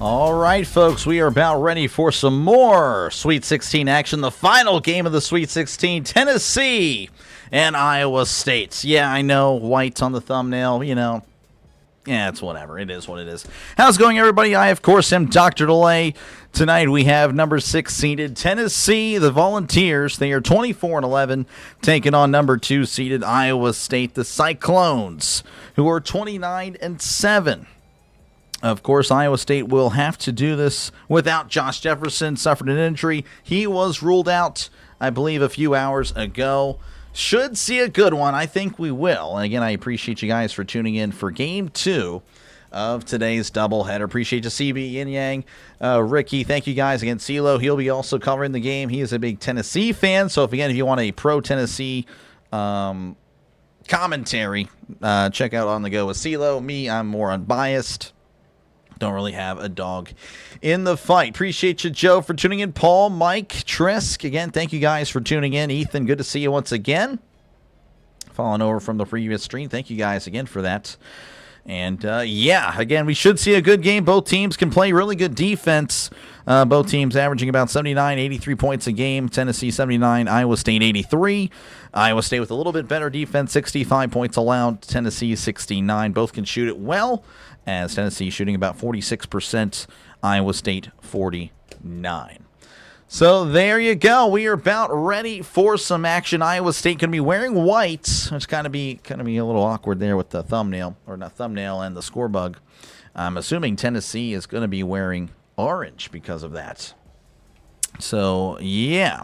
All right, folks, we are about ready for some more Sweet 16 action. The final game of the Sweet 16, Tennessee and Iowa State. Yeah, I know, white on the thumbnail, Yeah, it's whatever. It is what it is. How's it going, everybody? I, of course, am Dr. DeLay. Tonight we have number 6 seeded Tennessee, the Volunteers. They are 24-11, taking on number 2 seeded Iowa State, the Cyclones, who are 29-7. Of course, Iowa State will have to do this without Josh Jefferson. Suffered an injury. He was ruled out, I believe, a few hours ago. Should see a good one. I think we will. And again, I appreciate you guys for tuning in for Game 2 of today's doubleheader. Appreciate you, CB, Yin Yang, Ricky. Thank you guys. Again, CeeLo, he'll be also covering the game. He is a big Tennessee fan. So, if you want a pro-Tennessee commentary, check out On The Go with CeeLo. Me, I'm more unbiased. Don't really have a dog in the fight. Appreciate you, Joe, for tuning in. Paul, Mike, Trisk. Again, thank you guys for tuning in. Ethan, good to see you once again. Following over from the previous stream. Thank you guys again for that. And, yeah, again, we should see a good game. Both teams can play really good defense. Both teams averaging about 79, 83 points a game. Tennessee 79, Iowa State 83. Iowa State with a little bit better defense, 65 points allowed. Tennessee 69. Both can shoot it well, as Tennessee shooting about 46%, Iowa State 49. So there you go. We are about ready for some action. Iowa State going to be wearing white. It's kind of be a little awkward there with the thumbnail, or not thumbnail, and the score bug. I'm assuming Tennessee is going to be wearing orange because of that. So yeah.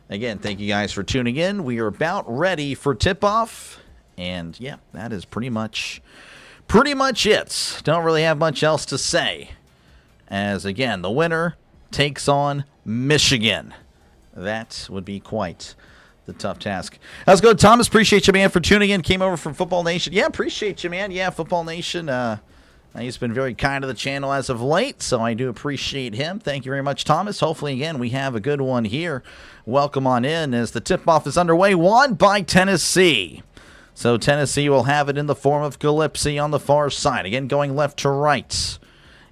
Again, thank you guys for tuning in. We are about ready for tip-off, and yeah, that is pretty much it. Don't really have much else to say, as again, the winner takes on Michigan. That would be quite the tough task. How's it going, Thomas? Appreciate you, man, for tuning in. Came over from Football Nation. Yeah, appreciate you, man. Yeah, Football Nation. He's been very kind to the channel as of late, so I do appreciate him. Thank you very much, Thomas. Hopefully, again, we have a good one here. Welcome on in as the tip-off is underway. Won by Tennessee. So Tennessee will have it in the form of Gillespie on the far side. Again, going left to right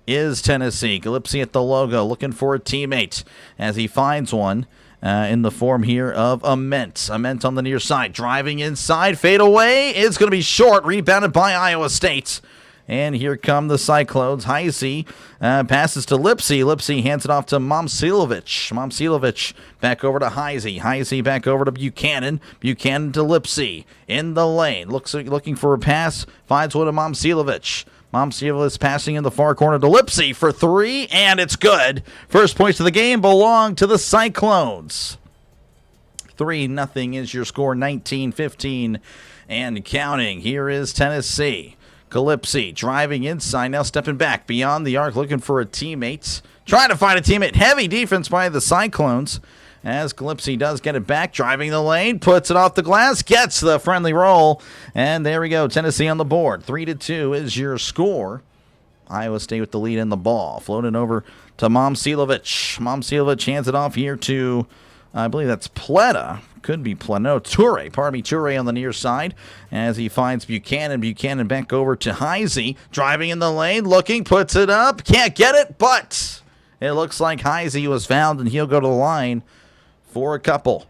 is Tennessee. Gillespie at the logo, looking for a teammate as he finds one in the form here of Ament. Ament on the near side, driving inside, fade away. It's going to be short, rebounded by Iowa State. And here come the Cyclones. Heisey passes to Lipsy. Lipsy hands it off to Momcilovic. Momcilovic back over to Heisey. Heisey back over to Buchanan. Buchanan to Lipsy in the lane. Looking for a pass. Finds one to Momcilovic. Momcilovic passing in the far corner to Lipsy for 3, and it's good. First points of the game belong to the Cyclones. 3-0 is your score, 19-15 and counting. Here is Tennessee. Gillespie driving inside, now stepping back beyond the arc, looking for a teammate. Trying to find a teammate. Heavy defense by the Cyclones, as Gillespie does get it back, driving the lane, puts it off the glass, gets the friendly roll, and there we go. Tennessee on the board. 3-2 is your score. Iowa State with the lead in the ball. Floating over to Momcilovic. Momcilovic hands it off here to, I believe that's Pleta. Could be Pleta. No, Toure. Pardon me, Toure on the near side as he finds Buchanan. Buchanan back over to Heisey. Driving in the lane, looking, puts it up. Can't get it, but it looks like Heisey was found, and he'll go to the line for a couple.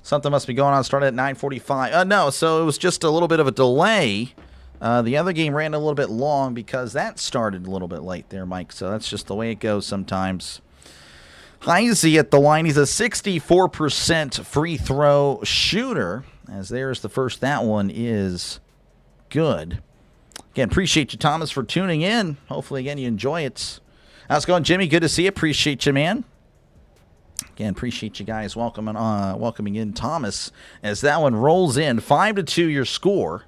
Something must be going on. Started at 9:45. No, so it was just a little bit of a delay. The other game ran a little bit long because that started a little bit late there, Mike. So that's just the way it goes sometimes. Heisey at the line. He's a 64% free throw shooter. As there's the first. That one is good. Again, appreciate you, Thomas, for tuning in. Hopefully, again, you enjoy it. How's it going, Jimmy? Good to see you. Appreciate you, man. Again, appreciate you guys welcoming in Thomas as that one rolls in. 5-2 your score.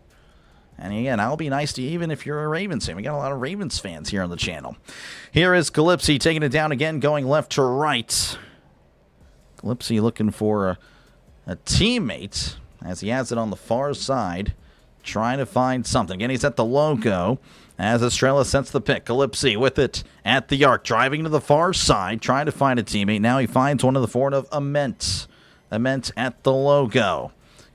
And again, I'll be nice to you even if you're a Ravens fan. We got a lot of Ravens fans here on the channel. Here is Gillespie taking it down again, going left to right. Gillespie looking for a teammate as he has it on the far side, trying to find something. Again, he's at the logo as Estrella sets the pick. Gillespie with it at the arc, driving to the far side, trying to find a teammate. Now he finds one of the forward of Ament. Ament at the logo.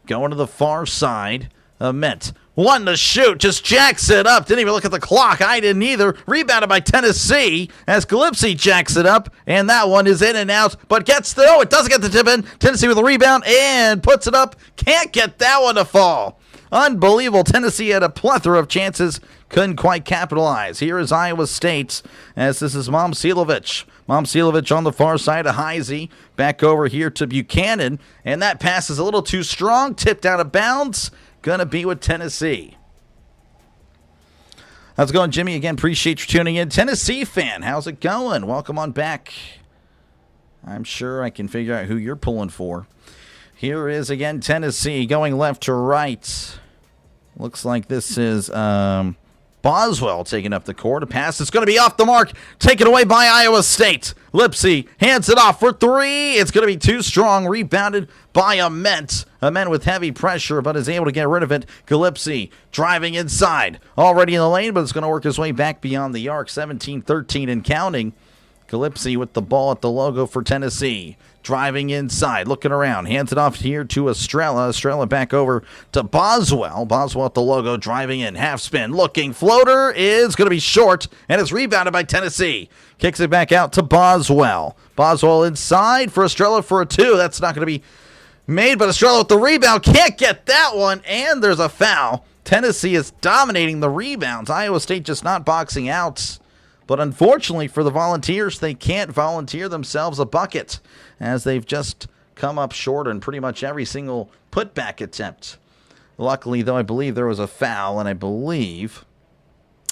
Going to the far side. Ament. One to shoot, just jacks it up. Didn't even look at the clock. I didn't either. Rebounded by Tennessee as Gillespie jacks it up. And that one is in and out, but gets the, oh, it doesn't get the tip in. Tennessee with a rebound and puts it up. Can't get that one to fall. Unbelievable. Tennessee had a plethora of chances. Couldn't quite capitalize. Here is Iowa State as this is Momcilovic. Momcilovic on the far side of Heisey. Back over here to Buchanan. And that pass is a little too strong. Tipped out of bounds. Gonna be with Tennessee. How's it going, Jimmy? Again, appreciate you tuning in. Tennessee fan, how's it going? Welcome on back. I'm sure I can figure out who you're pulling for. Here is, again, Tennessee going left to right. Looks like this is Boswell taking up the court. A pass that's going to be off the mark. Taken away by Iowa State. Lipsy hands it off for three. It's going to be too strong. Rebounded by Ament. Ament with heavy pressure, but is able to get rid of it. Gillespie driving inside. Already in the lane, but it's going to work his way back beyond the arc. 17-13 and counting. Gillespie with the ball at the logo for Tennessee. Driving inside, looking around, hands it off here to Estrella. Estrella back over to Boswell. Boswell at the logo, driving in, half spin, looking, floater is going to be short, and it's rebounded by Tennessee. Kicks it back out to Boswell. Boswell inside for Estrella for a two. That's not going to be made, but Estrella with the rebound, can't get that one, and there's a foul. Tennessee is dominating the rebounds. Iowa State just not boxing out. But unfortunately for the Volunteers, they can't volunteer themselves a bucket as they've just come up short on pretty much every single putback attempt. Luckily, though, I believe there was a foul, and I believe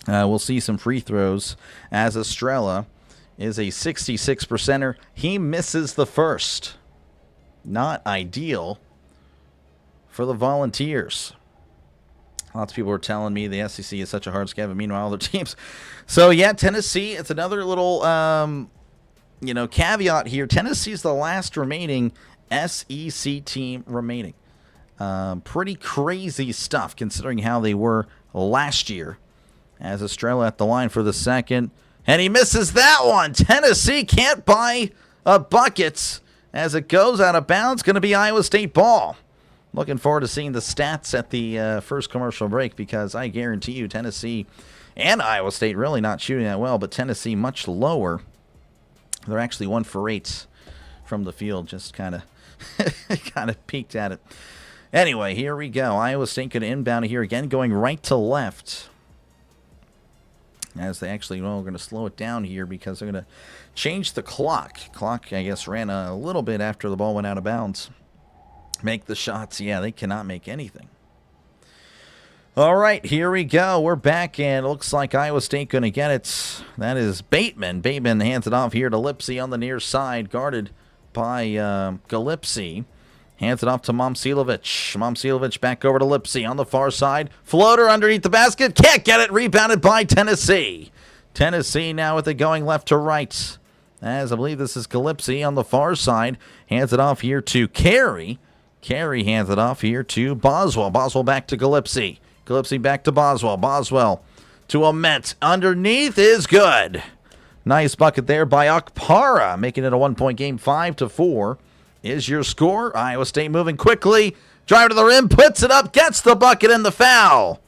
we'll see some free throws as Estrella is a 66%er. He misses the first. Not ideal for the Volunteers. Lots of people are telling me the SEC is such a hard schedule. Meanwhile, other teams. So, yeah, Tennessee, it's another little, caveat here. Tennessee is the last remaining SEC team remaining. Pretty crazy stuff considering how they were last year. As Estrella at the line for the second. And he misses that one. Tennessee can't buy a bucket as it goes out of bounds. Going to be Iowa State ball. Looking forward to seeing the stats at the first commercial break because I guarantee you Tennessee and Iowa State really not shooting that well, but Tennessee much lower. They're actually 1 for 8 from the field, just kind of peeked at it. Anyway, here we go. Iowa State going to inbound here again, going right to left. As they actually, we're going to slow it down here because they're going to change the clock. Clock, I guess, ran a little bit after the ball went out of bounds. Make the shots. Yeah, they cannot make anything. All right, here we go. We're back, and it looks like Iowa State going to get it. That is Bateman. Bateman hands it off here to Lipsy on the near side, guarded by Gillespie. Hands it off to Momcilovic. Momcilovic back over to Lipsy on the far side. Floater underneath the basket. Can't get it. Rebounded by Tennessee. Tennessee now with it going left to right. As I believe this is Gillespie on the far side. Hands it off here to Carey. Carey hands it off here to Boswell. Boswell back to Gillespie. Gillespie back to Boswell. Boswell to Ament. Underneath is good. Nice bucket there by Okpara, making it a 1-point game. 5-4 is your score. Iowa State moving quickly. Drive to the rim, puts it up, gets the bucket and the foul.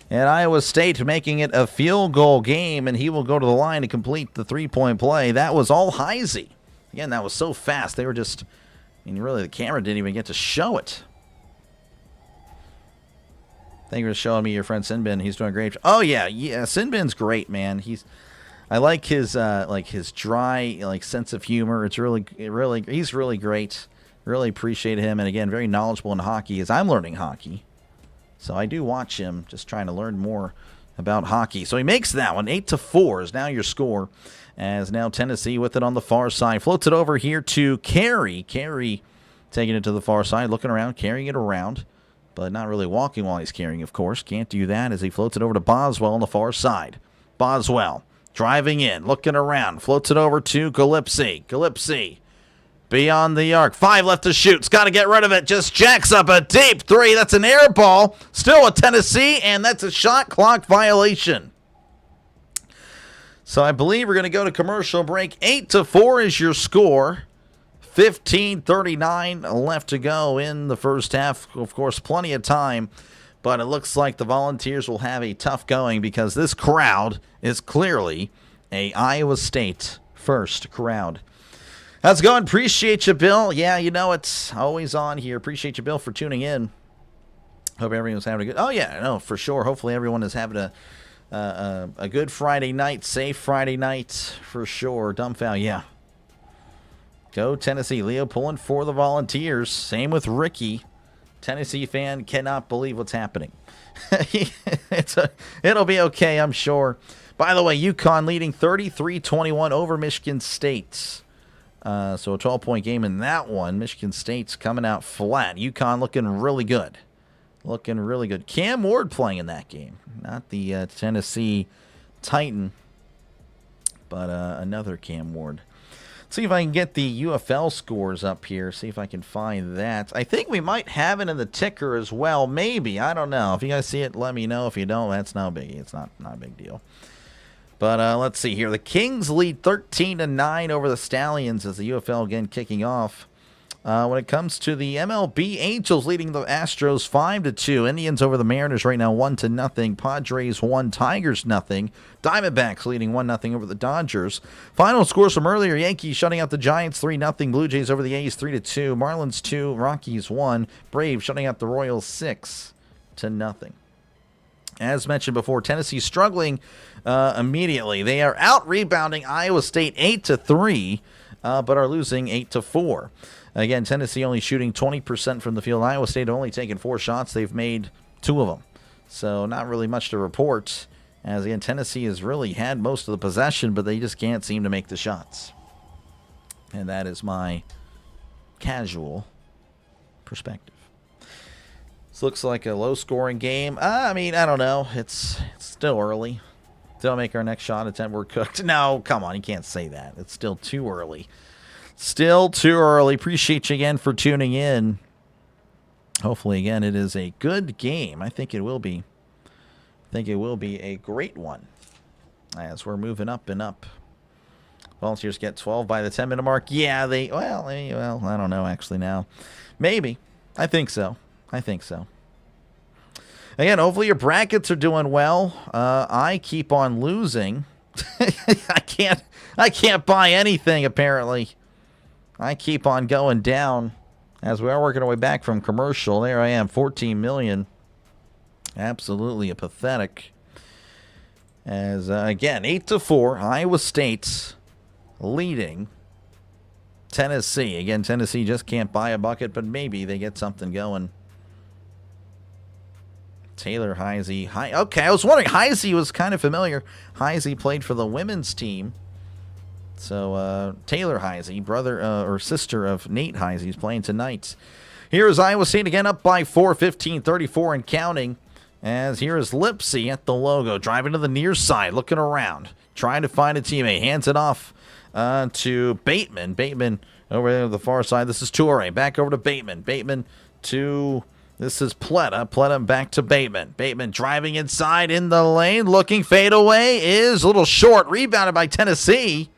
And Iowa State making it a field goal game, and he will go to the line to complete the 3-point play. That was all Heisey. Again, that was so fast. They were just... really, the camera didn't even get to show it. Thank you for showing me your friend Sinbin. He's doing great. Oh yeah, Sinbin's great, man. I like his dry sense of humor. It's he's really great. Really appreciate him, and again, very knowledgeable in hockey as I'm learning hockey. So I do watch him, just trying to learn more about hockey. So he makes that one. 8-4 is now your score. As now Tennessee with it on the far side. Floats it over here to Carey. Carey taking it to the far side, looking around, carrying it around, but not really walking while he's carrying, of course. Can't do that as he floats it over to Boswell on the far side. Boswell driving in, looking around, floats it over to Gillespie. Gillespie beyond the arc. 5 left to shoot. It's got to get rid of it. Just jacks up a deep 3. That's an air ball. Still with Tennessee, and that's a shot clock violation. So I believe we're going to go to commercial break. 8-4 is your score. 15:39 left to go in the first half. Of course, plenty of time, but it looks like the Volunteers will have a tough going because this crowd is clearly a Iowa State first crowd. How's it going? Appreciate you, Bill. Yeah, you know it's always on here. Appreciate you, Bill, for tuning in. Hope everyone's having a good... Oh, yeah, no, for sure. Hopefully everyone is having a good Friday night, safe Friday night for sure. Dumb foul, yeah. Go Tennessee. Leo pulling for the Volunteers. Same with Ricky. Tennessee fan cannot believe what's happening. It'll be okay, I'm sure. By the way, UConn leading 33-21 over Michigan State. So a 12-point game in that one. Michigan State's coming out flat. UConn looking really good. Looking really good. Cam Ward playing in that game. Not the Tennessee Titan, but another Cam Ward. Let's see if I can get the UFL scores up here. See if I can find that. I think we might have it in the ticker as well. Maybe. I don't know. If you guys see it, let me know. If you don't, that's no biggie. It's not a big deal. But let's see here. The Kings lead 13-9 over the Stallions as the UFL again kicking off. When it comes to the MLB, Angels leading the Astros 5-2. Indians over the Mariners right now 1-0. Padres 1, Tigers 0. Diamondbacks leading 1-0 over the Dodgers. Final scores from earlier: Yankees shutting out the Giants 3-0. Blue Jays over the A's 3-2. Marlins 2, Rockies 1. Braves shutting out the Royals 6-0. As mentioned before, Tennessee struggling immediately. They are out rebounding Iowa State 8-3, but are losing 8-4. Again, Tennessee only shooting 20% from the field. Iowa State only taken 4 shots. They've made 2 of them. So not really much to report. As again, Tennessee has really had most of the possession, but they just can't seem to make the shots. And that is my casual perspective. This looks like a low-scoring game. I mean, I don't know. It's still early. Don't make our next shot attempt. We're cooked. No, come on. You can't say that. It's still too early. Still too early. Appreciate you again for tuning in. Hopefully, again, it is a good game. I think it will be. I think it will be a great one as we're moving up and up. Volunteers get 12 by the 10-minute mark. Yeah, well, I don't know actually now. Maybe. I think so. Again, hopefully your brackets are doing well. I keep on losing. I can't buy anything apparently. I keep on going down as we are working our way back from commercial. There I am, 14 million. Absolutely pathetic. As again, 8-4, Iowa State's leading Tennessee. Again, Tennessee just can't buy a bucket, but maybe they get something going. Taylor Heisey. Okay, I was wondering. Heisey was kind of familiar. Heisey played for the women's team. So Taylor Heisey, brother or sister of Nate Heisey, is playing tonight. Here is Iowa State again up by 4, 15-34 and counting. As here is Lipsy at the logo, driving to the near side, looking around, trying to find a teammate. Hands it off to Bateman. Bateman over there to the far side. This is Toure. Back over to Bateman. Bateman to... This is Pletta. Pletta back to Bateman. Bateman driving inside in the lane. Looking fade away is a little short. Rebounded by Tennessee.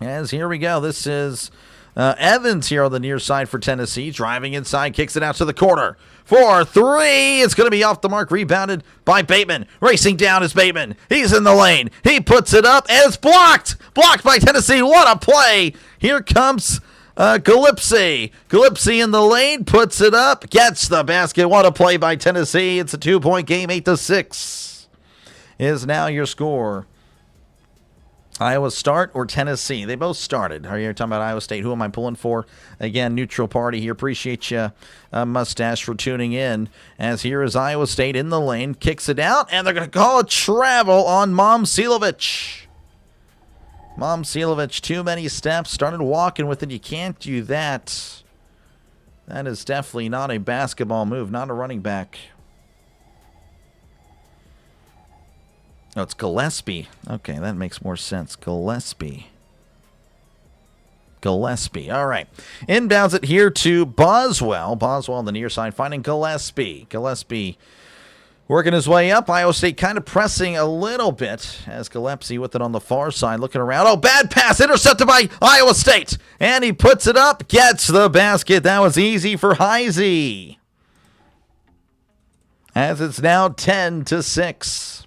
As here we go. This is Evans here on the near side for Tennessee. Driving inside. Kicks it out to the corner. For 3. It's going to be off the mark. Rebounded by Bateman. Racing down is Bateman. He's in the lane. He puts it up. And it's blocked. Blocked by Tennessee. What a play. Here comes... Gillespie. Gillespie in the lane, puts it up, gets the basket. What a play by Tennessee. It's a 2-point game, 8-6 is now your score. Iowa start or Tennessee? They both started. Are you talking about Iowa State? Who am I pulling for? Again, neutral party here. Appreciate you, Mustache, for tuning in. As here is Iowa State in the lane, kicks it out, and they're going to call a travel on Momcilovic. Momcilovic, too many steps, started walking with it. You can't do that. That is definitely not a basketball move, not a running back. Oh, it's Gillespie. Okay, that makes more sense. Gillespie. Gillespie. All right. Inbounds it here to Boswell. Boswell on the near side, finding Gillespie. Gillespie Working his way up, Iowa State kind of pressing a little bit as Gillespie with it on the far side, looking around. Oh, bad pass, intercepted by Iowa State. And he puts it up, gets the basket. That was easy for Heisey. As it's now 10-6.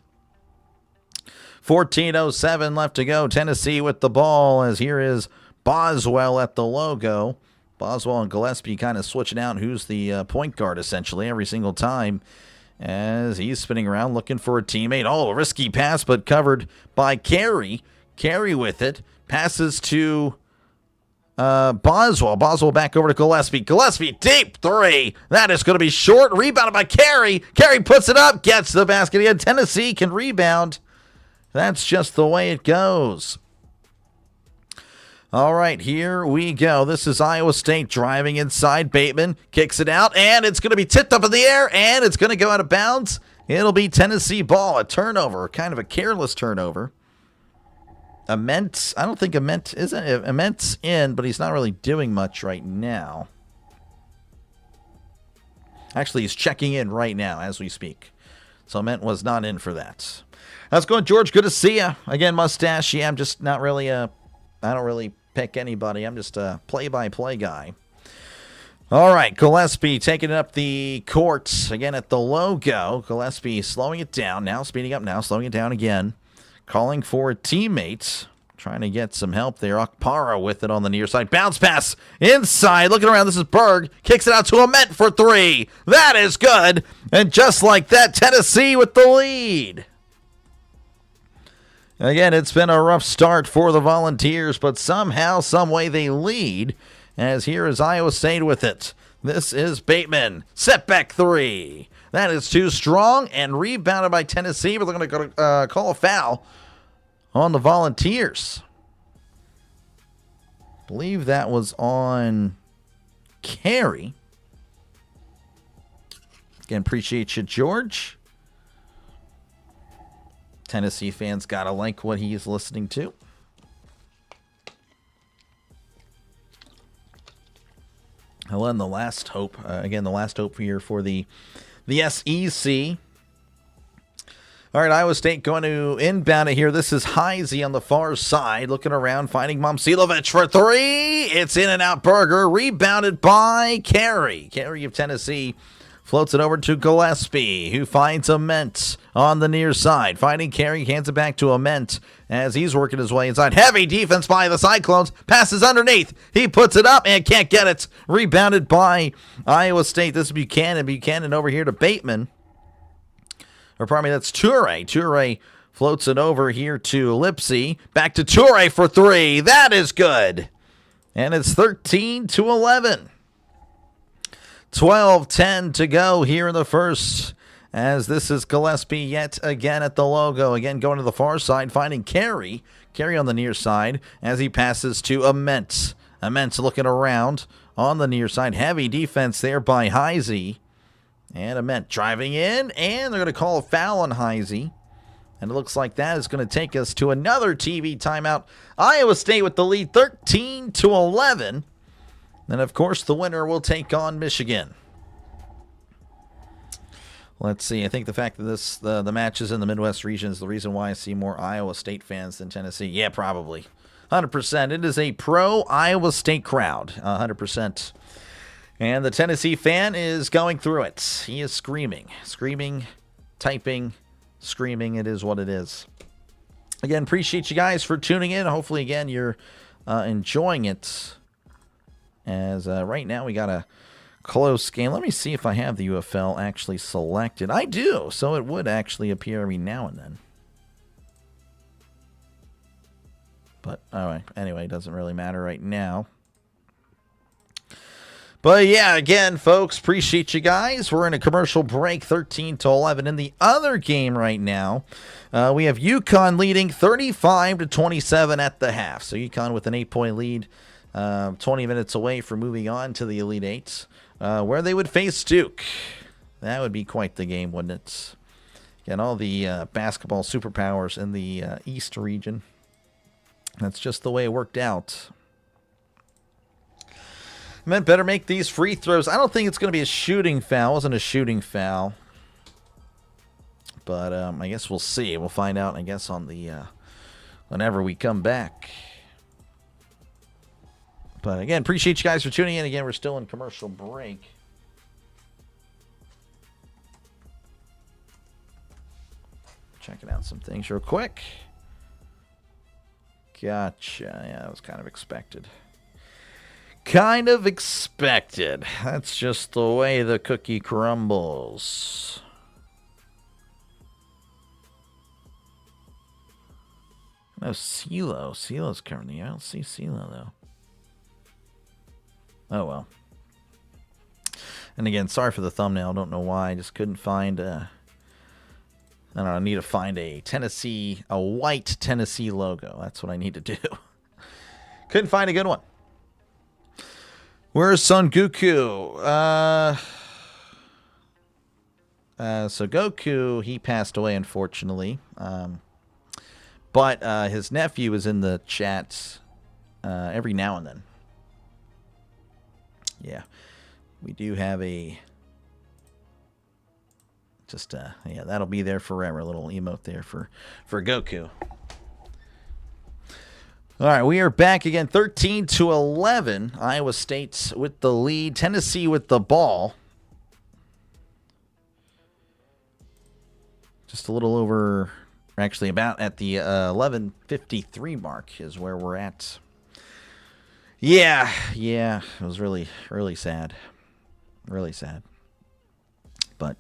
14:07 left to go. Tennessee with the ball as here is Boswell at the logo. Boswell and Gillespie kind of switching out who's the point guard essentially every single time. As he's spinning around looking for a teammate. Oh, a risky pass, but covered by Carey. Carey with it. Passes to Boswell. Boswell back over to Gillespie. Gillespie, deep three. That is going to be short. Rebounded by Carey. Carey puts it up. Gets the basket again. Tennessee can rebound. That's just the way it goes. All right, here we go. This is Iowa State driving inside. Bateman kicks it out, and it's going to be tipped up in the air, and it's going to go out of bounds. It'll be Tennessee ball. A turnover, kind of a careless turnover. Ament, I don't think Ament's in, but he's not really doing much right now. Actually, he's checking in right now as we speak. So Ament was not in for that. How's it going, George? Good to see you. Again, mustache. Yeah, I'm just not really I don't really pick anybody. I'm just a play-by-play guy. All right, Gillespie taking up the court again at the logo. Gillespie slowing it down, now speeding up, now slowing it down again. Calling for a teammate, trying to get some help there. Okpara with it on the near side. Bounce pass inside, looking around. This is Berg. Kicks it out to Ament for three. That is good. And just like that, Tennessee with the lead. Again, it's been a rough start for the Volunteers, but somehow, some way they lead. As here is Iowa State with it. This is Bateman. Setback three. That is too strong and rebounded by Tennessee, but they're going to call a foul on the Volunteers. I believe that was on Carey. Again, appreciate you, George. Tennessee fans gotta like what he is listening to. And then the last hope, again, the last hope here for the SEC. All right, Iowa State going to inbound it here. This is Heisey on the far side, looking around, finding Momcilovic for three. It's in and out. Berger, rebounded by Carey. Carey of Tennessee floats it over to Gillespie, who finds Ament on the near side. Finding Carey, hands it back to Ament as he's working his way inside. Heavy defense by the Cyclones. Passes underneath. He puts it up and can't get it. Rebounded by Iowa State. This is Buchanan. Buchanan over here to Bateman. Or pardon me, that's Toure. Toure floats it over here to Lipsy. Back to Toure for three. That is good. And it's 13-11. 12-10 to go here in the first, as this is Gillespie yet again at the logo. Again, going to the far side, finding Carey. Carey on the near side as he passes to Ament. Ament looking around on the near side. Heavy defense there by Heisey. And Ament driving in, and they're going to call a foul on Heisey. And it looks like that is going to take us to another TV timeout. Iowa State with the lead 13-11. And, of course, the winner will take on Michigan. Let's see. I think the fact that the match is in the Midwest region is the reason why I see more Iowa State fans than Tennessee. Yeah, probably. 100%. It is a pro-Iowa State crowd. 100%. And the Tennessee fan is going through it. He is screaming. Screaming, typing, screaming. It is what it is. Again, appreciate you guys for tuning in. Hopefully, again, you're enjoying it. As right now we got a close game. Let me see if I have the UFL actually selected. I do, so it would actually appear every now and then. But all right, anyway, it doesn't really matter right now. But yeah, again, folks, appreciate you guys. We're in a commercial break, 13-11. In the other game right now, we have UConn leading 35-27 at the half. So UConn with an 8-point lead. 20 minutes away from moving on to the Elite Eight, where they would face Duke. That would be quite the game, wouldn't it? Again, all the basketball superpowers in the East region. That's just the way it worked out. Men better make these free throws. I don't think it's going to be a shooting foul. It wasn't a shooting foul. But I guess we'll see. We'll find out, I guess, on the whenever we come back. But again, appreciate you guys for tuning in. Again, we're still in commercial break. Checking out some things real quick. Gotcha. Yeah, that was kind of expected. Kind of expected. That's just the way the cookie crumbles. No, CeeLo. CeeLo's currently. I don't see CeeLo, though. Oh, well. And again, sorry for the thumbnail. I don't know why. I just couldn't find I don't know. I need to find a white Tennessee logo. That's what I need to do. Couldn't find a good one. Where's Son Goku? So Goku, he passed away, unfortunately. But his nephew is in the chat every now and then. Yeah. We do have a... Just, yeah, that'll be there forever. A little emote there for Goku. All right, we are back again. 13-11. Iowa State with the lead. Tennessee with the ball. Just a little over... Actually, about at the 11:53 mark is where we're at. Yeah, it was really, really sad. Really sad. But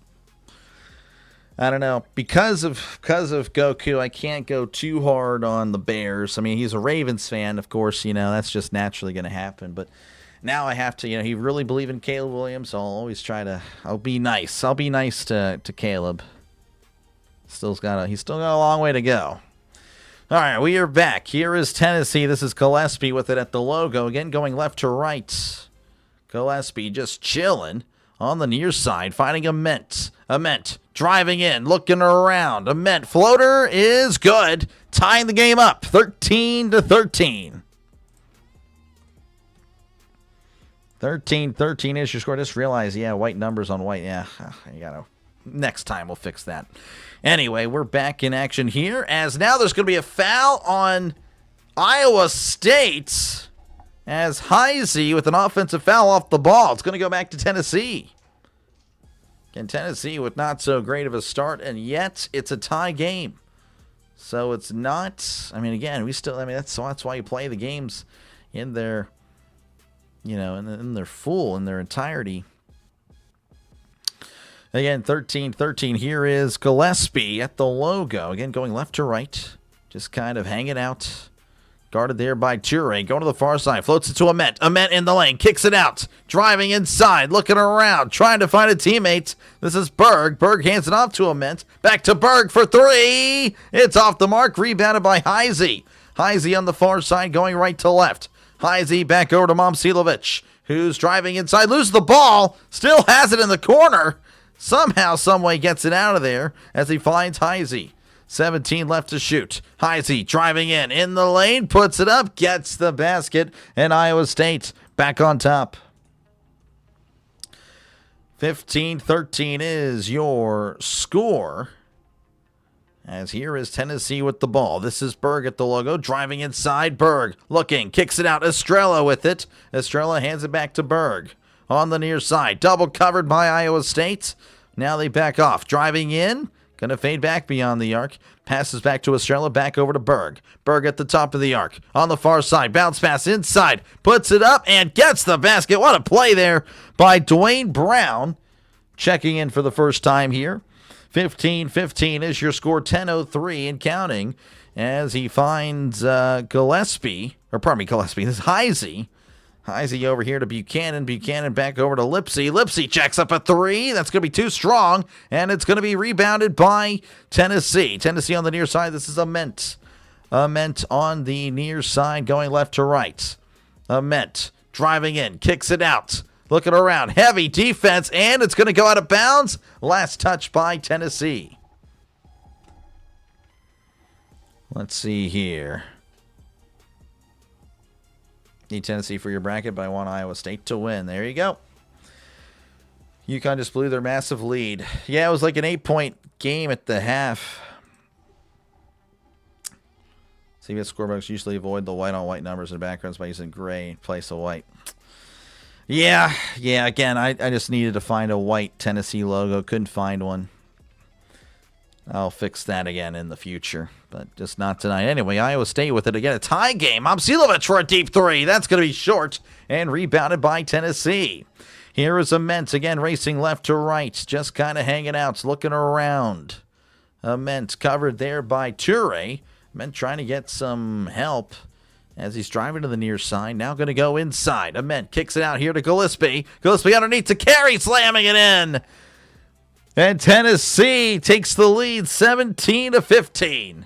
I don't know. Because of Goku, I can't go too hard on the Bears. I mean, he's a Ravens fan, of course, that's just naturally going to happen. But now I have to, he really believe in Caleb Williams, so I'll always I'll be nice. I'll be nice to Caleb. He's still got a long way to go. All right, we are back. Here is Tennessee. This is Gillespie with it at the logo. Again, going left to right. Gillespie just chilling on the near side, finding Ament. Ament driving in, looking around. Ament floater is good. Tying the game up, 13-13. 13-13 is your score. Just realize, white numbers on white. Yeah, you got to. Next time we'll fix that. Anyway, we're back in action here, as now there's going to be a foul on Iowa State as Heisey with an offensive foul off the ball. It's going to go back to Tennessee. Again, Tennessee with not so great of a start, and yet it's a tie game. So it's not, again, that's why you play the games in their, in their full, in their entirety. Again, 13-13. Here is Gillespie at the logo. Again, going left to right. Just kind of hanging out. Guarded there by Ture. Going to the far side. Floats it to Ament. Ament in the lane. Kicks it out. Driving inside. Looking around. Trying to find a teammate. This is Berg. Berg hands it off to Ament. Back to Berg for three. It's off the mark. Rebounded by Heisey. Heisey on the far side going right to left. Heisey back over to Momcilovic, who's driving inside. Loses the ball. Still has it in the corner. Somehow, someway gets it out of there as he finds Heisey. 17 left to shoot. Heisey driving in the lane, puts it up, gets the basket, and Iowa State back on top. 15-13 is your score. As here is Tennessee with the ball. This is Berg at the logo, driving inside. Berg looking, kicks it out. Estrella with it. Estrella hands it back to Berg. On the near side, double covered by Iowa State. Now they back off. Driving in, going to fade back beyond the arc. Passes back to Estrella, back over to Berg. Berg at the top of the arc. On the far side, bounce pass inside. Puts it up and gets the basket. What a play there by Dwayne Brown. Checking in for the first time here. 15-15 is your score, 10:03 and counting. As he finds Gillespie. This is Heisey. Heisey over here to Buchanan. Buchanan back over to Lipsy. Lipsy checks up a three. That's going to be too strong, and it's going to be rebounded by Tennessee. Tennessee on the near side. This is Ament. Ament on the near side going left to right. Ament driving in. Kicks it out. Looking around. Heavy defense, and it's going to go out of bounds. Last touch by Tennessee. Let's see here. Need Tennessee for your bracket, but I want Iowa State to win. There you go. UConn just blew their massive lead. Yeah, it was like an 8-point game at the half. CBS scorebooks usually avoid the white-on-white numbers and backgrounds by using gray in place of white. Yeah. Again, I just needed to find a white Tennessee logo. Couldn't find one. I'll fix that again in the future, but just not tonight. Anyway, Iowa State with it again. A tie game. Momcilovic for a deep three. That's going to be short and rebounded by Tennessee. Here is Ament again racing left to right. Just kind of hanging out, looking around. Ament covered there by Toure. Ament trying to get some help as he's driving to the near side. Now going to go inside. Ament kicks it out here to Gillespie. Gillespie underneath to Carey, slamming it in. And Tennessee takes the lead 17-15.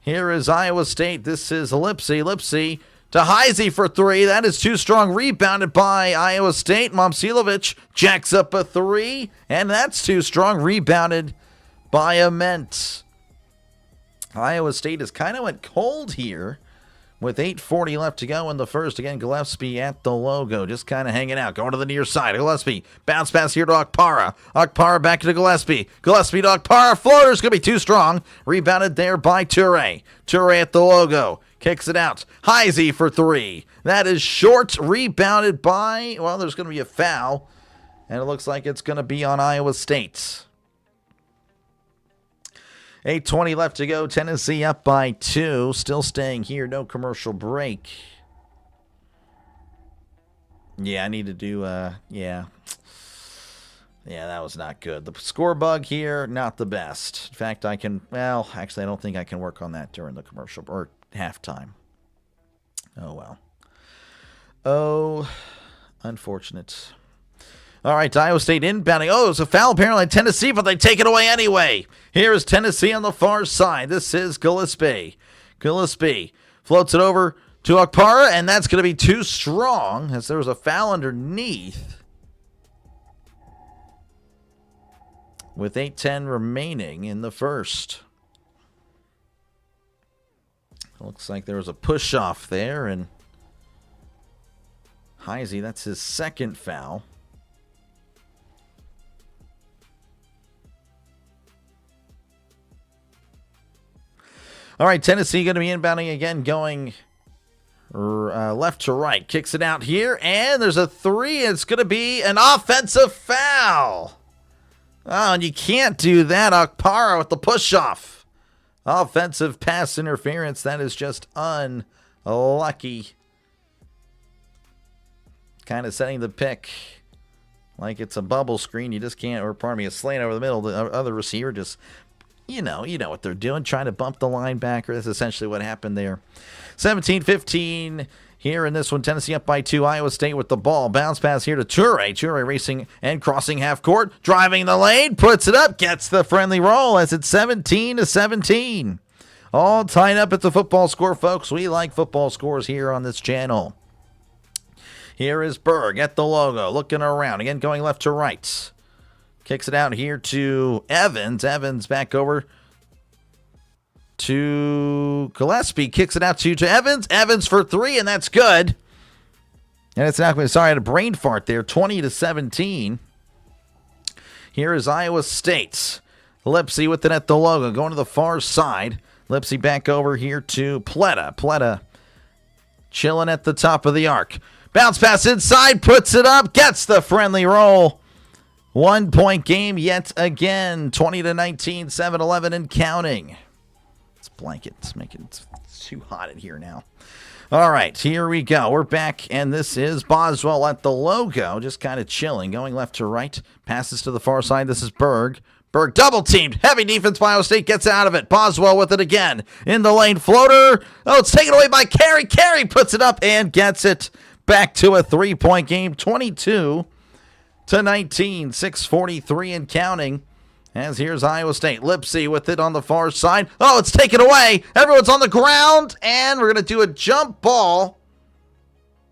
Here is Iowa State. This is Lipsy. Lipsy to Heisey for three. That is too strong. Rebounded by Iowa State. Momcilovic jacks up a three. And that's too strong. Rebounded by Ament. Iowa State has kind of went cold here with 8:40 left to go in the first. Again, Gillespie at the logo, just kind of hanging out, going to the near side. Gillespie, bounce pass here to Okpara. Okpara back to Gillespie. Gillespie to Okpara. Floater's going to be too strong. Rebounded there by Toure. Toure at the logo. Kicks it out. Heisey for three. That is short. Rebounded by, well, there's going to be a foul. And it looks like it's going to be on Iowa State. 8:20 left to go. Tennessee up by 2. Still staying here. No commercial break. Yeah, I need to do, yeah, that was not good. The score bug here, not the best. In fact, I can, well, actually, I don't think I can work on that during the commercial or halftime. Oh, well. Oh, unfortunate. All right, Iowa State inbounding. Oh, it's a foul apparently in Tennessee, but they take it away anyway. Here is Tennessee on the far side. This is Gillespie. Gillespie floats it over to Okpara, and that's going to be too strong as there was a foul underneath. With 8:10 remaining in the first. Looks like there was a push-off there, and Heisey, that's his second foul. All right, Tennessee going to be inbounding again, going left to right. Kicks it out here, and there's a three. It's going to be an offensive foul. Oh, and you can't do that. Okpara with the push-off. Offensive pass interference. That is just unlucky. Kind of setting the pick like it's a bubble screen. You just can't, or pardon me, a slant over the middle. The other receiver just... You know what they're doing, trying to bump the linebacker. That's essentially what happened there. 17-15 here in this one. Tennessee up by 2. Iowa State with the ball. Bounce pass here to Toure. Toure racing and crossing half court. Driving the lane. Puts it up. Gets the friendly roll as it's 17-17. All tied up at the football score, folks. We like football scores here on this channel. Here is Berg at the logo. Looking around. Again, going left to right. Kicks it out here to Evans. Evans back over to Gillespie. Kicks it out to Evans. Evans for three, and that's good. And it's not, sorry, I had a brain fart there. 20-17. Here is Iowa State. Lipsy with it at the logo. Going to the far side. Lipsy back over here to Pletta. Pletta chilling at the top of the arc. Bounce pass inside. Puts it up. Gets the friendly roll. 1 point game yet again. 20-19, 7-11 and counting. It's blanket. It's making it too hot in here now. All right, here we go. We're back, and this is Boswell at the logo, just kind of chilling, going left to right. Passes to the far side. This is Berg. Berg double teamed. Heavy defense by Iowa State. Gets out of it. Boswell with it again. In the lane. Floater. Oh, it's taken away by Carey. Carey puts it up and gets it back to a 3-point game. 22-19, 6:43 and counting. As here's Iowa State. Lipsy with it on the far side. Oh, it's taken away. Everyone's on the ground, and we're going to do a jump ball.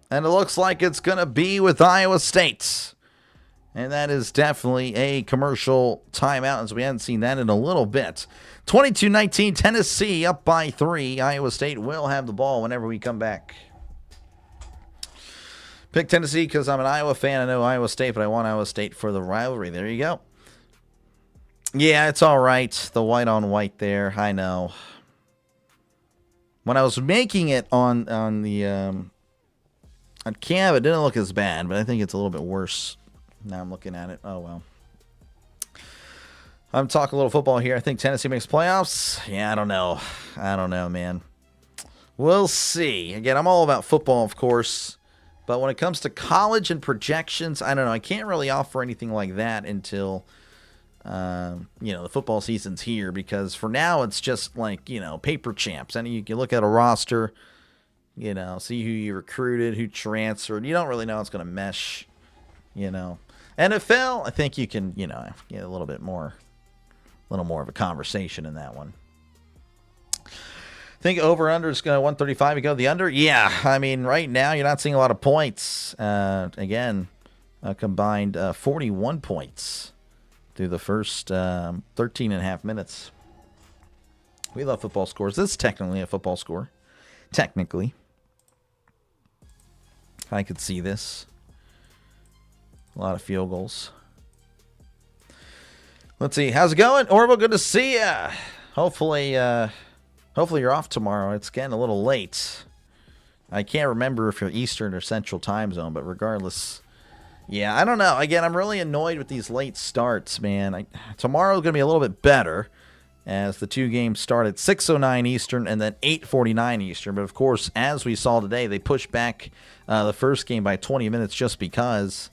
And it looks like it's going to be with Iowa State. And that is definitely a commercial timeout, as we haven't seen that in a little bit. 22-19, Tennessee up by 3. Iowa State will have the ball whenever we come back. Pick Tennessee because I'm an Iowa fan. I know Iowa State, but I want Iowa State for the rivalry. There you go. Yeah, it's all right. The white on white there. I know. When I was making it on the on cam, it didn't look as bad, but I think it's a little bit worse. Now I'm looking at it. Oh, well. I'm talking a little football here. I think Tennessee makes playoffs. Yeah, I don't know. I don't know, man. We'll see. Again, I'm all about football, of course. But when it comes to college and projections, I don't know. I can't really offer anything like that until, the football season's here. Because for now, it's just like, paper champs. And you can look at a roster, see who you recruited, who transferred. You don't really know how it's going to mesh, NFL, I think you can, get a little more of a conversation in that one. I think over-under is going to 135. You go the under? Yeah. I mean, right now, you're not seeing a lot of points. Again, combined 41 points through the first 13 and a half minutes. We love football scores. This is technically a football score. Technically. I could see this. A lot of field goals. Let's see. How's it going? Orville, good to see ya. Hopefully you're off tomorrow. It's getting a little late. I can't remember if you're Eastern or Central time zone, but regardless, yeah, I don't know. Again, I'm really annoyed with these late starts, man. Tomorrow's going to be a little bit better as the two games start at 6:09 Eastern and then 8:49 Eastern. But, of course, as we saw today, they pushed back the first game by 20 minutes just because.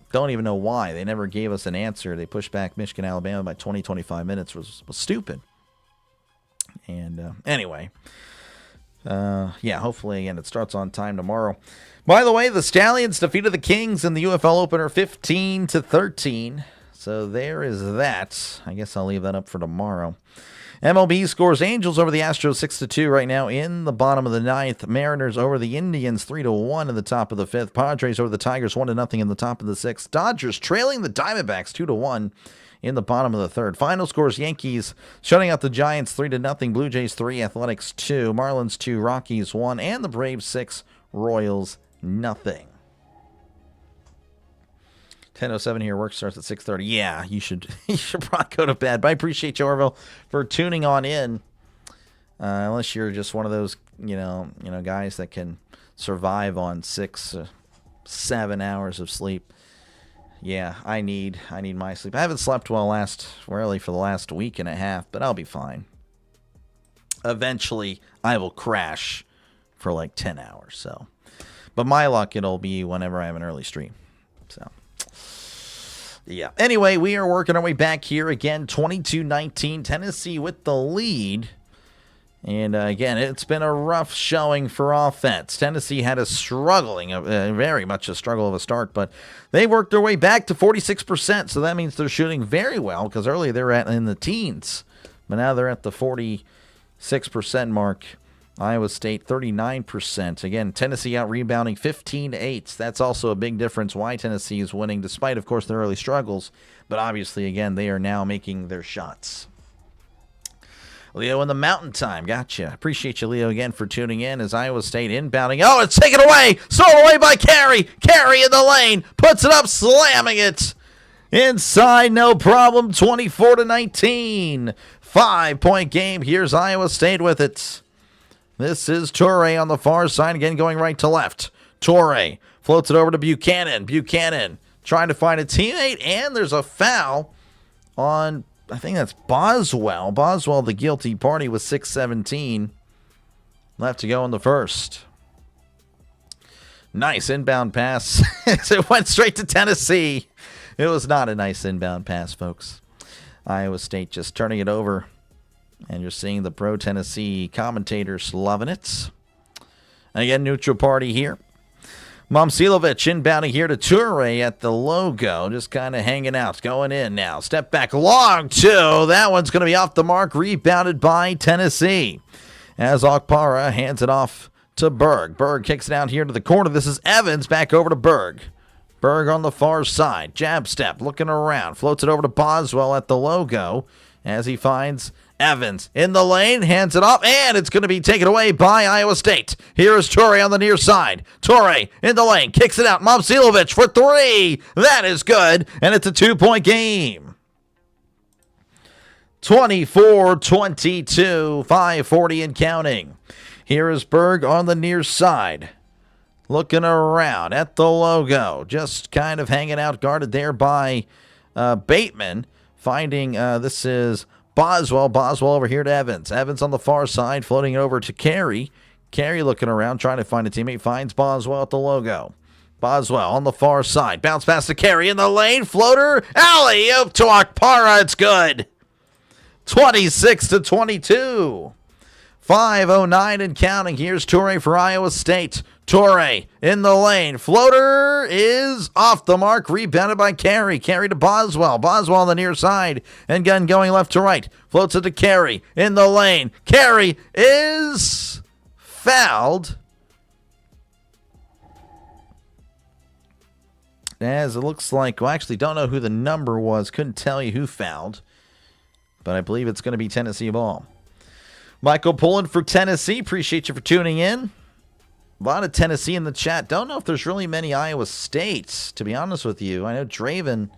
Don't even know why. They never gave us an answer. They pushed back Michigan, Alabama by 20, 25 minutes. Was stupid. And anyway, hopefully, again, it starts on time tomorrow. By the way, the Stallions defeated the Kings in the UFL opener 15-13. So there is that. I guess I'll leave that up for tomorrow. MLB scores Angels over the Astros 6-2 right now in the bottom of the ninth. Mariners over the Indians 3-1 in the top of the fifth. Padres over the Tigers 1-0 in the top of the sixth. Dodgers trailing the Diamondbacks 2-1 in the bottom of the third. Final scores: Yankees shutting out the Giants 3-0. Blue Jays 3, Athletics 2, Marlins 2, Rockies 1, and the Braves 6, Royals nothing. 10:07 here. Work starts at 6:30. Yeah, you should probably go to bed. But I appreciate you, Orville, for tuning on in. Unless you're just one of those, guys that can survive on 6-7 hours of sleep. Yeah, I need my sleep. I haven't slept well for the last week and a half, but I'll be fine. Eventually, I will crash for like 10 hours. So, but my luck, it'll be whenever I have an early stream. So. Yeah. Anyway, we are working our way back here again. 22-19, Tennessee with the lead. And again, it's been a rough showing for offense. Tennessee had very much a struggle of a start, but they worked their way back to 46%. So that means they're shooting very well because earlier they were in the teens, but now they're at the 46% mark. Iowa State 39%. Again, Tennessee out rebounding 15-8. That's also a big difference why Tennessee is winning, despite, of course, their early struggles. But obviously, again, they are now making their shots. Leo in the Mountain Time. Gotcha. Appreciate you, Leo, again for tuning in as Iowa State inbounding. Oh, it's taken away. Stolen away by Carey. Carey in the lane. Puts it up, slamming it. Inside, no problem. 24-19. 5-point game. Here's Iowa State with it. This is Toure on the far side, again going right to left. Toure floats it over to Buchanan. Buchanan trying to find a teammate, and there's a foul on, I think that's Boswell. Boswell, the guilty party, with 6:17 left to go in the first. Nice inbound pass. It went straight to Tennessee. It was not a nice inbound pass, folks. Iowa State just turning it over. And you're seeing the pro-Tennessee commentators loving it. And again, neutral party here. Momcilovic inbounding here to Toure at the logo. Just kind of hanging out. Going in now. Step back long two. That one's going to be off the mark. Rebounded by Tennessee. As Okpara hands it off to Berg. Berg kicks it out here to the corner. This is Evans back over to Berg. Berg on the far side. Jab step. Looking around. Floats it over to Boswell at the logo. As he finds Evans in the lane, hands it off, and it's going to be taken away by Iowa State. Here is Toure on the near side. Toure in the lane, kicks it out. Momcilovic for three. That is good, and it's a 2-point game. 24-22, 5:40 and counting. Here is Berg on the near side. Looking around at the logo. Just kind of hanging out, guarded there by Bateman. Finding, this is Boswell. Boswell over here to Evans. Evans on the far side, floating over to Carey. Carey looking around, trying to find a teammate. Finds Boswell at the logo. Boswell on the far side. Bounce pass to Carey in the lane. Floater. Alley-oop to Okpara. It's good. 26-22. 5:09 and counting. Here's Toure for Iowa State. Toure in the lane. Floater is off the mark. Rebounded by Carey. Carey to Boswell. Boswell on the near side. And gun going left to right. Floats it to Carey in the lane. Carey is fouled. As it looks like, well, actually don't know who the number was. Couldn't tell you who fouled. But I believe it's going to be Tennessee ball. Michael pulling for Tennessee. Appreciate you for tuning in. A lot of Tennessee in the chat. Don't know if there's really many Iowa States, to be honest with you. I know Draven,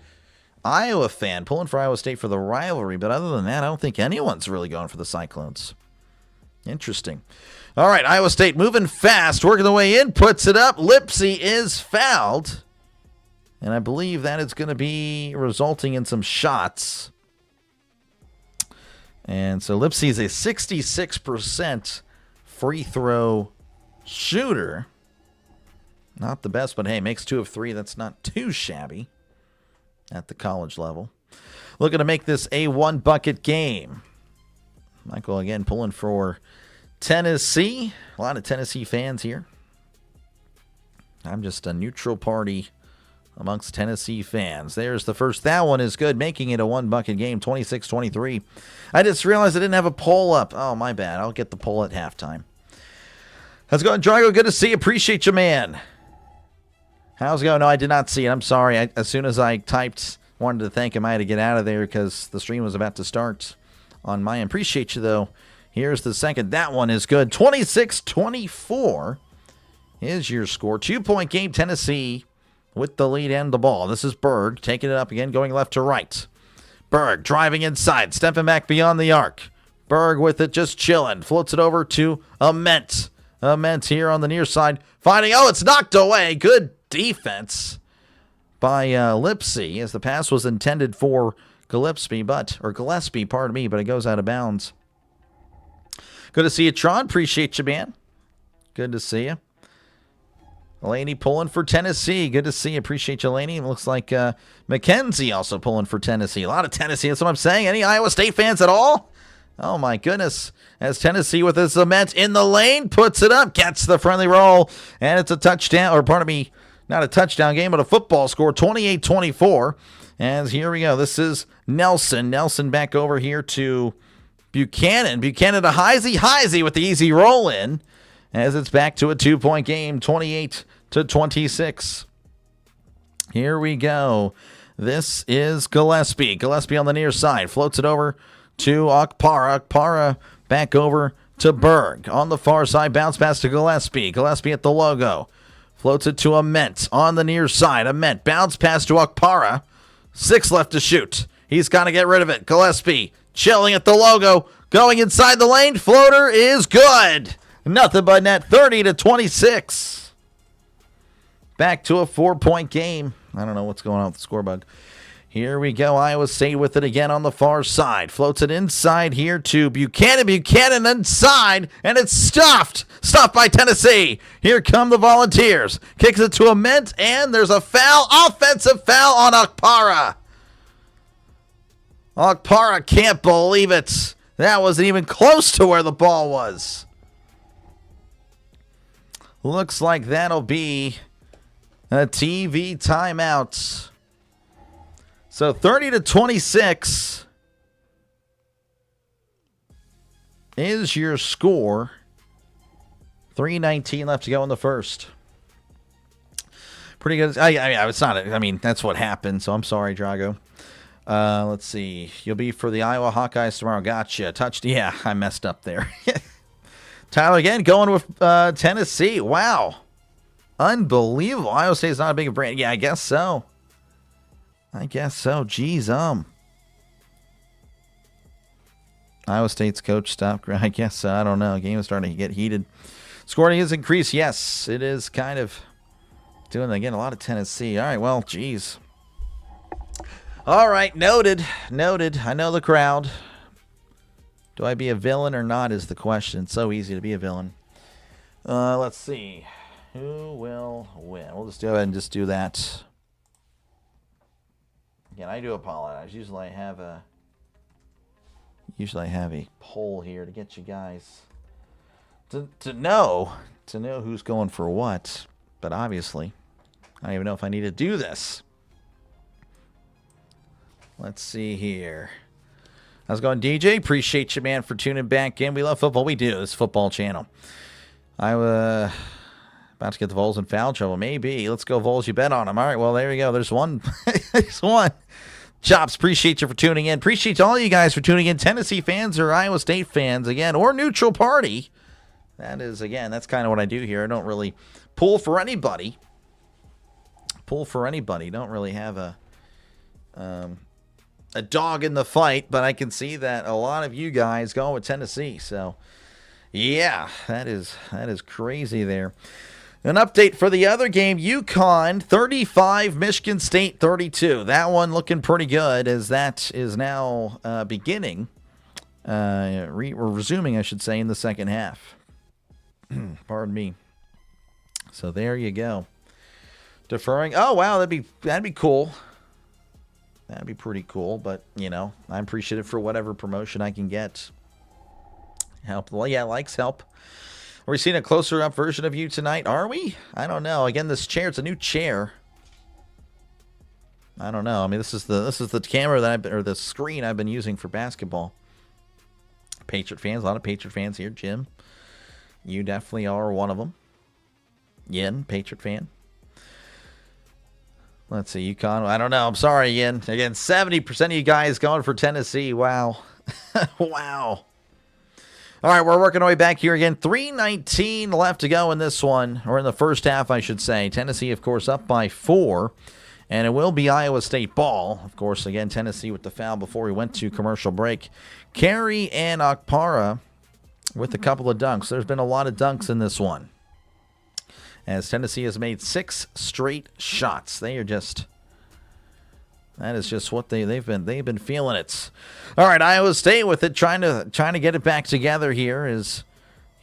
Iowa fan, pulling for Iowa State for the rivalry. But other than that, I don't think anyone's really going for the Cyclones. Interesting. All right, Iowa State moving fast. Working the way in. Puts it up. Lipsey is fouled. And I believe that is going to be resulting in some shots. And so Lipsey is a 66% free throw shooter. Not the best, but hey, makes 2 of 3. That's not too shabby at the college level. Looking to make this a 1-bucket game. Michael again pulling for Tennessee. A lot of Tennessee fans here. I'm just a neutral party amongst Tennessee fans. There's the first. That one is good, making it a 1-bucket game, 26-23. I just realized I didn't have a poll up. Oh, my bad. I'll get the poll at halftime. How's it going, Drago? Good to see you. Appreciate you, man. How's it going? No, I did not see it. I'm sorry. As soon as I typed, wanted to thank him, I had to get out of there because the stream was about to start on my end. Appreciate you, though. Here's the second. That one is good. 26-24 is your score. 2-point game, Tennessee with the lead and the ball. This is Berg taking it up again, going left to right. Berg driving inside, stepping back beyond the arc. Berg with it, just chilling. Floats it over to Ament. Ament here on the near side. Finding, it's knocked away. Good defense by Lipsey, as the pass was intended for Gillespie, but it goes out of bounds. Good to see you, Tron. Appreciate you, man. Good to see you. Laney pulling for Tennessee. Good to see you. Appreciate you, Laney. It looks like McKenzie also pulling for Tennessee. A lot of Tennessee. That's what I'm saying. Any Iowa State fans at all? Oh, my goodness. As Tennessee with his cement in the lane, puts it up, gets the friendly roll, and it's a touchdown, or pardon me, not a touchdown game, but a football score, 28-24. As here we go. This is Nelson. Nelson back over here to Buchanan. Buchanan to Heisey. Heisey with the easy roll in. As it's back to a 2-point game, 28-26. Here we go. This is Gillespie. Gillespie on the near side. Floats it over to Okpara. Okpara back over to Berg. On the far side, bounce pass to Gillespie. Gillespie at the logo. Floats it to Ament on the near side. Ament bounce pass to Okpara. 6 left to shoot. He's got to get rid of it. Gillespie chilling at the logo. Going inside the lane. Floater is good. Nothing but net, 30-26. Back to a 4-point game. I don't know what's going on with the score bug. Here we go. Iowa State with it again on the far side. Floats it inside here to Buchanan. Buchanan inside, and it's stuffed. Stuffed by Tennessee. Here come the Volunteers. Kicks it to Ament, and there's a foul. Offensive foul on Okpara. Okpara can't believe it. That wasn't even close to where the ball was. Looks like that'll be a TV timeout. So 30-26 is your score. 3:19 left to go in the first. Pretty good. It's not. I mean, that's what happened. So I'm sorry, Drago. Let's see. You'll be for the Iowa Hawkeyes tomorrow. Gotcha. Yeah, I messed up there. Tyler again going with Tennessee. Wow. Unbelievable. Iowa State's not a big brand. Yeah, I guess so. Jeez, Iowa State's coach stopped. I guess, I don't know. Game is starting to get heated. Scoring is increased. Yes, it is kind of doing, again, a lot of Tennessee. All right, well, geez. All right, noted. I know the crowd. Do I be a villain or not is the question. It's so easy to be a villain. Let's see. Who will win? We'll just go ahead and just do that. Again, I do apologize. Usually I have a poll here to get you guys to know who's going for what. But obviously, I don't even know if I need to do this. Let's see here. How's it going, DJ? Appreciate you, man, for tuning back in. We love football. We do. This football channel. I was about to get the Vols in foul trouble. Maybe. Let's go, Vols. You bet on them. All right, well, there you go. There's one. There's one. Chops, appreciate you for tuning in. Appreciate all you guys for tuning in. Tennessee fans or Iowa State fans, again, or neutral party. That is, again, that's kind of what I do here. I don't really pull for anybody. Don't really have a dog in the fight, but I can see that a lot of you guys go with Tennessee. So, yeah, that is crazy there. An update for the other game, UConn 35, Michigan State 32. That one looking pretty good as that is now beginning. We're resuming, I should say, in the second half. Pardon me. So there you go. Deferring. Oh, wow, that'd be cool. That'd be pretty cool, but, you know, I'm appreciative for whatever promotion I can get. Help. Well, yeah, likes help. Are we seeing a closer up version of you tonight? Are we? I don't know. Again, this chair, it's a new chair. I don't know. I mean, this is the camera that or the screen I've been using for basketball. Patriot fans, a lot of Patriot fans here. Jim, you definitely are one of them. Yin, Patriot fan. Let's see, UConn. I don't know. I'm sorry, Yin. Again, 70% of you guys going for Tennessee. Wow. Wow. All right, we're working our way back here again. 3:19 left to go in this one, or in the first half, I should say. Tennessee, of course, up by 4, and it will be Iowa State ball. Of course, again, Tennessee with the foul before we went to commercial break. Carey and Okpara with a couple of dunks. There's been a lot of dunks in this one, as Tennessee has made 6 straight shots. They are just... That is just what they've been feeling it. All right, Iowa State with it, trying to get it back together here is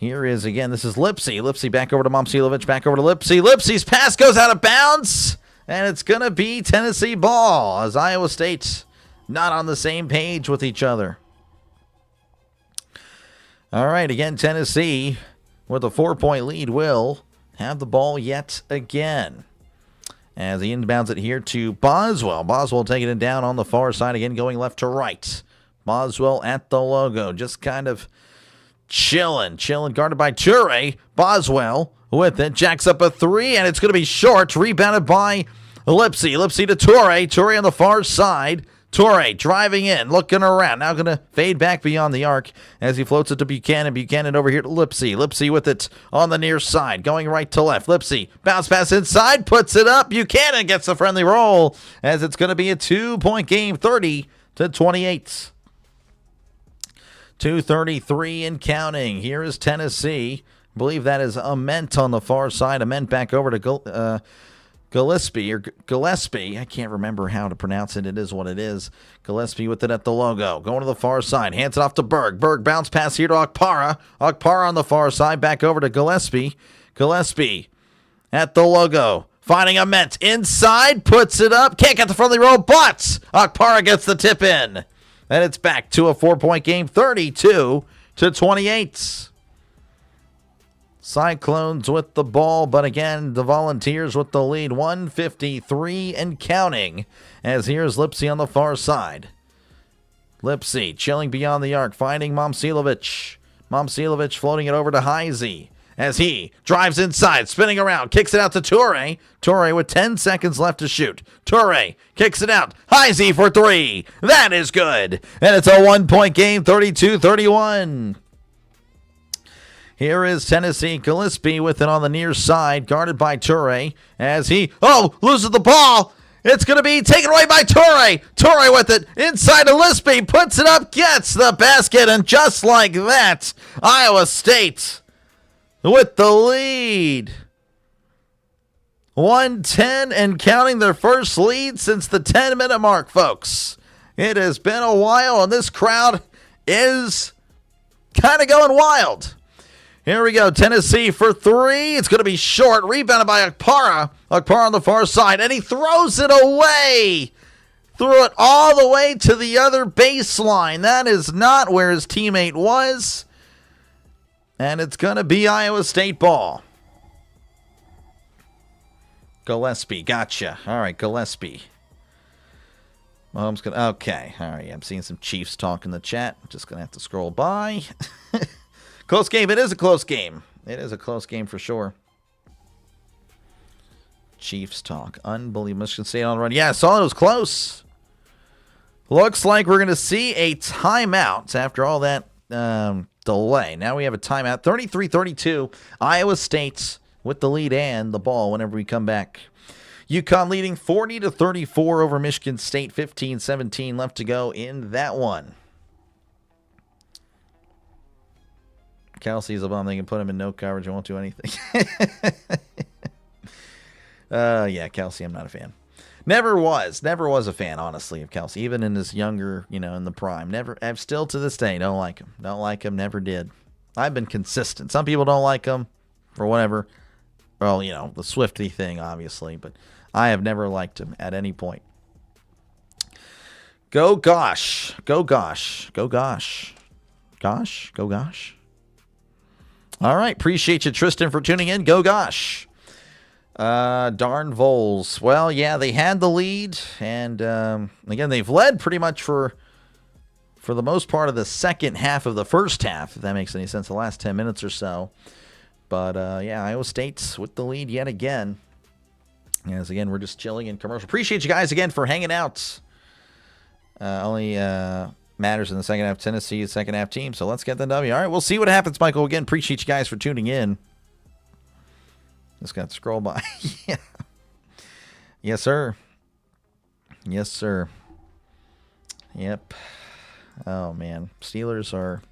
again. This is Lipsy. Lipsy back over to Momcilovic, back over to Lipsy. Lipsy's pass goes out of bounds, and it's gonna be Tennessee ball as Iowa State not on the same page with each other. All right, again, Tennessee with a 4-point lead will have the ball yet again. As he inbounds it here to Boswell. Boswell taking it down on the far side again, going left to right. Boswell at the logo, just kind of chilling, guarded by Toure. Boswell with it, jacks up a 3, and it's going to be short. Rebounded by Lipsy. Lipsy to Toure. Toure on the far side. Toure driving in, looking around. Now going to fade back beyond the arc as he floats it to Buchanan. Buchanan over here to Lipsy. Lipsy with it on the near side, going right to left. Lipsy, bounce pass inside, puts it up. Buchanan gets a friendly roll as it's going to be a 2-point game, 30-28. 2:33 and counting. Here is Tennessee. I believe that is Ament on the far side. Ament back over to Gillespie. I can't remember how to pronounce it. It is what it is. Gillespie with it at the logo. Going to the far side. Hands it off to Berg. Berg bounce pass here to Okpara. Okpara on the far side. Back over to Gillespie. Gillespie at the logo. Finding Ament. Inside. Puts it up. Can't get the friendly roll, but Okpara gets the tip in. And it's back to a 4-point game. 32-28. Cyclones with the ball, but again, the Volunteers with the lead, 1:53 and counting, as here's Lipsy on the far side. Lipsy chilling beyond the arc, finding Momcilovic. Momcilovic floating it over to Heisey as he drives inside, spinning around, kicks it out to Toure. Toure with 10 seconds left to shoot. Toure kicks it out. Heisey for 3. That is good. And it's a 1-point game, 32-31. Here is Tennessee. Gillespie with it on the near side, guarded by Toure as he, loses the ball. It's going to be taken away by Torrey. Torrey with it. Inside to Lispy. Puts it up. Gets the basket. And just like that, Iowa State with the lead. 110 and counting, their first lead since the 10-minute mark, folks. It has been a while, and this crowd is kind of going wild. Here we go. Tennessee for three. It's going to be short. Rebounded by Okpara. Okpara on the far side, and he throws it away. Threw it all the way to the other baseline. That is not where his teammate was. And it's going to be Iowa State ball. Gillespie. Gotcha. All right, Gillespie. Mahomes going to... Okay. All right, I'm seeing some Chiefs talk in the chat. Just going to have to scroll by. Close game. It is a close game. It is a close game for sure. Chiefs talk. Unbelievable. Michigan State on the run. Yeah, I saw it was close. Looks like we're going to see a timeout after all that delay. Now we have a timeout. 33-32. Iowa State with the lead and the ball whenever we come back. UConn leading 40-34 over Michigan State. 15-17 left to go in that one. Kelsey's a bum. They can put him in no coverage. I won't do anything. Yeah, Kelsey, I'm not a fan. Never was a fan, honestly, of Kelsey. Even in his younger, in the prime. I'm still to this day, don't like him. Don't like him, never did. I've been consistent. Some people don't like him for whatever. Well, the Swifty thing, obviously. But I have never liked him at any point. Go gosh. Go gosh. Go gosh. Gosh? Go gosh. All right. Appreciate you, Tristan, for tuning in. Go gosh. Darn Vols. Well, yeah, they had the lead. And, again, they've led pretty much for the most part of the second half of the first half, if that makes any sense, the last 10 minutes or so. But, yeah, Iowa State's with the lead yet again. As, again, we're just chilling in commercial. Appreciate you guys, again, for hanging out. Only matters in the second half. Tennessee's second half team. So let's get the W. All right, we'll see what happens, Michael. Again, appreciate you guys for tuning in. Just got to scroll by. Yeah. Yes, sir. Yes, sir. Yep. Oh, man. Steelers are,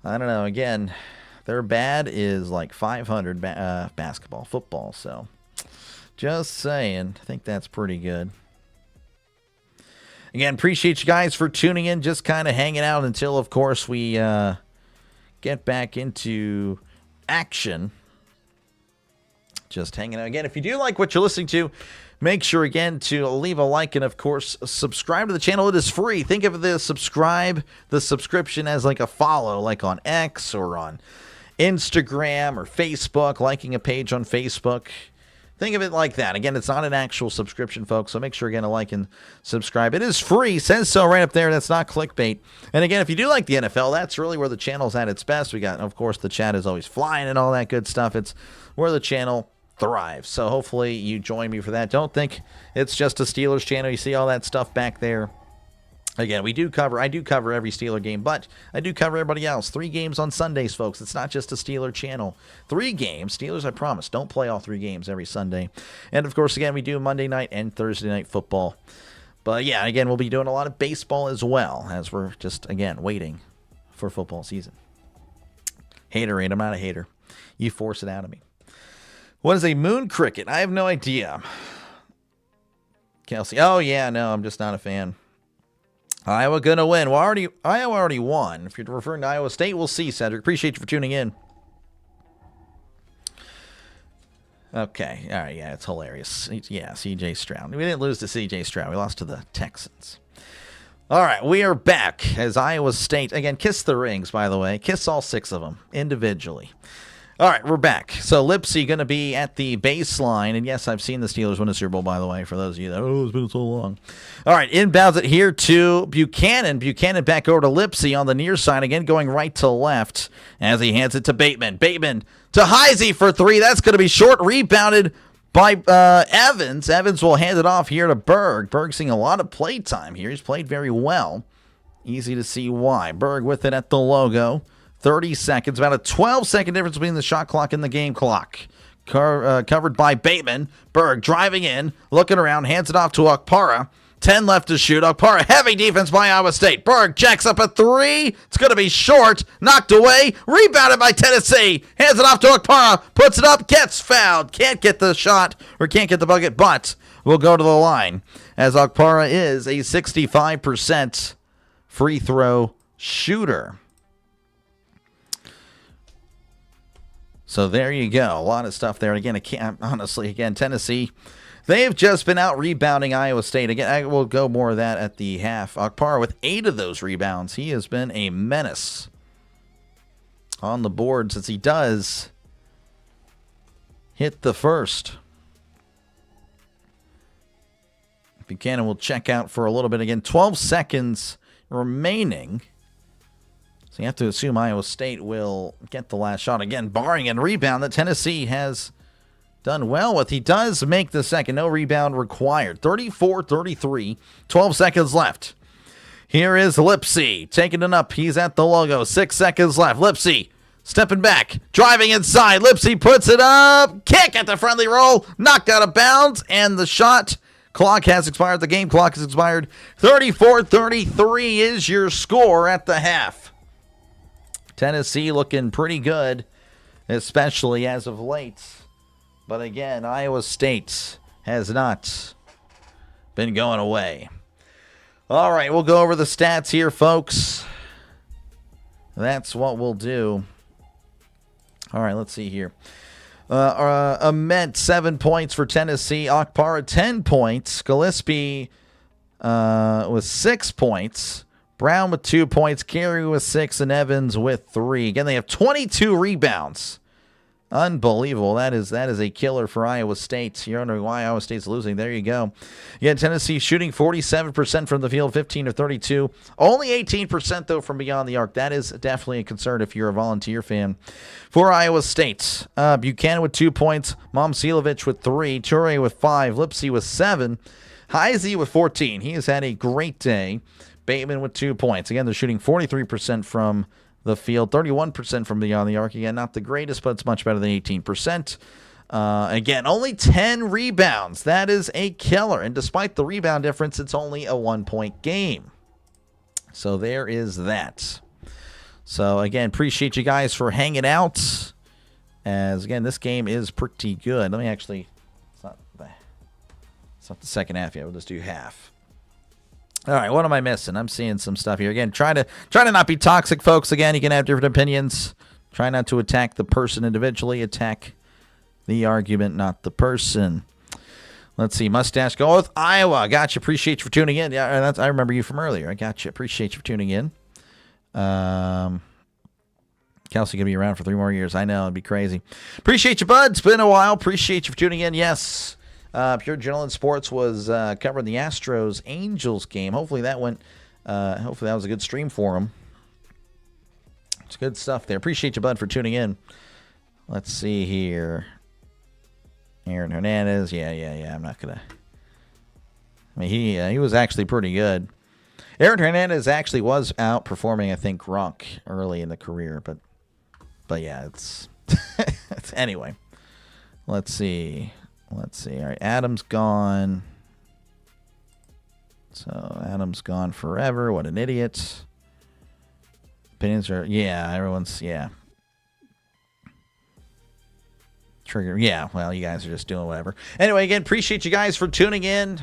I don't know. Again, their bad is like 500 basketball, football. So just saying. I think that's pretty good. Again, appreciate you guys for tuning in. Just kind of hanging out until, of course, we get back into action. Just hanging out. Again, if you do like what you're listening to, make sure, again, to leave a like and, of course, subscribe to the channel. It is free. Think of the subscription as like a follow, like on X or on Instagram or Facebook, liking a page on Facebook. Think of it like that. Again, it's not an actual subscription, folks, so make sure, again, to like and subscribe. It is free. Says so right up there. That's not clickbait. And, again, if you do like the NFL, that's really where the channel's at its best. We got, of course, the chat is always flying and all that good stuff. It's where the channel thrives. So hopefully you join me for that. Don't think it's just a Steelers channel. You see all that stuff back there. Again, I do cover every Steeler game, but I do cover everybody else. 3 games on Sundays, folks. It's not just a Steeler channel. 3 games. Steelers, I promise, don't play all 3 games every Sunday. And, of course, again, we do Monday night and Thursday night football. But, yeah, again, we'll be doing a lot of baseball as well, as we're just, again, waiting for football season. Haterade. I'm not a hater. You force it out of me. What is a moon cricket? I have no idea. Kelsey. Oh, yeah, no, I'm just not a fan. Iowa going to win. Well, Iowa already won. If you're referring to Iowa State, we'll see, Cedric. Appreciate you for tuning in. Okay. All right. Yeah, it's hilarious. Yeah, C.J. Stroud. We didn't lose to C.J. Stroud. We lost to the Texans. All right. We are back as Iowa State. Again, kiss the rings, by the way. Kiss all 6 of them individually. All right, we're back. So Lipsy going to be at the baseline. And yes, I've seen the Steelers win a Super Bowl, by the way, for those of you that, it's been so long. All right, inbounds it here to Buchanan. Buchanan back over to Lipsy on the near side, again going right to left as he hands it to Bateman. Bateman to Heisey for 3. That's going to be short, rebounded by Evans. Evans will hand it off here to Berg. Berg seeing a lot of play time here. He's played very well. Easy to see why. Berg with it at the logo. 30 seconds, about a 12-second difference between the shot clock and the game clock. covered by Bateman. Berg driving in, looking around, hands it off to Okpara. 10 left to shoot. Okpara, heavy defense by Iowa State. Berg jacks up a 3. It's going to be short. Knocked away. Rebounded by Tennessee. Hands it off to Okpara. Puts it up. Gets fouled. Can't get the shot or can't get the bucket, but will go to the line as Okpara is a 65% free throw shooter. So there you go. A lot of stuff there. Again, honestly, Tennessee, they've just been out rebounding Iowa State. Again, I will go more of that at the half. Okpara with 8 of those rebounds. He has been a menace on the board since he does hit the first. Buchanan will check out for a little bit again. 12 seconds remaining. So you have to assume Iowa State will get the last shot. Again, barring a rebound that Tennessee has done well with. He does make the second. No rebound required. 34-33. 12 seconds left. Here is Lipsy taking it up. He's at the logo. 6 seconds left. Lipsy stepping back. Driving inside. Lipsy puts it up. Kick at the friendly roll. Knocked out of bounds. And the shot clock has expired. The game clock has expired. 34-33 is your score at the half. Tennessee looking pretty good, especially as of late. But again, Iowa State has not been going away. All right, we'll go over the stats here, folks. That's what we'll do. All right, let's see here. Ament, 7 points for Tennessee. Okpara, 10 points. Gillespie with 6 points. Brown with 2 points, Carey with 6, and Evans with 3. Again, they have 22 rebounds. Unbelievable. That is a killer for Iowa State. You're wondering why Iowa State's losing. There you go. Yeah, Tennessee shooting 47% from the field, 15 of 32. Only 18%, though, from beyond the arc. That is definitely a concern if you're a Volunteer fan. For Iowa State, Buchanan with 2 points, Momcilovic with 3, Toure with 5, Lipsy with 7, Heisey with 14. He has had a great day. Bateman with 2 points. Again, they're shooting 43% from the field, 31% from beyond the arc. Again, not the greatest, but it's much better than 18%. Again, only 10 rebounds. That is a killer. And despite the rebound difference, it's only a 1-point game. So there is that. So, again, appreciate you guys for hanging out. As, again, this game is pretty good. Let me actually, it's not the second half yet. We'll just do half. All right, what am I missing? I'm seeing some stuff here. Again, try to not be toxic, folks. Again, you can have different opinions. Try not to attack the person individually. Attack the argument, not the person. Let's see. Mustache go with Iowa. Gotcha. Appreciate you for tuning in. Yeah, I remember you from earlier. I gotcha. Appreciate you for tuning in. Kelsey going to be around for 3 more years. I know. It'd be crazy. Appreciate you, bud. It's been a while. Appreciate you for tuning in. Yes. Pure Adrenaline Sports was covering the Astros-Angels game. Hopefully that went. Hopefully that was a good stream for them. It's good stuff there. Appreciate you, bud, for tuning in. Let's see here. Aaron Hernandez. Yeah. I'm not gonna. I mean, he was actually pretty good. Aaron Hernandez actually was outperforming, I think, Gronk early in the career, but yeah, it's anyway. Let's see. All right, Adam's gone. So Adam's gone forever. What an idiot. Opinions are, everyone's, Trigger, well, you guys are just doing whatever. Anyway, again, appreciate you guys for tuning in.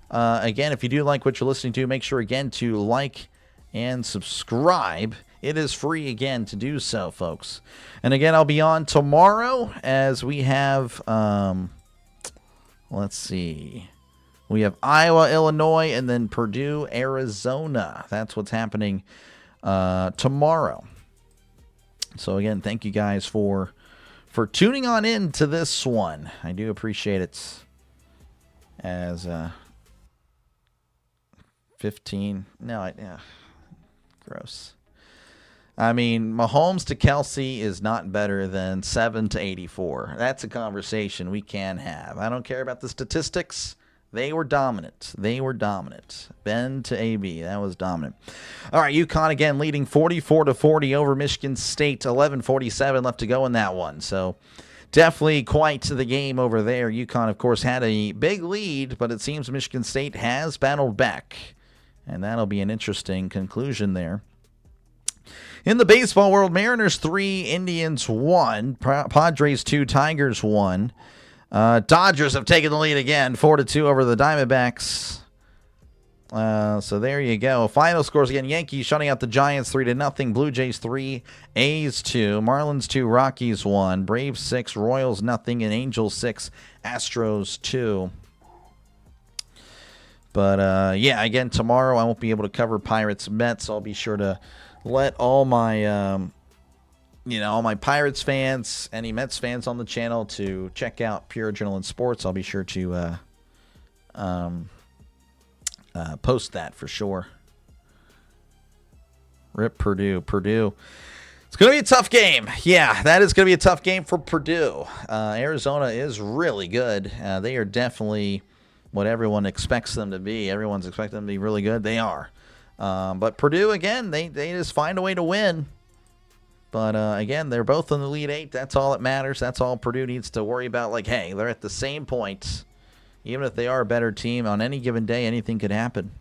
Again, if you do like what you're listening to, make sure, again, to like and subscribe. It is free, again, to do so, folks. And again, I'll be on tomorrow as we have, let's see. We have Iowa, Illinois, and then Purdue, Arizona. That's what's happening tomorrow. So, again, thank you guys for tuning on in to this one. I do appreciate it. As 15. Gross. I mean, Mahomes to Kelsey is not better than 7 to 84. That's a conversation we can have. I don't care about the statistics. They were dominant. Ben to AB, that was dominant. All right, UConn again leading 44-40 over Michigan State. 11:47 left to go in that one. So definitely quite the game over there. UConn, of course, had a big lead, but it seems Michigan State has battled back. And that'll be an interesting conclusion there. In the baseball world, Mariners 3, Indians 1, Padres 2, Tigers 1. Dodgers have taken the lead again, 4-2 over the Diamondbacks. So there you go. Final scores again. Yankees shutting out the Giants 3-0. Blue Jays 3, A's 2, Marlins 2, Rockies 1, Braves 6, Royals 0, and Angels 6, Astros 2. But yeah, again, tomorrow I won't be able to cover Pirates Mets. I'll be sure to let all my all my Pirates fans, any Mets fans on the channel, to check out Pure Adrenaline Sports. I'll be sure to post that for sure. Rip Purdue. It's going to be a tough game. Yeah, that is going to be a tough game for Purdue. Arizona is really good. They are definitely what everyone expects them to be. Everyone's expecting them to be really good. They are. But Purdue, again, they just find a way to win. But, again, they're both in the Elite Eight. That's all that matters. That's all Purdue needs to worry about. Like, hey, they're at the same points. Even if they are a better team, on any given day, anything could happen.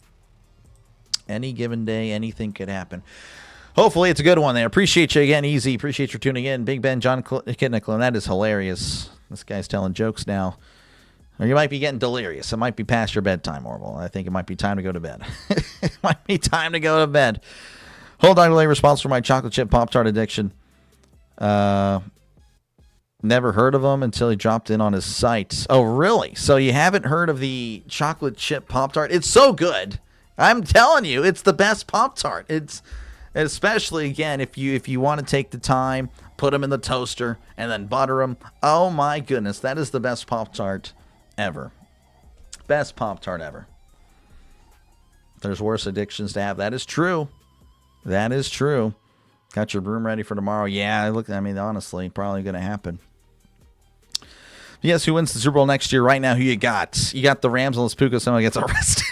Any given day, anything could happen. Hopefully it's a good one there. Appreciate you again, Easy. Appreciate you tuning in. Big Ben, John Kidnicklin. That is hilarious. This guy's telling jokes now. Or you might be getting delirious. It might be past your bedtime, Orville. I think it might be time to go to bed. It might be time to go to bed. Hold on, delay response for my chocolate chip Pop-Tart addiction. Never heard of him until he dropped in on his site. Oh, really? So you haven't heard of the chocolate chip Pop-Tart? It's so good. I'm telling you, it's the best Pop-Tart. It's especially, again, if you want to take the time, put them in the toaster, and then butter them. Oh, my goodness. That is the best Pop-Tart ever. Best Pop-Tart ever. There's worse addictions to have. That is true. That is true. Got your broom ready for tomorrow? Yeah, honestly, probably going to happen. Yes, who wins the Super Bowl next year? Right now, who you got? You got the Rams unless Puka someone gets arrested.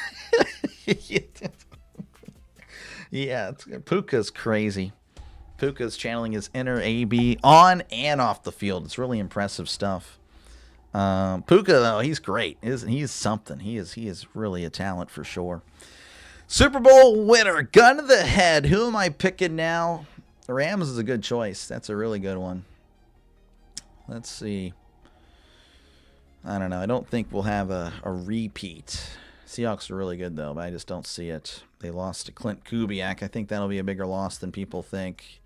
Yeah, Puka's crazy. Puka's channeling his inner AB on and off the field. It's really impressive stuff. Puka, though, he's great. He's something. He is really a talent for sure. Super Bowl winner, gun to the head. Who am I picking now? The Rams is a good choice. That's a really good one. Let's see. I don't know. I don't think we'll have a repeat. Seahawks are really good, though, but I just don't see it. They lost to Clint Kubiak. I think that'll be a bigger loss than people think.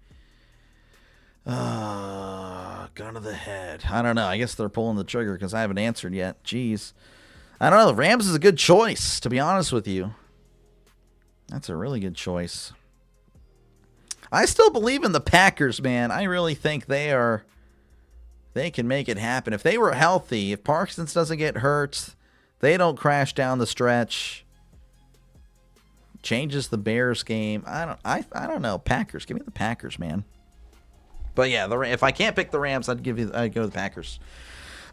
Gun to the head. I don't know. I guess they're pulling the trigger because I haven't answered yet. Jeez. I don't know. The Rams is a good choice, to be honest with you. That's a really good choice. I still believe in the Packers, man. I really think they can make it happen. If they were healthy, if Parsons doesn't get hurt, they don't crash down the stretch. Changes the Bears game. I don't know. Packers. Give me the Packers, man. But yeah, if I can't pick the Rams, I'd go the Packers.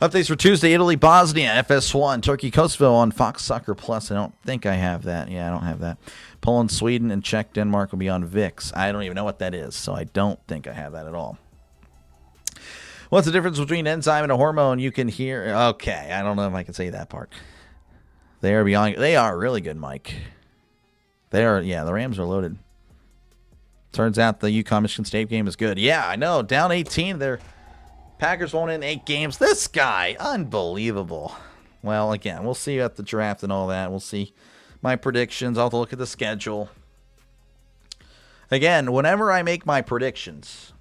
Updates for Tuesday: Italy, Bosnia, FS1, Turkey, Kosovo on Fox Soccer Plus. I don't think I have that. Yeah, I don't have that. Poland, Sweden, and Czech, Denmark will be on VIX. I don't even know what that is, so I don't think I have that at all. What's the difference between enzyme and a hormone? You can hear. Okay, I don't know if I can say that part. They are really good, Mike. The Rams are loaded. Turns out the UConn Michigan State game is good. Yeah, I know. Down 18, their Packers won in 8 games. This guy, unbelievable. Well, again, we'll see at the draft and all that. We'll see my predictions. I'll have to look at the schedule. Again, whenever I make my predictions,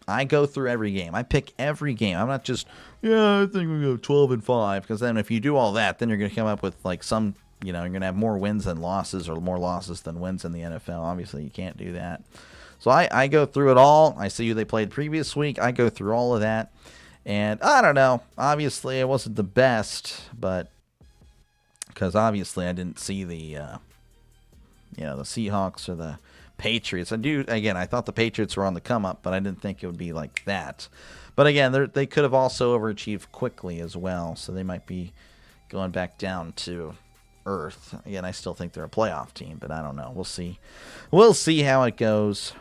I go through every game. I pick every game. I'm not just, I think we go 12-5. Because then if you do all that, then you're going to come up with like some, you're going to have more wins than losses or more losses than wins in the NFL. Obviously, you can't do that. So I go through it all. I see who they played previous week. I go through all of that. And I don't know. Obviously, it wasn't the best, but because obviously I didn't see the Seahawks or the Patriots. I thought the Patriots were on the come up, but I didn't think it would be like that. But again, they could have also overachieved quickly as well, so they might be going back down to earth. Again, I still think they're a playoff team, but I don't know. We'll see. We'll see how it goes.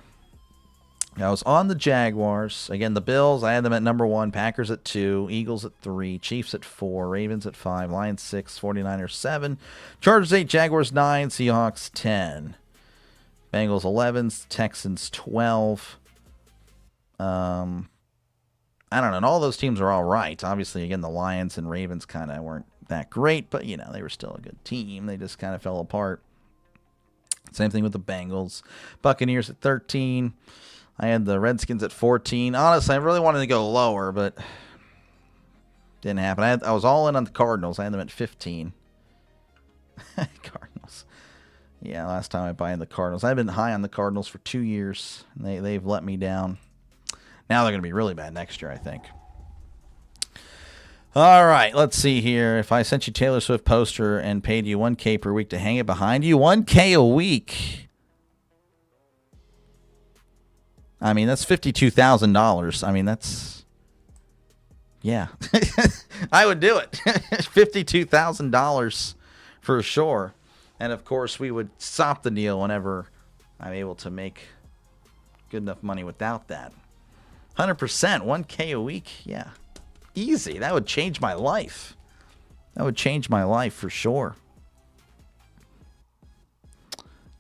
I was on the Jaguars. Again, the Bills, I had them at number 1. Packers at 2. Eagles at 3. Chiefs at 4. Ravens at 5. Lions 6. 49ers 7. Chargers 8. Jaguars 9. Seahawks 10. Bengals 11. Texans 12. I don't know. And all those teams are all right. Obviously, again, the Lions and Ravens kind of weren't that great, but, they were still a good team. They just kind of fell apart. Same thing with the Bengals. Buccaneers at 13. I had the Redskins at 14. Honestly, I really wanted to go lower, but didn't happen. I was all in on the Cardinals. I had them at 15. Cardinals. Yeah, last time I buy in the Cardinals. I've been high on the Cardinals for 2 years. They've let me down. Now they're going to be really bad next year, I think. All right, let's see here. If I sent you Taylor Swift poster and paid you $1K per week to hang it behind you, $1K a week. I mean, that's $52,000. I mean, that's, yeah. I would do it. $52,000 for sure. And, of course, we would stop the deal whenever I'm able to make good enough money without that. 100%, $1K a week, yeah. Easy. That would change my life. That would change my life for sure.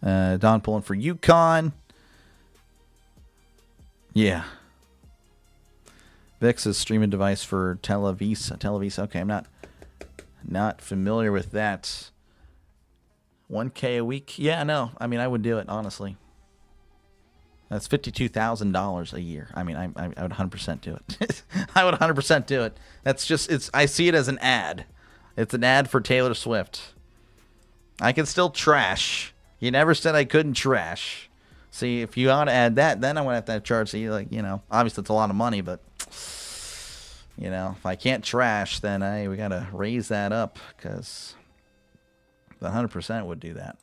Don pulling for UConn. Yeah. VIX's streaming device for Televisa. Okay, I'm not familiar with that. $1K a week? Yeah, no. I mean, I would do it, honestly. That's $52,000 a year. I mean, I would 100% do it. I would 100% do it. That's just, I see it as an ad. It's an ad for Taylor Swift. I can still trash. You never said I couldn't trash. See, if you want to add that, then I'm going to have to charge you, obviously it's a lot of money, but, if I can't trash, then we got to raise that up because the 100% would do that.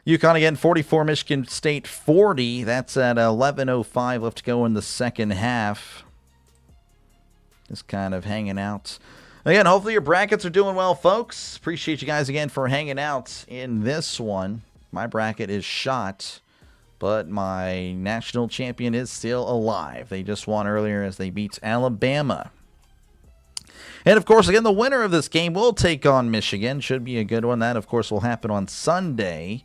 UConn again, 44, Michigan State 40. That's at 11:05 left to go in the second half. Just kind of hanging out. Again, hopefully your brackets are doing well, folks. Appreciate you guys again for hanging out in this one. My bracket is shot, but my national champion is still alive. They just won earlier as they beat Alabama. And, of course, again, the winner of this game will take on Michigan. Should be a good one. That, of course, will happen on Sunday.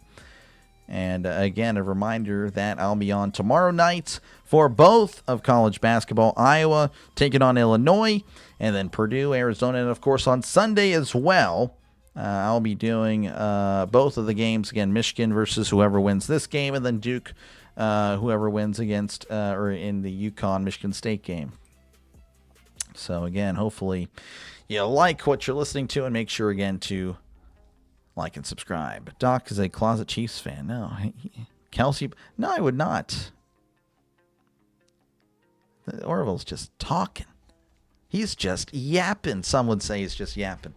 And, again, a reminder that I'll be on tomorrow night for both of college basketball. Iowa taking on Illinois, and then Purdue, Arizona. And, of course, on Sunday as well, I'll be doing both of the games. Again, Michigan versus whoever wins this game, and then Duke, whoever wins against or in the UConn-Michigan State game. So, again, hopefully you like what you're listening to, and make sure, again, to like and subscribe. Doc is a closet Chiefs fan. No. Kelsey, no, I would not. Orville's just talking. He's just yapping. Some would say he's just yapping.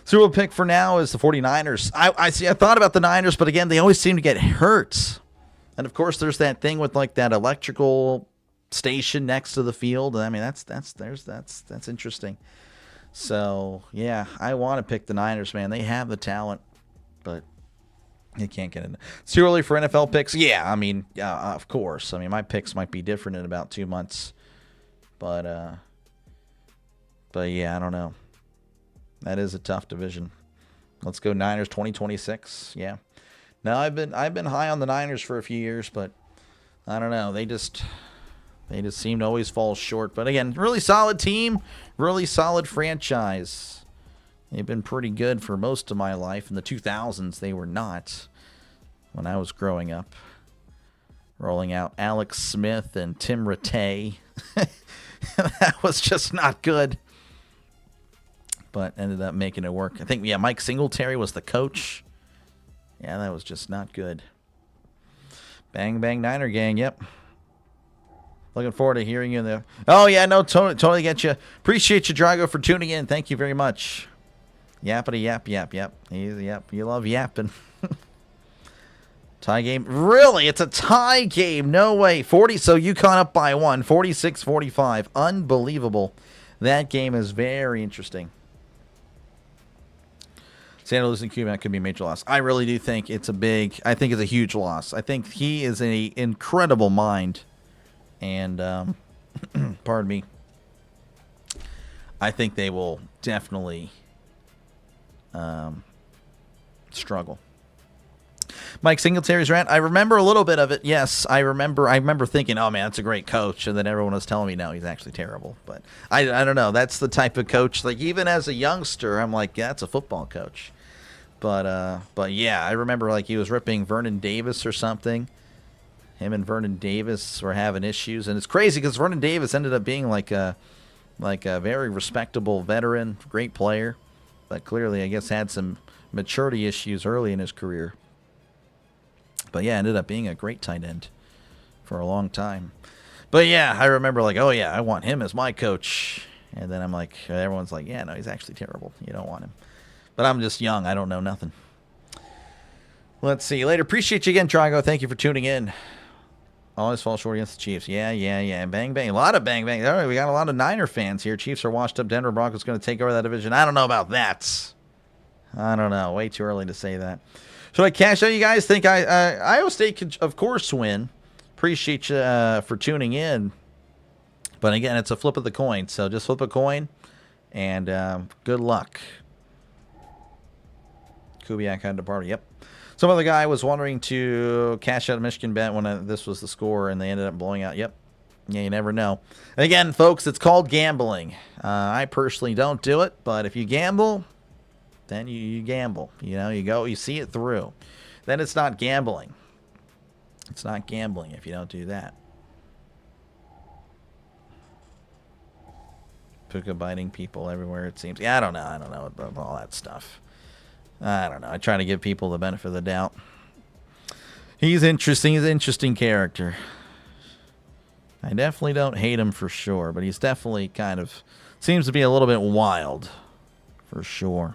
Super Bowl pick for now is the 49ers. I thought about the Niners, but again, they always seem to get hurt. And, of course, there's that thing with, that electrical station next to the field. I mean, that's interesting. So, yeah, I want to pick the Niners, man. They have the talent, but they can't get in. It's too early for NFL picks. Yeah, I mean, of course. I mean, my picks might be different in about 2 months. But yeah, I don't know. That is a tough division. Let's go Niners 2026. Yeah. Now, I've been high on the Niners for a few years, but I don't know. They just seem to always fall short. But again, really solid team, really solid franchise. They've been pretty good for most of my life. In the 2000s, they were not when I was growing up. Rolling out Alex Smith and Tim Rattay. That was just not good. But ended up making it work. I think, Mike Singletary was the coach. Yeah, that was just not good. Bang, bang, Niner gang, yep. Looking forward to hearing you there. Oh, yeah, no, totally get you. Appreciate you, Drago, for tuning in. Thank you very much. Yappity yap, yap, yap. Yep, you love yapping. Tie game. Really? It's a tie game. No way. 40, so UConn up by 1. 46-45. Unbelievable. That game is very interesting. Santa losing Cuban could be a major loss. I really do think it's a huge loss. I think he is an incredible mind. And, pardon me, I think they will definitely struggle. Mike Singletary's rant. I remember a little bit of it. Yes, I remember thinking, oh man, that's a great coach, and then everyone was telling me, no, he's actually terrible. But I don't know. That's the type of coach. Like even as a youngster, I'm like, yeah, that's a football coach. But yeah, I remember like he was ripping Vernon Davis or something. Him and Vernon Davis were having issues, and it's crazy because Vernon Davis ended up being like a very respectable veteran, great player, but clearly I guess had some maturity issues early in his career. But yeah, ended up being a great tight end for a long time. But yeah, I remember like, oh yeah, I want him as my coach. And then I'm like, everyone's like, yeah, no, he's actually terrible. You don't want him. But I'm just young. I don't know nothing. Let's see. Later. Appreciate you again, Drago. Thank you for tuning in. Always fall short against the Chiefs. Yeah. Bang, bang. A lot of bang, bang. All right, we got a lot of Niner fans here. Chiefs are washed up. Denver Broncos going to take over that division. I don't know about that. I don't know. Way too early to say that. Should I cash out? You guys think Iowa State could, of course, win. Appreciate you for tuning in. But again, it's a flip of the coin. So just flip a coin, and good luck. Kubiak had to party. Yep. Some other guy was wondering to cash out a Michigan bet when this was the score, and they ended up blowing out. Yep. Yeah, you never know. And again, folks, it's called gambling. I personally don't do it, but if you gamble, then you gamble. You know, you see it through. Then it's not gambling. It's not gambling if you don't do that. Puka biting people everywhere, it seems. Yeah, I don't know about all that stuff. I don't know. I try to give people the benefit of the doubt. He's interesting. He's an interesting character. I definitely don't hate him for sure, but he's definitely kind of seems to be a little bit wild for sure.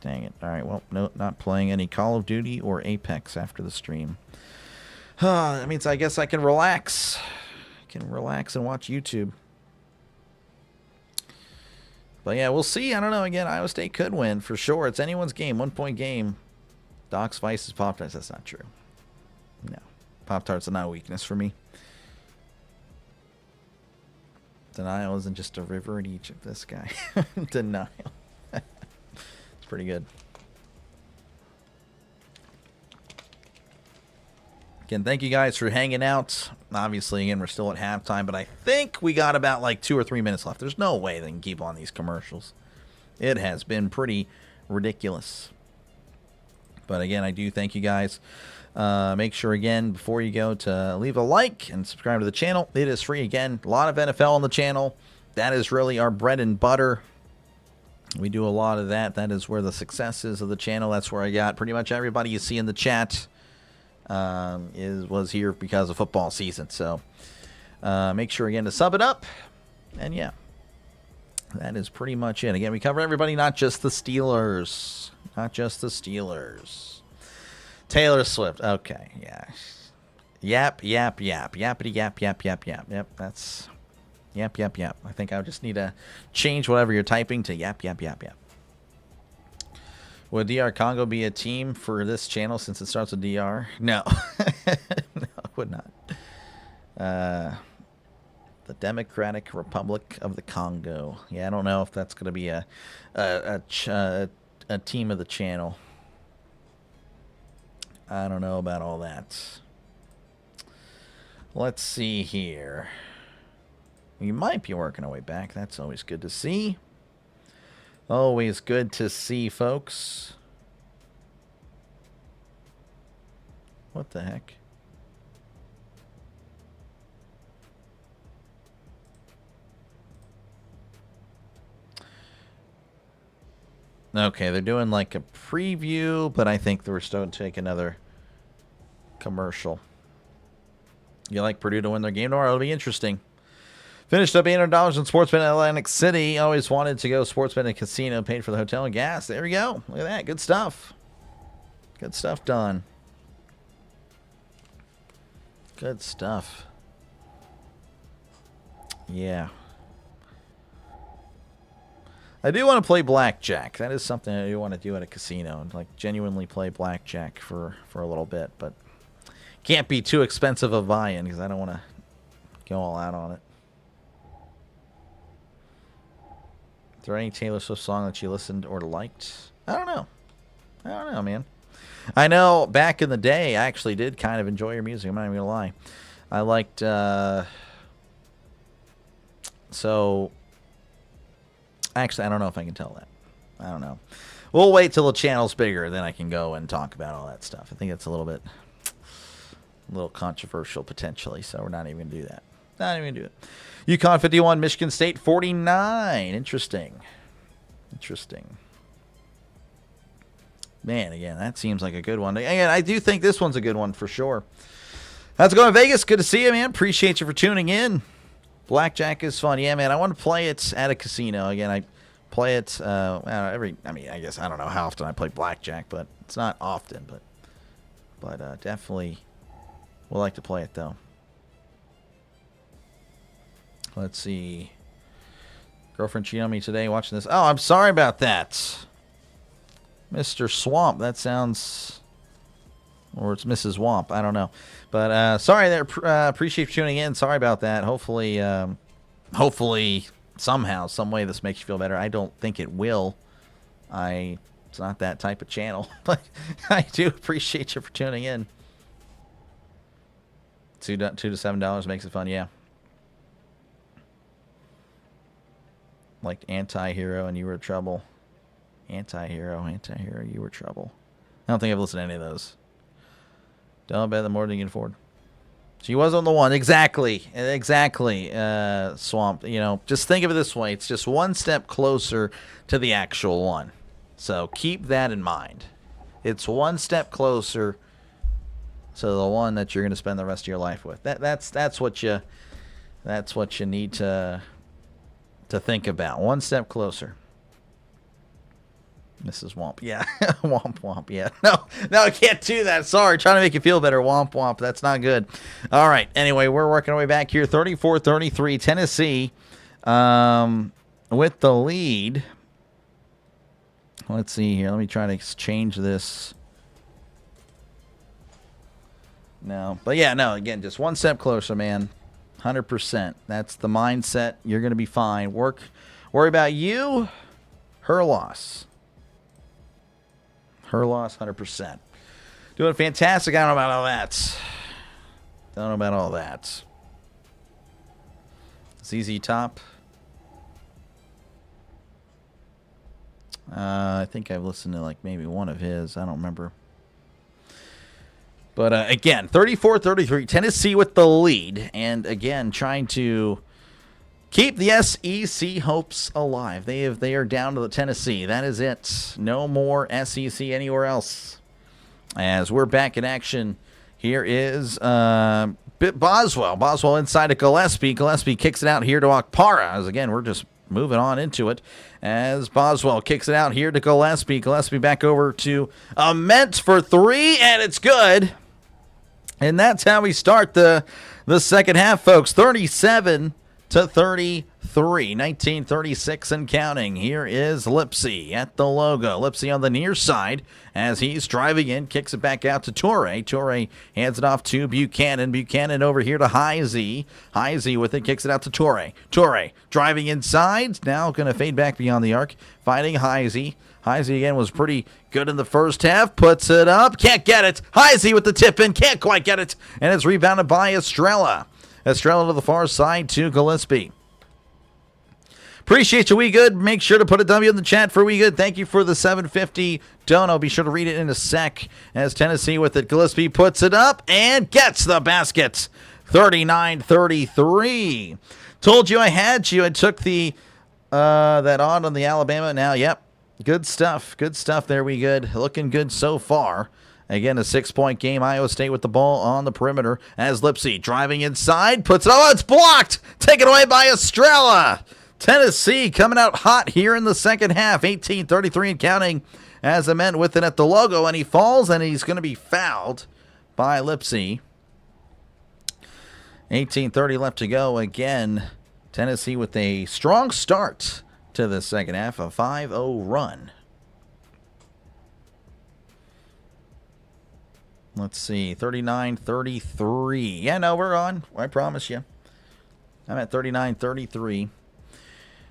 Dang it. All right, well, no, not playing any Call of Duty or Apex after the stream. That means I guess I can relax. I can relax and watch YouTube. But yeah, we'll see. I don't know. Again, Iowa State could win for sure. It's anyone's game, 1-point game. Doc's Vice is Pop-Tarts. That's not true. No. Pop-Tarts are not a weakness for me. Denial isn't just a river in Egypt, this guy. Denial. It's pretty good. Again, thank you guys for hanging out. Obviously, again, we're still at halftime, but I think we got about like 2 or 3 minutes left. There's no way they can keep on these commercials. It has been pretty ridiculous. But again, I do thank you guys. Make sure, again, before you go, to leave a like and subscribe to the channel. It is free. Again, a lot of NFL on the channel. That is really our bread and butter. We do a lot of that. That is where the success is of the channel. That's where I got pretty much everybody you see in the chat was here because of football season. So make sure, again, to sub it up. And, yeah, that is pretty much it. Again, we cover everybody, not just the Steelers. Not just the Steelers. Taylor Swift. Okay, yeah. Yap. Yappity yap. Yep, that's... Yap. I think I just need to change whatever you're typing to yap. Would DR Congo be a team for this channel since it starts with DR? No. No, it would not. The Democratic Republic of the Congo. Yeah, I don't know if that's going to be a team of the channel. I don't know about all that. Let's see here. We might be working our way back. That's always good to see. Always good to see, folks. What the heck? Okay, they're doing like a preview, but I think they're still going to take another commercial. You like Purdue to win their game tomorrow? It'll be interesting. Finished up $800 in sports bet in Atlantic City. Always wanted to go sports bet in a casino. Paid for the hotel and gas. There we go. Look at that. Good stuff. Good stuff done. Good stuff. Yeah. I do want to play blackjack. That is something I do want to do at a casino. Like genuinely play blackjack for a little bit. But can't be too expensive a buy-in because I don't want to go all out on it. Is there any Taylor Swift song that you listened or liked? I don't know, man. I know back in the day, I actually did kind of enjoy your music. I'm not even going to lie. I liked, so, actually, I don't know if I can tell that. I don't know. We'll wait till the channel's bigger, then I can go and talk about all that stuff. I think it's a little controversial potentially, so we're not even going to do that. Not even going to do it. UConn 51, Michigan State 49. Interesting. Man, again, that seems like a good one. Again, I do think this one's a good one for sure. How's it going, Vegas? Good to see you, man. Appreciate you for tuning in. Blackjack is fun. Yeah, man, I want to play it at a casino. Again, I play it I guess I don't know how often I play blackjack, but it's not often. But definitely would like to play it, though. Let's see. Girlfriend cheated on me today watching this. Oh, I'm sorry about that. Mr. Swamp. That sounds... Or it's Mrs. Womp. I don't know. But sorry there. Appreciate you tuning in. Sorry about that. Hopefully somehow, some way this makes you feel better. I don't think it will. It's not that type of channel. But I do appreciate you for tuning in. $2 to $7 makes it fun. Yeah. Like Anti-Hero and You Were Trouble. Anti-Hero, You Were Trouble. I don't think I've listened to any of those. Don't bet the more than you can afford. She was on the one. Exactly. Swamp. You know, just think of it this way. It's just one step closer to the actual one. So keep that in mind. It's one step closer to the one that you're going to spend the rest of your life with. That's what you need to think about. One step closer. Mrs. Womp. Yeah. Womp. Yeah. No, I can't do that. Sorry. Trying to make you feel better. Womp. That's not good. All right. Anyway, we're working our way back here. 34-33. Tennessee with the lead. Let's see here. Let me try to change this. No. But yeah, no. Again, just one step closer, man. 100%. That's the mindset. You're going to be fine. Worry about you. Her loss. 100%. Doing fantastic. I don't know about all that. ZZ Top. I think I've listened to like maybe one of his. I don't remember. But again, 34-33. Tennessee with the lead. And again, trying to keep the SEC hopes alive. They are down to the Tennessee. That is it. No more SEC anywhere else. As we're back in action, here is Boswell. Boswell inside to Gillespie. Gillespie kicks it out here to Okpara. As again, we're just moving on into it. As Boswell kicks it out here to Gillespie. Gillespie back over to Ament for three, and it's good. And that's how we start the second half, folks. 37-33, 1936 and counting. Here is Lipsy at the logo. Lipsy on the near side as he's driving in, kicks it back out to Torrey. Torrey hands it off to Buchanan. Buchanan over here to Heisey. Heisey with it, kicks it out to Torrey. Torrey driving inside, now going to fade back beyond the arc, fighting Heisey. Heisey again was pretty good in the first half. Puts it up. Can't get it. Heisey with the tip in. Can't quite get it. And it's rebounded by Estrella. Estrella to the far side to Gillespie. Appreciate you, We Good. Make sure to put a W in the chat for We Good. Thank you for the $7.50 dono. Be sure to read it in a sec as Tennessee with it. Gillespie puts it up and gets the basket. 39-33. Told you I had you. I took the that odd on the Alabama. Now, yep. Good stuff. Good stuff there, We Good. Looking good so far. Again, a 6-point game. Iowa State with the ball on the perimeter as Lipsy driving inside. Puts it. Oh, it's blocked. Taken away by Estrella. Tennessee coming out hot here in the second half. 18-33 and counting as Ament with it at the logo. And he falls and he's going to be fouled by Lipsy. 18:30 left to go. Again, Tennessee with a strong start to the second half, a 5-0 run. Let's see, 39-33. Yeah, no, we're on. I promise you. I'm at 39-33.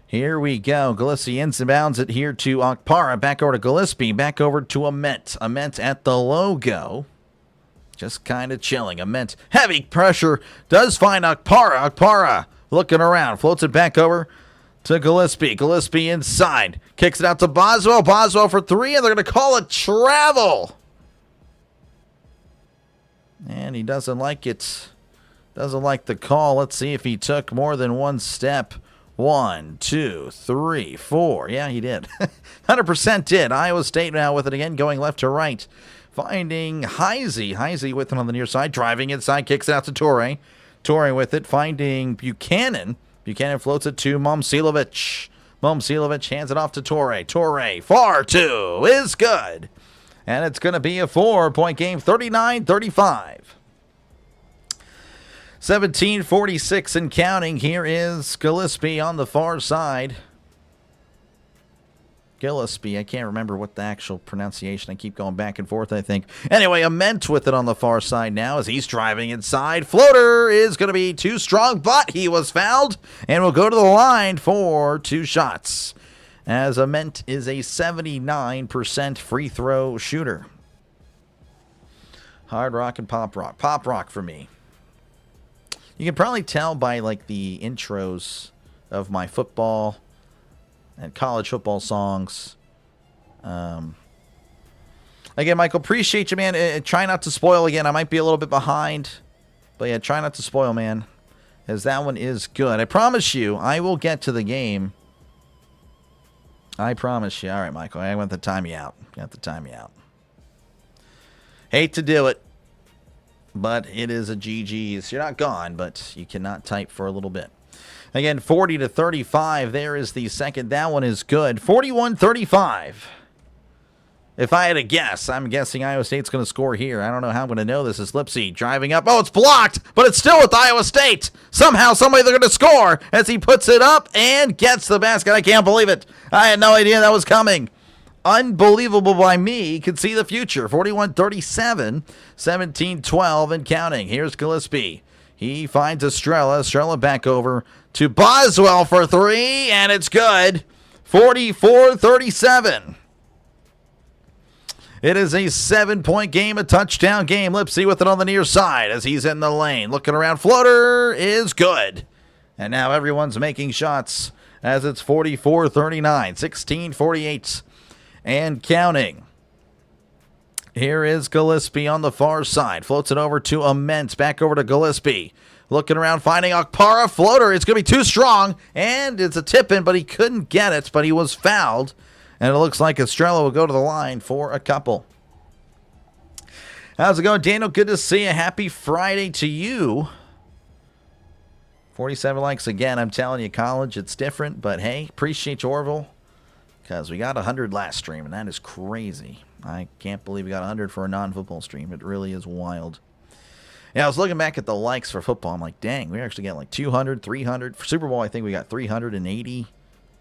Here we go. Gillespie inbounds it here to Okpara. Back over to Gillespie. Back over to Ament. Ament at the logo. Just kind of chilling. Ament. Heavy pressure. Does find Okpara. Okpara looking around. Floats it back over to Gillespie. Gillespie inside. Kicks it out to Boswell. Boswell for three, and they're going to call it travel. And he doesn't like it. Doesn't like the call. Let's see if he took more than one step. 1, 2, 3, 4. Yeah, he did. 100% did. Iowa State now with it again, going left to right. Finding Heisey. Heisey with it on the near side. Driving inside, kicks it out to Torrey. Torrey with it, finding Buchanan. Buchanan floats it to Momcilovic. Momcilovic hands it off to Torrey. Torrey, far two, is good. And it's going to be a 4-point game, 39-35. 17:46 and counting. Here is Gillespie on the far side. Gillespie, I can't remember what the actual pronunciation. I keep going back and forth, I think. Anyway, Ament with it on the far side now as he's driving inside. Floater is going to be too strong, but he was fouled and will go to the line for 2 shots. As Ament is a 79% free throw shooter. Hard rock and pop rock. Pop rock for me. You can probably tell by like the intros of my football and college football songs. Again, Michael, appreciate you, man. Try not to spoil again. I might be a little bit behind. But yeah, try not to spoil, man. As that one is good. I promise you, I will get to the game. I promise you. All right, Michael. I want to time you out. Got to time you out. Hate to do it. But it is a GG's. You're not gone, but you cannot type for a little bit. Again, 40-35. There is the second. That one is good. 41-35. If I had to guess, I'm guessing Iowa State's going to score here. I don't know how I'm going to know this. Is Lipsy driving up. Oh, it's blocked, but it's still with Iowa State. Somehow, somebody they're going to score as he puts it up and gets the basket. I can't believe it. I had no idea that was coming. Unbelievable by me. Could see the future. 41-37, 17-12 and counting. Here's Gillespie. He finds Estrella. Estrella back over to Boswell for three, and it's good. 44-37. It is a 7-point game, a touchdown game. Lipsy with it on the near side as he's in the lane. Looking around. Floater is good. And now everyone's making shots as it's 44-39, 16-48. And counting. Here is Gillespie on the far side. Floats it over to Ament. Back over to Gillespie. Looking around, finding Okpara. Floater. It's going to be too strong. And it's a tip-in, but he couldn't get it. But he was fouled. And it looks like Estrella will go to the line for a couple. How's it going, Daniel? Good to see you. Happy Friday to you. 47 likes again. I'm telling you, college, it's different. But hey, appreciate you, Orville. Because we got 100 last stream, and that is crazy. I can't believe we got 100 for a non-football stream. It really is wild. Yeah, I was looking back at the likes for football. I'm like, dang, we actually got like 200, 300. For Super Bowl, I think we got 380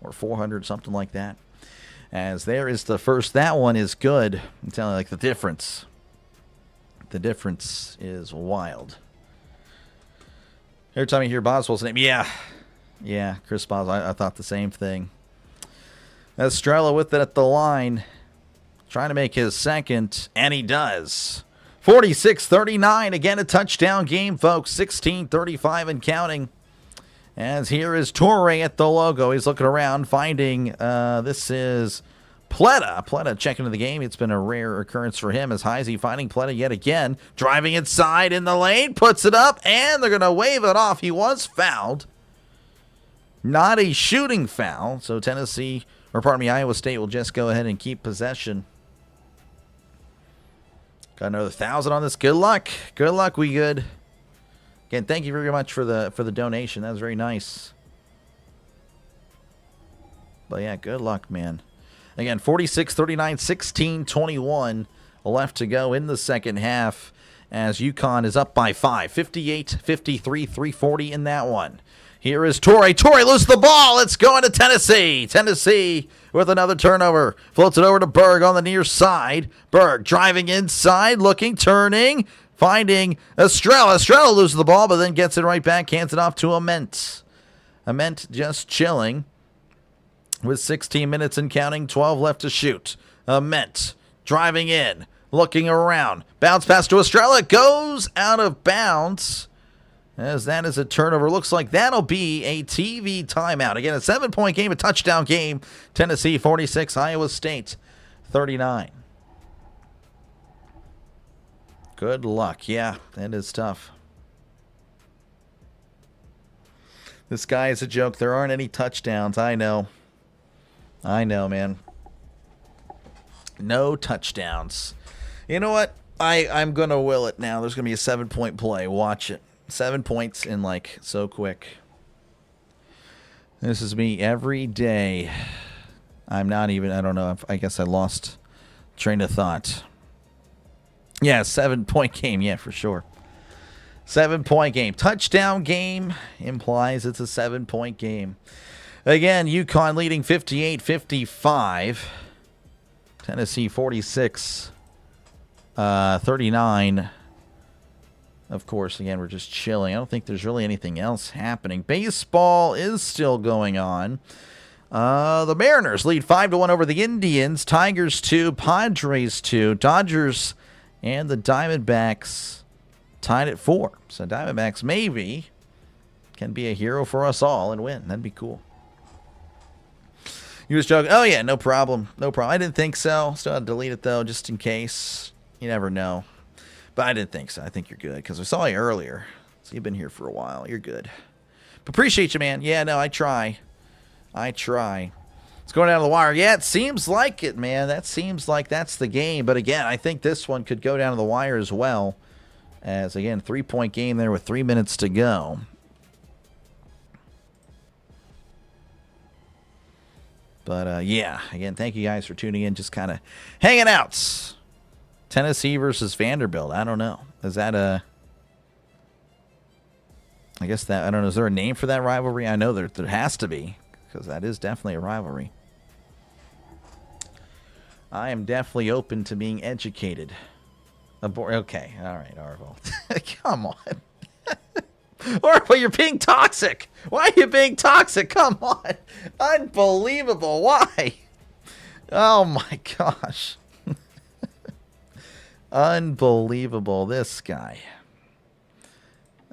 or 400, something like that. As there is the first. That one is good. I'm telling you, like, the difference. The difference is wild. Every time you hear Boswell's name, yeah, Chris Boswell, I thought the same thing. Estrella with it at the line. Trying to make his second, and he does. 46-39. Again, a touchdown game, folks. 16-35 and counting. As here is Torrey at the logo. He's looking around, finding, this is Pletta. Pletta checking into the game. It's been a rare occurrence for him as Heisey finding Pletta yet again. Driving inside in the lane, puts it up, and they're going to wave it off. He was fouled. Not a shooting foul, so Iowa State will just go ahead and keep possession. Got another 1,000 on this. Good luck. Good luck, we good. Again, thank you very much for the donation. That was very nice. But yeah, good luck, man. Again, 46-39, 16-21 left to go in the second half as UConn is up by 5. 58-53, 340 in that one. Here is Torrey. Torrey loses the ball. It's going to Tennessee. Tennessee with another turnover. Floats it over to Berg on the near side. Berg driving inside, looking, turning, finding Estrella. Estrella loses the ball, but then gets it right back, hands it off to Ament. Ament just chilling with 16 minutes and counting, 12 left to shoot. Ament driving in, looking around. Bounce pass to Estrella, goes out of bounds. As that is a turnover. Looks like that'll be a TV timeout. Again, a 7-point game, a touchdown game. Tennessee 46, Iowa State 39. Good luck. Yeah, that is tough. This guy is a joke. There aren't any touchdowns. I know. I know, man. No touchdowns. You know what? I'm going to will it now. There's going to be a 7-point play. Watch it. 7 points in like so quick. This is me every day. I'm not even, I don't know. I guess I lost train of thought. Yeah, 7-point game. Yeah, for sure. 7-point game. Touchdown game implies it's a 7-point game. Again, UConn leading 58-55. Tennessee 46, 39. Of course, again, we're just chilling. I don't think there's really anything else happening. Baseball is still going on. The Mariners lead 5-1 over the Indians. Tigers 2, Padres 2. Dodgers and the Diamondbacks tied at 4. So Diamondbacks maybe can be a hero for us all and win. That'd be cool. You was joking. Oh, yeah, no problem. No problem. I didn't think so. Still had to delete it, though, just in case. You never know. But I didn't think so. I think you're good because I saw you earlier. So you've been here for a while. You're good. But appreciate you, man. Yeah, no, I try. It's going down to the wire. Yeah, it seems like it, man. That seems like that's the game. But again, I think this one could go down to the wire as well. As, again, 3-point game there with 3 minutes to go. But, yeah, again, thank you guys for tuning in. Just kind of hanging out. Tennessee versus Vanderbilt. I don't know. Is that I guess that, I don't know. Is there a name for that rivalry? I know there has to be, because that is definitely a rivalry. I am definitely open to being educated. Okay. All right, Arvo. Come on. Arvo, you're being toxic. Why are you being toxic? Come on. Unbelievable. Why? Oh, my gosh. Unbelievable. This guy.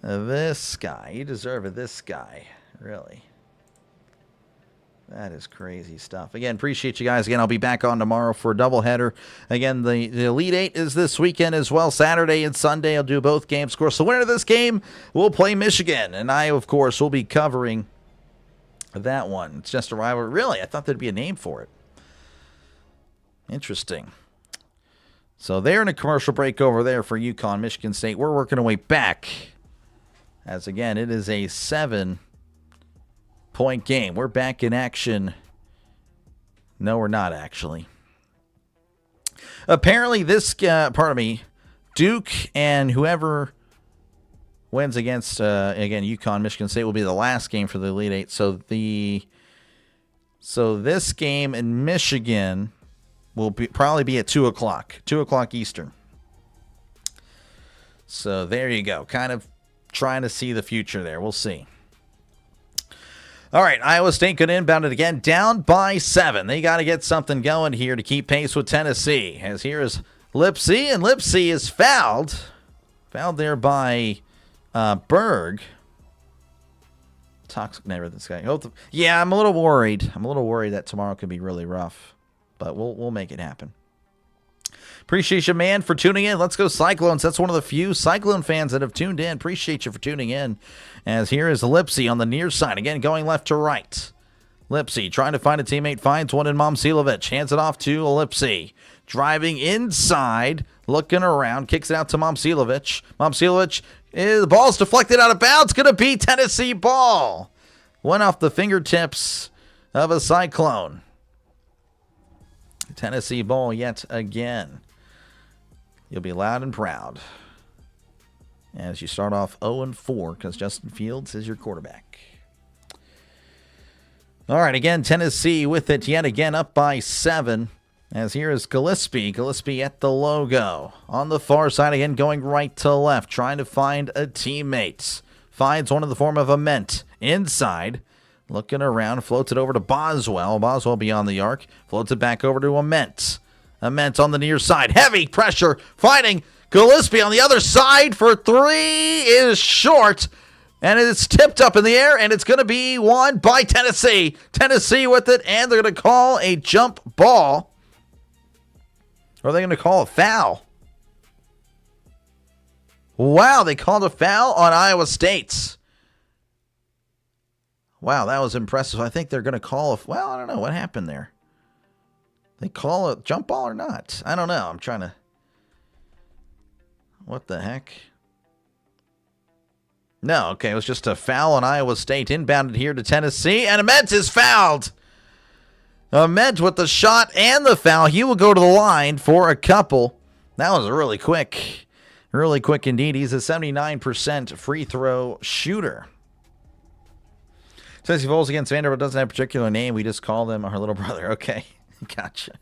You deserve it. This guy. Really. That is crazy stuff. Again, appreciate you guys. Again, I'll be back on tomorrow for a doubleheader. Again, the Elite Eight is this weekend as well. Saturday and Sunday, I'll do both games. Of course, the winner of this game will play Michigan. And I, of course, will be covering that one. It's just a rivalry. Really? I thought there'd be a name for it. Interesting. So they're in a commercial break over there for UConn, Michigan State. We're working our way back. As, again, it is a 7-point game. We're back in action. No, we're not, actually. Apparently, Duke and whoever wins against, again, UConn, Michigan State will be the last game for the Elite Eight. So this game in Michigan will probably be at 2 o'clock. 2 o'clock Eastern. So there you go. Kind of trying to see the future there. We'll see. All right, Iowa State could inbound it again, down by 7. They got to get something going here to keep pace with Tennessee. As here is Lipsy, and Lipsy is fouled. Fouled there by Berg. Toxic never this guy. Yeah, I'm a little worried. I'm a little worried that tomorrow could be really rough. But we'll make it happen. Appreciate you, man, for tuning in. Let's go Cyclones. That's one of the few Cyclone fans that have tuned in. Appreciate you for tuning in. As here is Lipsy on the near side. Again, going left to right. Lipsy trying to find a teammate. Finds one in Momcilovic. Hands it off to Lipsy. Driving inside. Looking around. Kicks it out to Momcilovic. Momcilovic, the ball's deflected out of bounds. Going to be Tennessee ball. Went off the fingertips of a Cyclone. Tennessee ball yet again. You'll be loud and proud as you start off 0-4 because Justin Fields is your quarterback. All right, again, Tennessee with it yet again, up by 7. As here is Gillespie. Gillespie at the logo. On the far side again, going right to left, trying to find a teammate. Finds one in the form of a Ment. Inside, looking around, floats it over to Boswell. Boswell beyond the arc. Floats it back over to a Ment. A Ment on the near side. Heavy pressure, finding Gillespie on the other side for 3 is short. And it's tipped up in the air, and it's going to be won by Tennessee. Tennessee with it, and they're going to call a jump ball. Or are they going to call a foul? Wow, they called a foul on Iowa State. Wow, that was impressive. I think they're going to call well, I don't know. What happened there? They call a jump ball or not? I don't know. I'm trying to... What the heck? No, okay, it was just a foul on Iowa State. Inbounded here to Tennessee, and Ament is fouled. Ament with the shot and the foul. He will go to the line for a couple. That was really quick. Really quick indeed. He's a 79% free throw shooter. Tennessee Vols against Vanderbilt doesn't have a particular name. We just call them our little brother. Okay, gotcha.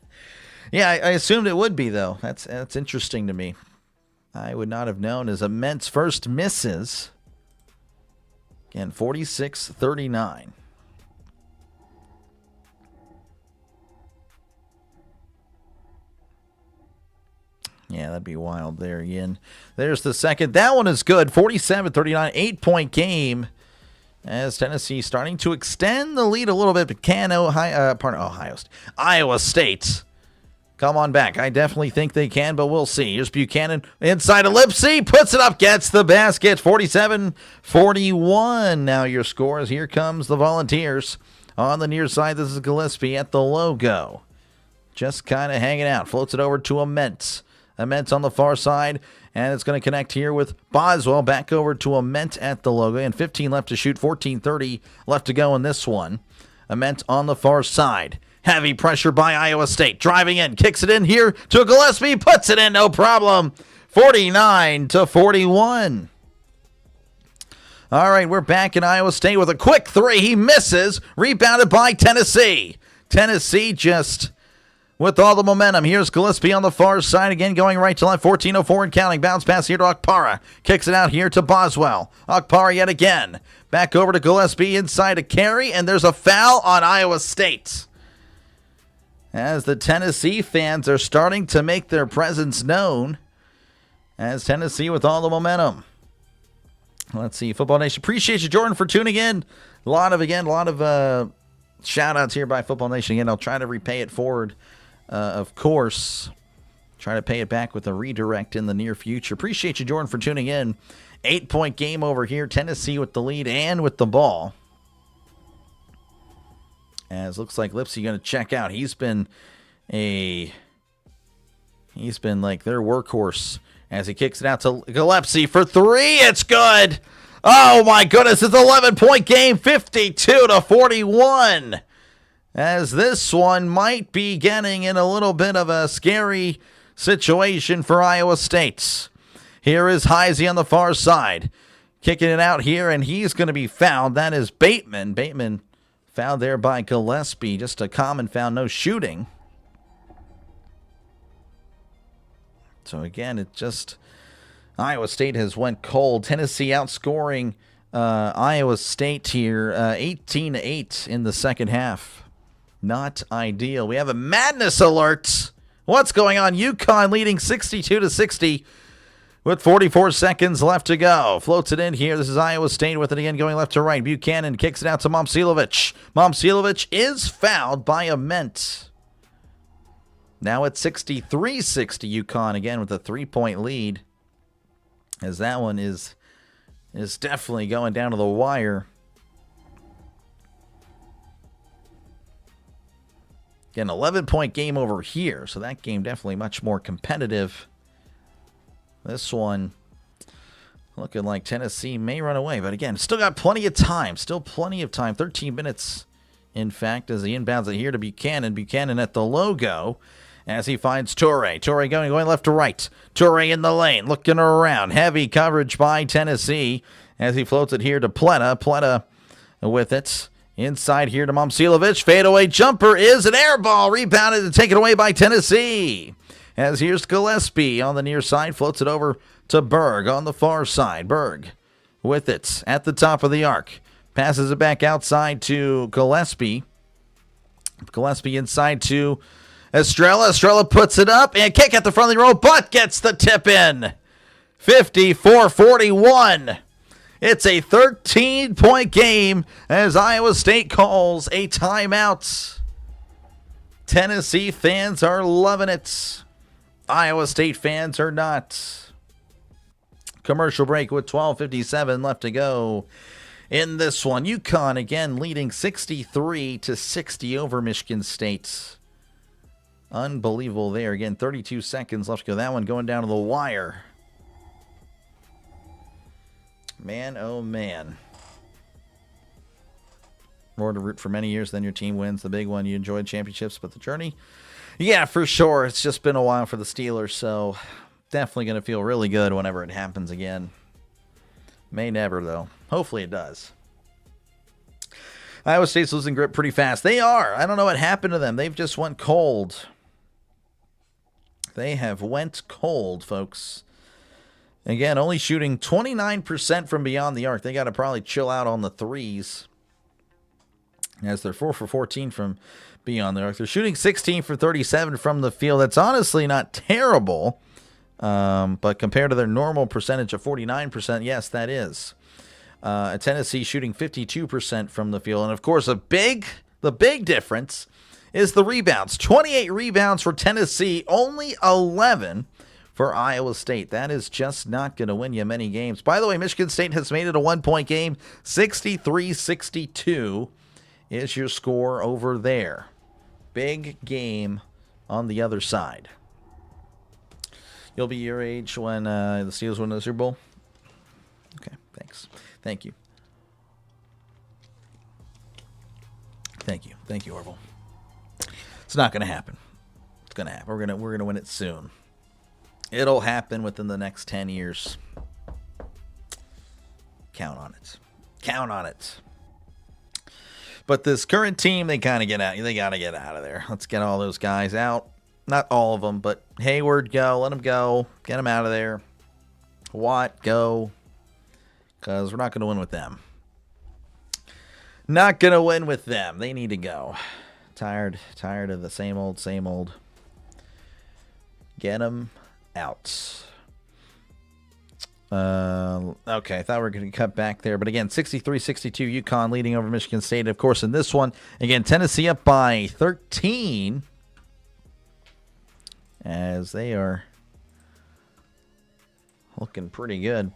Yeah, I assumed it would be, though. That's interesting to me. I would not have known as Ament's first misses. Again, 46-39. Yeah, that'd be wild there again. There's the second. That one is good. 47-39, 8-point game. As Tennessee starting to extend the lead a little bit, but can Iowa State come on back. I definitely think they can, but we'll see. Here's Buchanan inside of Lipsy, puts it up, gets the basket. 47-41. Now your scores. Here comes the Volunteers on the near side. This is Gillespie at the logo, just kind of hanging out. Floats it over to Ament. Ament on the far side, and it's going to connect here with Boswell. Back over to Ament at the logo, and 15 left to shoot, 14:30 left to go in this one. Ament on the far side. Heavy pressure by Iowa State. Driving in, kicks it in here to Gillespie, puts it in, no problem. 49-41. All right, we're back in Iowa State with a quick 3. He misses, rebounded by Tennessee. Tennessee just... with all the momentum. Here's Gillespie on the far side again, going right to left. 14:04 and counting. Bounce pass here to Okpara. Kicks it out here to Boswell. Okpara yet again. Back over to Gillespie inside to Carey, and there's a foul on Iowa State. As the Tennessee fans are starting to make their presence known. As Tennessee with all the momentum. Let's see, Football Nation. Appreciate you, Jordan, for tuning in. A lot of shout-outs here by Football Nation. Again, I'll try to repay it forward. Of course, try to pay it back with a redirect in the near future. Appreciate you, Jordan, for tuning in. 8-point game over here. Tennessee with the lead and with the ball. As looks like Lipsy going to check out. He's been like their workhorse as he kicks it out to Gillespie for 3. It's good. Oh my goodness, it's an 11-point game, 52-41. As this one might be getting in a little bit of a scary situation for Iowa State. Here is Heisey on the far side. Kicking it out here, and he's going to be fouled. That is Bateman. Bateman fouled there by Gillespie. Just a common foul, no shooting. So again, it just... Iowa State has went cold. Tennessee outscoring Iowa State here 18-8 in the second half. Not ideal. We have a madness alert. What's going on? UConn leading 62-60 with 44 seconds left to go. Floats it in here. This is Iowa State with it again, going left to right. Buchanan kicks it out to Momcilovic. Momcilovic is fouled by Ament. Now it's 63-60 UConn again with a 3-point lead. As that one is definitely going down to the wire. Again, 11-point game over here, so that game definitely much more competitive. This one looking like Tennessee may run away, but again, still got plenty of time. Still plenty of time. 13 minutes, in fact, as he inbounds it here to Buchanan. Buchanan at the logo. As he finds Toure. Toure going left to right. Toure in the lane, looking around. Heavy coverage by Tennessee as he floats it here to Plata. Plata with it Inside here to Momcilovic. Fadeaway jumper is an air ball. Rebounded and taken away by Tennessee. As here's Gillespie on the near side. Floats it over to Berg on the far side. Berg with it at the top of the arc. Passes it back outside to Gillespie. Gillespie inside to Estrella. Estrella puts it up and kick at the front of the row, but gets the tip in. 54-41. It's a 13-point game as Iowa State calls a timeout. Tennessee fans are loving it. Iowa State fans are not. Commercial break with 12:57 left to go in this one. UConn again leading 63-60 over Michigan State. Unbelievable there. Again, 32 seconds left to go. That one going down to the wire. Man, oh man. More to root for many years, then your team wins the big one. You enjoyed championships, but the journey? Yeah, for sure. It's just been a while for the Steelers, so definitely going to feel really good whenever it happens again. May never, though. Hopefully it does. Iowa State's losing grip pretty fast. They are. I don't know what happened to them. They've just went cold. They have went cold, folks. Again, only shooting 29% from beyond the arc. They got to probably chill out on the threes, as they're 4 for 14 from beyond the arc. They're shooting 16 for 37 from the field. That's honestly not terrible, but compared to their normal percentage of 49%, yes, that is. Tennessee shooting 52% from the field. And, of course, the big difference is the rebounds. 28 rebounds for Tennessee, only 11 for Iowa State. That is just not going to win you many games. By the way, Michigan State has made it a one-point game. 63-62 is your score over there. Big game on the other side. You'll be your age when the Steelers win the Super Bowl? Okay, thanks. Thank you. Thank you, Orville. It's not going to happen. It's going to happen. We're going to win it soon. It'll happen within the next 10 years. Count on it. Count on it. But this current team, they kind of get out. They got to get out of there. Let's get all those guys out. Not all of them, but Hayward, go. Let them go. Get them out of there. Watt, go. Because we're not going to win with them. Not going to win with them. They need to go. Tired of the same old. Get them out. Okay, I thought we were going to cut back there. But again, 63-62 UConn leading over Michigan State. Of course, in this one, again, Tennessee up by 13. As they are looking pretty good.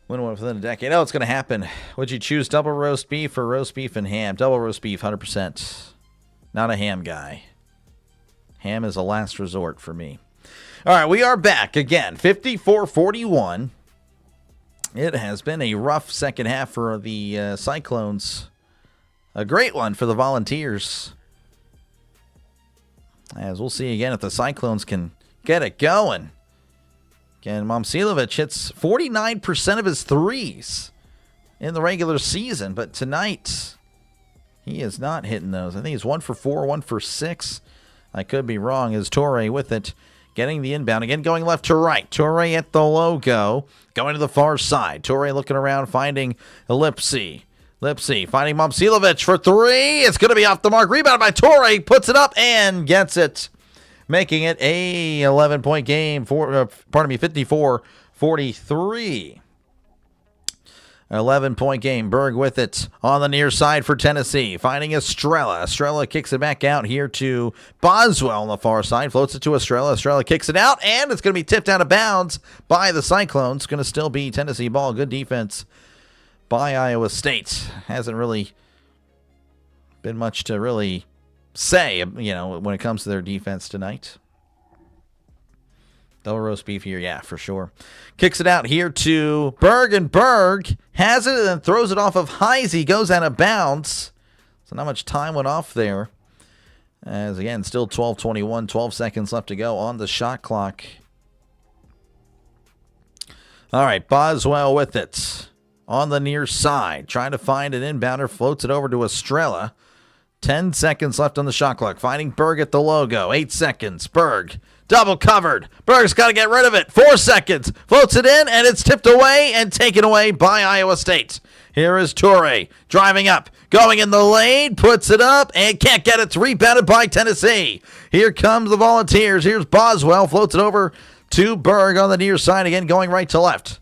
Win one within a decade. Oh, it's going to happen. Would you choose double roast beef or roast beef and ham? Double roast beef, 100%. Not a ham guy. Ham is a last resort for me. All right, we are back again. 54-41. It has been a rough second half for the Cyclones. A great one for the Volunteers. As we'll see again if the Cyclones can get it going. Again, Momcilovic hits 49% of his threes in the regular season, but tonight he is not hitting those. I think he's 1 for 4, 1 for 6. I could be wrong. As Torrey with it, getting the inbound. Again, going left to right. Torrey at the logo, going to the far side. Torrey looking around, finding Lipsy. Lipsy finding Momcilovic for three. It's going to be off the mark. Rebounded by Torrey. Puts it up and gets it. Making it a 11-point game. 54-43. 11-point game. Berg with it on the near side for Tennessee. Finding Estrella. Estrella kicks it back out here to Boswell on the far side. Floats it to Estrella. Estrella kicks it out, and it's going to be tipped out of bounds by the Cyclones. It's going to still be Tennessee ball. Good defense by Iowa State. Hasn't really been much to really say, when it comes to their defense tonight. Double roast beef here, yeah, for sure. Kicks it out here to Berg, and Berg has it and then throws it off of Heisey. Goes out of bounds. So not much time went off there. As again, still 12-21, 12 seconds left to go on the shot clock. All right, Boswell with it. on the near side. Trying to find an inbounder. Floats it over to Estrella. 10 seconds left on the shot clock. Finding Berg at the logo. 8 seconds. Berg. Double covered. Berg's got to get rid of it. 4 seconds. Floats it in, and it's tipped away and taken away by Iowa State. Here is Toure driving up, going in the lane, puts it up, and can't get it. It's rebounded by Tennessee. Here comes the Volunteers. Here's Boswell. Floats it over to Berg on the near side again, going right to left.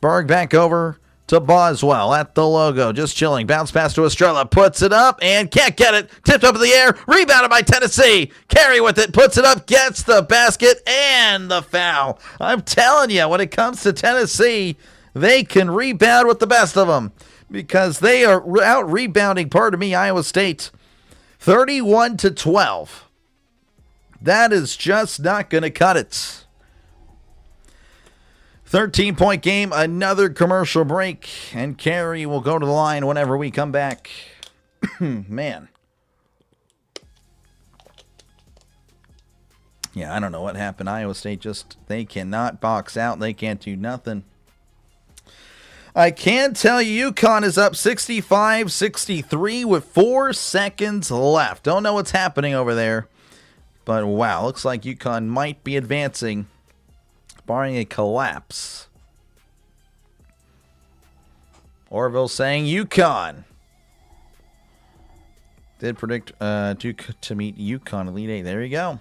Berg back over to Boswell at the logo, just chilling. Bounce pass to Estrella, puts it up and can't get it. Tipped up in the air, rebounded by Tennessee. Carey with it, puts it up, gets the basket and the foul. I'm telling you, when it comes to Tennessee, they can rebound with the best of them because they are out rebounding, pardon me, Iowa State 31-12. That is just not going to cut it. 13-point game, another commercial break, and Carey will go to the line whenever we come back. Man. Yeah, I don't know what happened. Iowa State they cannot box out. They can't do nothing. I can tell you UConn is up 65-63 with 4 seconds left. Don't know what's happening over there, but wow, looks like UConn might be advancing. Barring a collapse. Orville saying UConn. Did predict Duke to meet UConn Elite 8. There you go.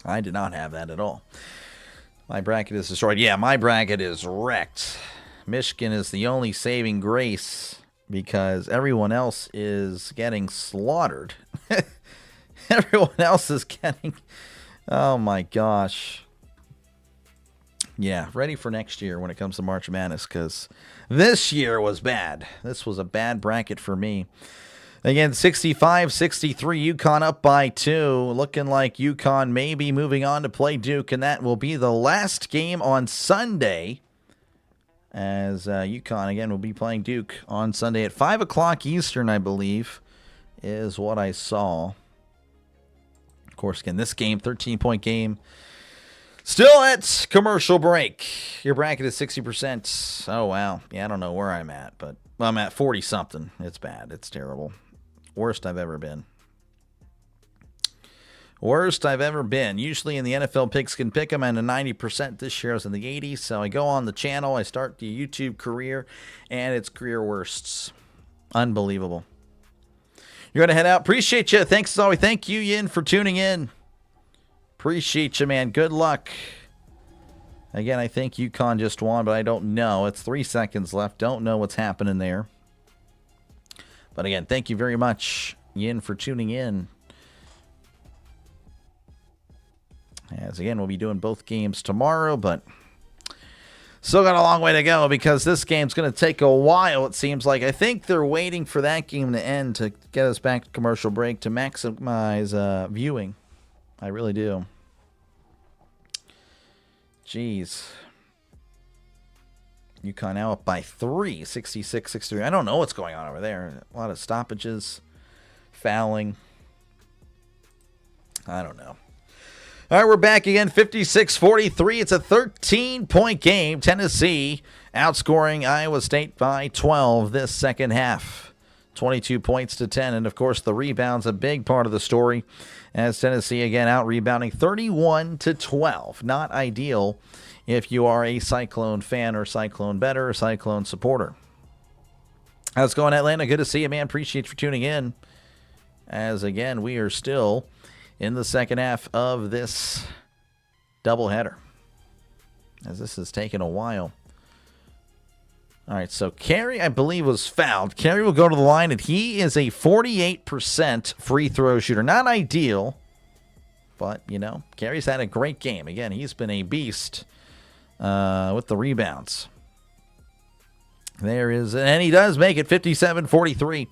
I did not have that at all. My bracket is destroyed. Yeah, my bracket is wrecked. Michigan is the only saving grace because everyone else is getting slaughtered. Everyone else is getting... Oh my gosh. Yeah, ready for next year when it comes to March Madness because this year was bad. This was a bad bracket for me. Again, 65-63, UConn up by 2. Looking like UConn may be moving on to play Duke, and that will be the last game on Sunday as UConn, again, will be playing Duke on Sunday at 5 o'clock Eastern, I believe, is what I saw. Of course, again, this game, 13-point game. Still at commercial break. Your bracket is 60%. Oh, wow. Yeah, I don't know where I'm at, but I'm at 40-something. It's bad. It's terrible. Worst I've ever been. Worst I've ever been. Usually in the NFL Pigskin Pick'em, I'm at 90%. This year I was in the 80s. So I go on the channel. I start the YouTube career, and it's career worsts. Unbelievable. You're going to head out. Appreciate you. Thanks as always. Thank you, Yin, for tuning in. Appreciate you, man. Good luck. Again, I think UConn just won, but I don't know. It's 3 seconds left. Don't know what's happening there. But again, thank you very much, Yin, for tuning in. As again, we'll be doing both games tomorrow, but still got a long way to go because this game's going to take a while, it seems like. I think they're waiting for that game to end to get us back to commercial break to maximize viewing. I really do. Jeez. UConn now up by 3, 66-63. I don't know what's going on over there. A lot of stoppages, fouling. I don't know. All right, we're back again, 56-43. It's a 13-point game. Tennessee outscoring Iowa State by 12 this second half. 22 points to 10. And, of course, the rebound's a big part of the story as Tennessee, again, out-rebounding 31-12. Not ideal if you are a Cyclone fan or Cyclone bettor or Cyclone supporter. How's it going, Atlanta? Good to see you, man. Appreciate you for tuning in. As, again, we are still in the second half of this doubleheader, as this has taken a while. All right, so Carey, I believe, was fouled. Carey will go to the line, and he is a 48% free throw shooter. Not ideal, but, you know, Carey's had a great game. Again, he's been a beast with the rebounds. There is, and he does make it 57-43.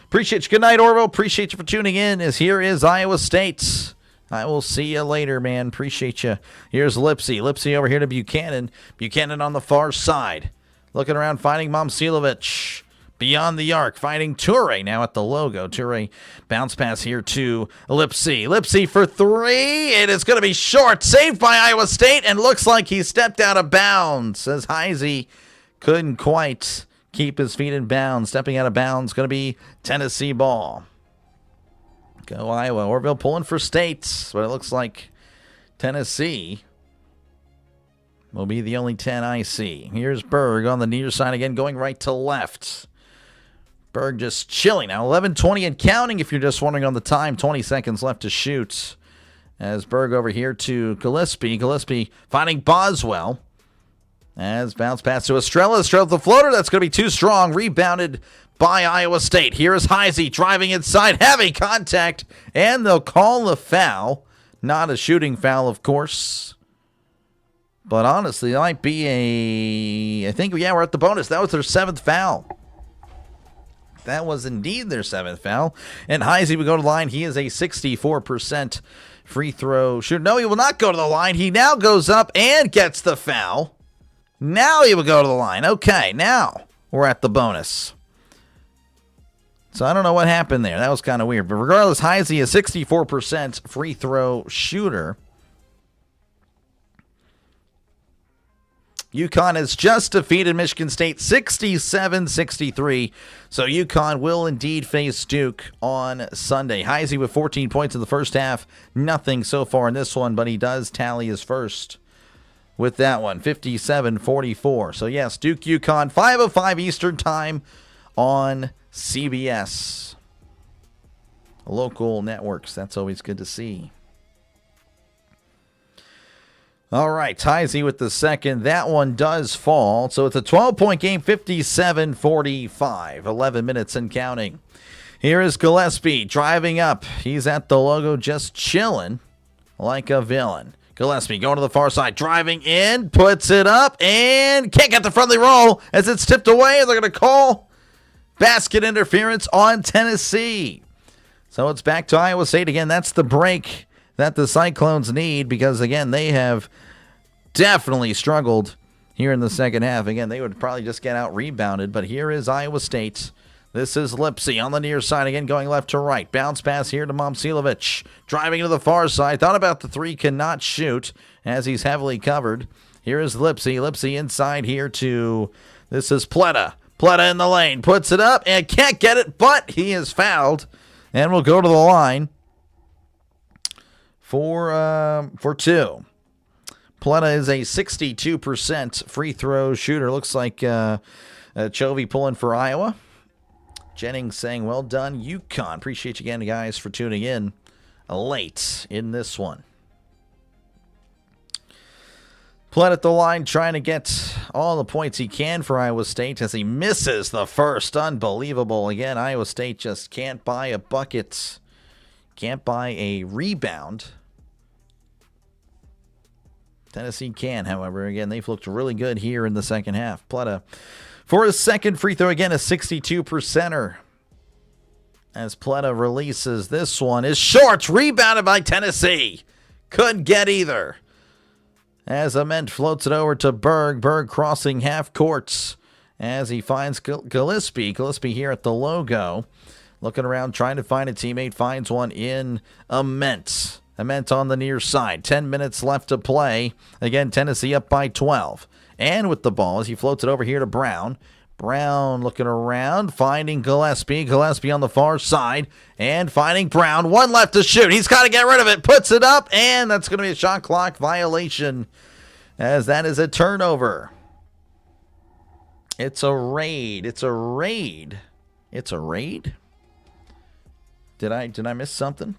Appreciate you. Good night, Orville. Appreciate you for tuning in, as here is Iowa State. I will see you later, man. Appreciate you. Here's Lipsy. Lipsy over here to Buchanan. Buchanan on the far side. Looking around, finding Momcilovic. Beyond the arc, finding Toure now at the logo. Toure bounce pass here to Lipsy. Lipsy for 3. It is going to be short. Saved by Iowa State, and looks like he stepped out of bounds as Heisey couldn't quite keep his feet in bounds. Stepping out of bounds, going to be Tennessee ball. Go Iowa. Orville pulling for States, but it looks like Tennessee will be the only 10 I see. Here's Berg on the near side again, going right to left. Berg just chilling now. 11:20 and counting if you're just wondering on the time. 20 seconds left to shoot. As Berg over here to Gillespie. Gillespie finding Boswell. As bounce pass to Estrella. Estrella with the floater. That's going to be too strong. Rebounded by Iowa State. Here is Heisey driving inside. Heavy contact. And they'll call the foul. Not a shooting foul, of course. But honestly, it might be I think, yeah, we're at the bonus. That was their 7th foul. That was indeed their 7th foul. And Heisey would go to the line. He is a 64% free throw shooter. No, he will not go to the line. He now goes up and gets the foul. Now he will go to the line. Okay, now we're at the bonus. So I don't know what happened there. That was kind of weird. But regardless, Heisey is 64% free throw shooter. UConn has just defeated Michigan State 67-63. So UConn will indeed face Duke on Sunday. Heisey with 14 points in the first half. Nothing so far in this one, but he does tally his first with that one. 57-44. So yes, Duke UConn, 5:05 Eastern Time on CBS. Local networks. That's always good to see. All right, Heisey with the second. That one does fall. So it's a 12-point game, 57-45. 11 minutes and counting. Here is Gillespie driving up. He's at the logo just chilling like a villain. Gillespie going to the far side, driving in, puts it up, and can't get the friendly roll as it's tipped away. They're going to call basket interference on Tennessee. So it's back to Iowa State again. That's the break that the Cyclones need because, again, they have definitely struggled here in the second half. Again, they would probably just get out rebounded, but here is Iowa State. This is Lipsy on the near side again, going left to right. Bounce pass here to Momcilovic. Driving to the far side. Thought about the three, cannot shoot as he's heavily covered. Here is Lipsy. Lipsy inside here to, this is Pletta. Pletta in the lane. Puts it up and can't get it, but he is fouled and will go to the line for two. Pletta is a 62% free throw shooter. Looks like Chovy pulling for Iowa. Jennings saying, well done, UConn. Appreciate you again, guys, for tuning in late in this one. Plett at the line trying to get all the points he can for Iowa State as he misses the first. Unbelievable. Again, Iowa State just can't buy a bucket. Can't buy a rebound. Tennessee can, however. Again, they've looked really good here in the second half. Pletta for his second free throw, again, a 62%er. As Pletta releases this one, is short. Rebounded by Tennessee. Couldn't get either. As Ament floats it over to Berg. Berg crossing half courts as he finds Gillespie. Gillespie here at the logo. Looking around, trying to find a teammate. Finds one in Ament. Ament on the near side. 10 minutes left to play. Again, Tennessee up by 12. And with the ball as he floats it over here to Brown. Brown looking around, finding Gillespie. Gillespie on the far side and finding Brown. One left to shoot. He's got to get rid of it. Puts it up, and that's going to be a shot clock violation as that is a turnover. It's a raid. It's a raid. It's a raid? Did I miss something?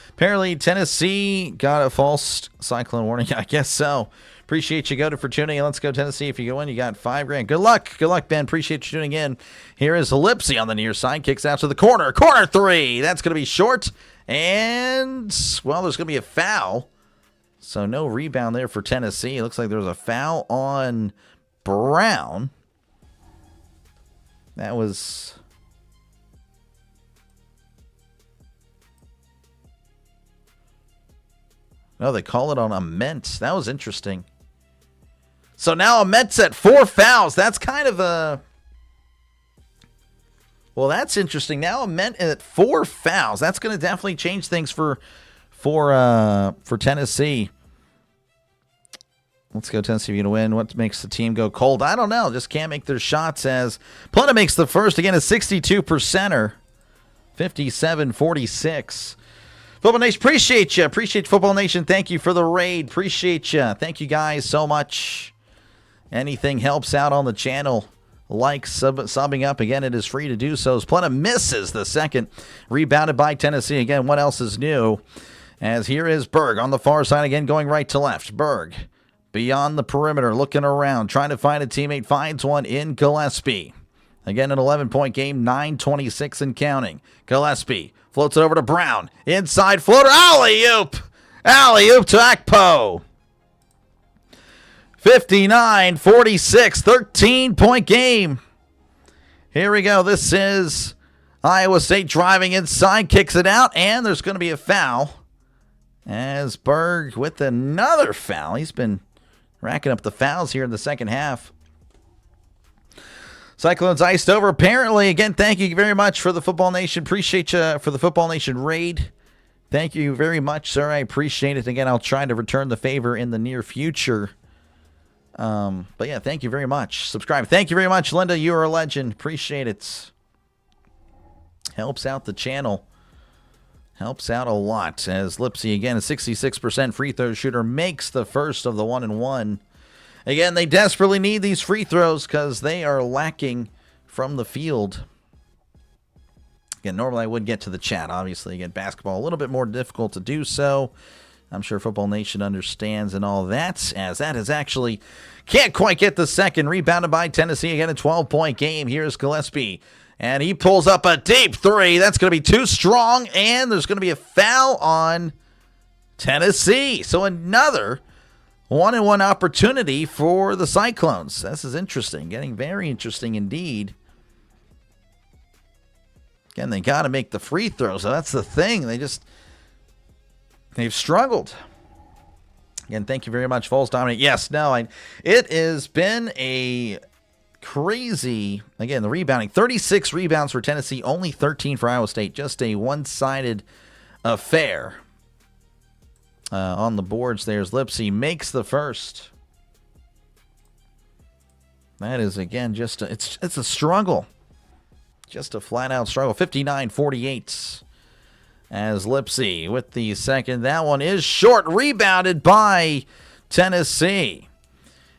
Apparently, Tennessee got a false Cyclone warning. I guess so. Appreciate you, Goda, for tuning in. Let's go, Tennessee. If you go in, you got $5,000. Good luck. Good luck, Ben. Appreciate you tuning in. Here is Lipsy on the near side. Kicks out to the corner. Corner three. That's going to be short. And, well, there's going to be a foul. So no rebound there for Tennessee. It looks like there was a foul on Brown. That was... No, they call it on Ament. That was interesting. So now Ament's at 4 fouls. That's kind of a... Well, that's interesting. Now Ament at 4 fouls. That's going to definitely change things for Tennessee. Let's go Tennessee to win. What makes the team go cold? I don't know. Just can't make their shots as Plata makes the first. Again, a 62%er. 57-46. Football Nation, appreciate you. Appreciate Football Nation. Thank you for the raid. Appreciate you. Thank you guys so much. Anything helps out on the channel. Like, subbing up. Again, it is free to do so. As Plata misses the second. Rebounded by Tennessee. Again, what else is new? As here is Berg on the far side again, going right to left. Berg beyond the perimeter, looking around, trying to find a teammate. Finds one in Gillespie. Again, an 11-point game, 9:26 and counting. Gillespie floats it over to Brown. Inside floater, alley-oop! Alley-oop to Akpo. 59-46, 13-point game. Here we go. This is Iowa State driving inside, kicks it out, and there's going to be a foul. As Berg with another foul. He's been racking up the fouls here in the second half. Cyclones iced over, apparently. Again, thank you very much for the Football Nation. Appreciate you for the Football Nation raid. Thank you very much, sir. I appreciate it. Again, I'll try to return the favor in the near future. But yeah, thank you very much. Subscribe. Thank you very much, Linda. You are a legend. Appreciate it. Helps out the channel. Helps out a lot. As Lipsy, again, a 66% free throw shooter, makes the first of the 1-and-1. Again, they desperately need these free throws because they are lacking from the field. Again, normally I would get to the chat. Obviously, again, basketball a little bit more difficult to do so. I'm sure Football Nation understands and all that, as that is actually can't quite get the second. Rebounded by Tennessee. Again, a 12-point game. Here's Gillespie. And he pulls up a deep three. That's going to be too strong, and there's going to be a foul on Tennessee. So another 1-and-1 opportunity for the Cyclones. This is interesting. Getting very interesting indeed. Again, they got to make the free throws. So that's the thing. They've struggled. Again, thank you very much, Vols Dominate. Yes, no, it has been a crazy, again, the rebounding. 36 rebounds for Tennessee, only 13 for Iowa State. Just a one-sided affair. On the boards, there's Lipsy, makes the first. That is, again, just it's a struggle. Just a flat-out struggle. 59-48 as Lipsy with the second. That one is short, rebounded by Tennessee.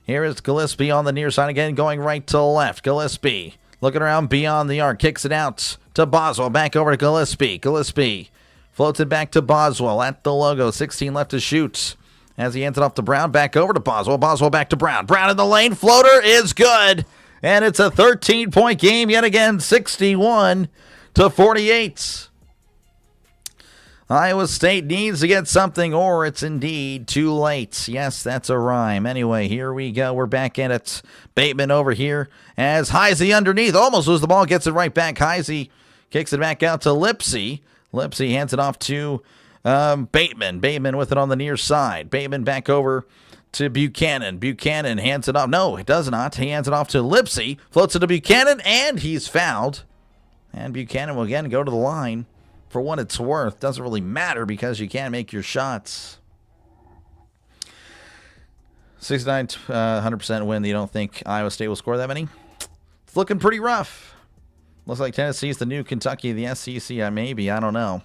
Here is Gillespie on the near side again, going right to left. Gillespie looking around beyond the arc, kicks it out to Boswell. Back over to Gillespie. Gillespie floats it back to Boswell at the logo. 16 left to shoot. As he hands it off to Brown, back over to Boswell. Boswell back to Brown. Brown in the lane. Floater is good. And it's a 13-point game yet again, 61-48. Iowa State needs to get something, or it's indeed too late. Yes, that's a rhyme. Anyway, here we go. We're back at it. Bateman over here as Heisey underneath. Almost loses the ball. Gets it right back. Heisey kicks it back out to Lipsy. Lipsy hands it off to Bateman. Bateman with it on the near side. Bateman back over to Buchanan. Buchanan hands it off. No, it does not. He hands it off to Lipsy. Floats it to Buchanan, and he's fouled. And Buchanan will again go to the line. For what it's worth, doesn't really matter because you can't make your shots. 69, 100% win. You don't think Iowa State will score that many? It's looking pretty rough. Looks like Tennessee's the new Kentucky of the SEC. Maybe, I don't know.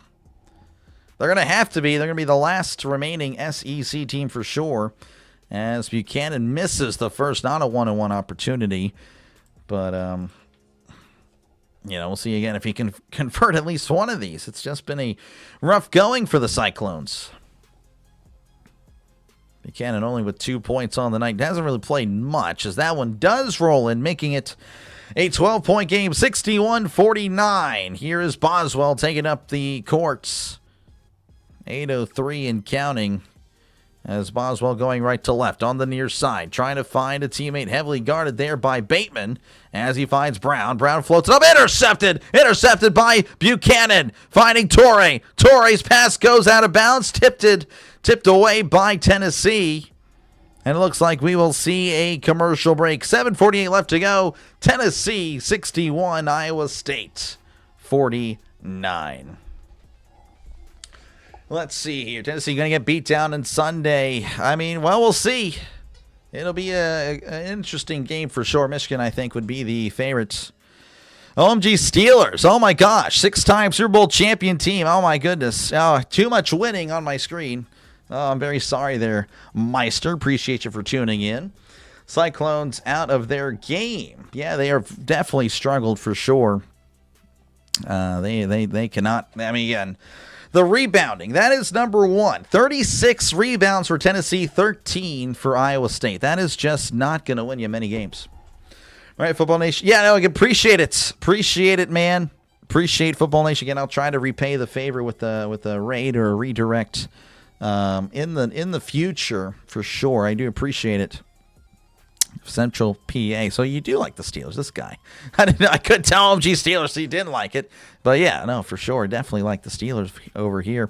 They're going to have to be. They're going to be the last remaining SEC team for sure. As Buchanan misses the first, not a 1-on-1 opportunity. But, we'll see again if he can convert at least one of these. It's just been a rough going for the Cyclones. Buchanan only with 2 points on the night. Hasn't really played much, as that one does roll in, making it a 12-point game, 61-49. Here is Boswell taking up the courts. 8:03 and counting. As Boswell going right to left on the near side, trying to find a teammate, heavily guarded there by Bateman as he finds Brown. Brown floats it up, intercepted by Buchanan, finding Torrey. Torrey's pass goes out of bounds, tipped away by Tennessee. And it looks like we will see a commercial break. 7:48 left to go. Tennessee 61, Iowa State 49. Let's see here. Tennessee going to get beat down on Sunday. We'll see. It'll be an interesting game for sure. Michigan, I think, would be the favorites. OMG Steelers. Oh, my gosh. 6-time Super Bowl champion team. Oh, my goodness. Oh, too much winning on my screen. Oh, I'm very sorry there, Meister. Appreciate you for tuning in. Cyclones out of their game. Yeah, they are definitely struggled for sure. They cannot. I mean, again, the rebounding, that is number one. 36 rebounds for Tennessee, 13 for Iowa State. That is just not going to win you many games. All right, Football Nation. Yeah, no, I appreciate it. Appreciate it, man. Appreciate Football Nation. Again, I'll try to repay the favor with a raid or a redirect in the future for sure. I do appreciate it. Central PA. So you do like the Steelers, this guy. I couldn't tell him, Steelers, he didn't like it. But yeah, no, for sure. Definitely like the Steelers over here.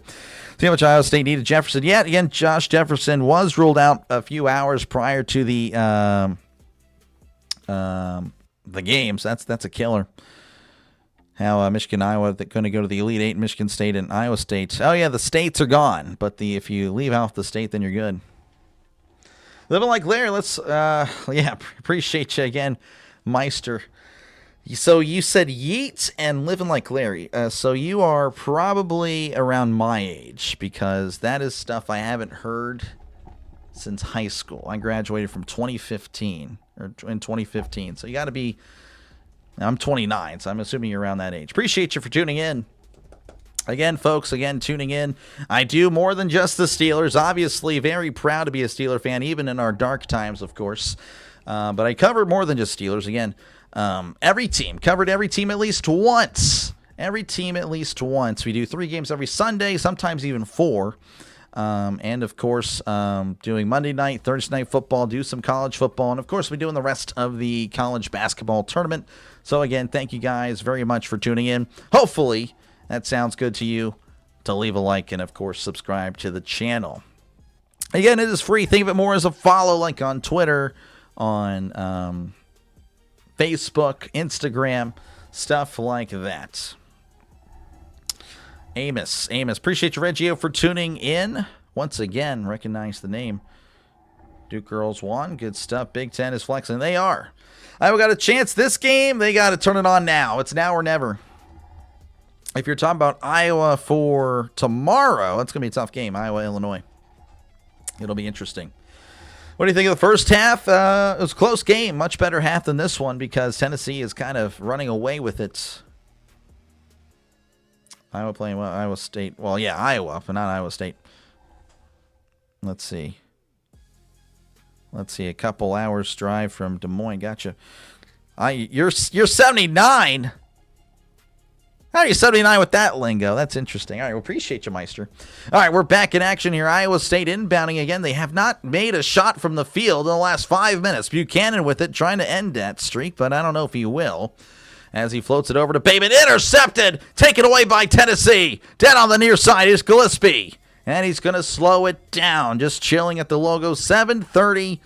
See how much Iowa State needed Jefferson. Yeah, again, Josh Jefferson was ruled out a few hours prior to the games. That's a killer. How Michigan, Iowa, they're going to go to the Elite Eight, Michigan State and Iowa State. Oh yeah, the states are gone, but if you leave out the state, then you're good. Living like Larry, let's appreciate you again, Meister. So you said Yeats and Living like Larry. So you are probably around my age, because that is stuff I haven't heard since high school. I graduated from 2015 or in 2015. So you got to be. I'm 29, so I'm assuming you're around that age. Appreciate you for tuning in. Again, folks, tuning in. I do more than just the Steelers. Obviously, very proud to be a Steeler fan, even in our dark times, of course. But I cover more than just Steelers. Again, every team. Covered every team at least once. Every team at least once. We do 3 games every Sunday, sometimes even 4. And, of course, doing Monday night, Thursday night football, do some college football. And, of course, we're doing the rest of the college basketball tournament. So, again, thank you guys very much for tuning in. Hopefully that sounds good to you, to leave a like and, of course, subscribe to the channel. Again, it is free. Think of it more as a follow, like on Twitter, on Facebook, Instagram, stuff like that. Amos. Appreciate you, Reggio, for tuning in. Once again, recognize the name. Duke girls won. Good stuff. Big Ten is flexing. They are. Iowa got a chance this game. They got to turn it on now. It's now or never. If you're talking about Iowa for tomorrow, it's going to be a tough game. Iowa, Illinois. It'll be interesting. What do you think of the first half? It was a close game. Much better half than this one, because Tennessee is kind of running away with it. Iowa playing well. Iowa State. Well, yeah, Iowa, but not Iowa State. Let's see. A couple hours drive from Des Moines. Gotcha. You're 79. How are you 79 with that lingo? That's interesting. All right, well, appreciate you, Meister. All right, we're back in action here. Iowa State inbounding again. They have not made a shot from the field in the last 5 minutes. Buchanan with it, trying to end that streak, but I don't know if he will. As he floats it over to Bateman. Intercepted. Taken away by Tennessee. Dead on the near side is Gillespie. And he's going to slow it down. Just chilling at the logo. 7:30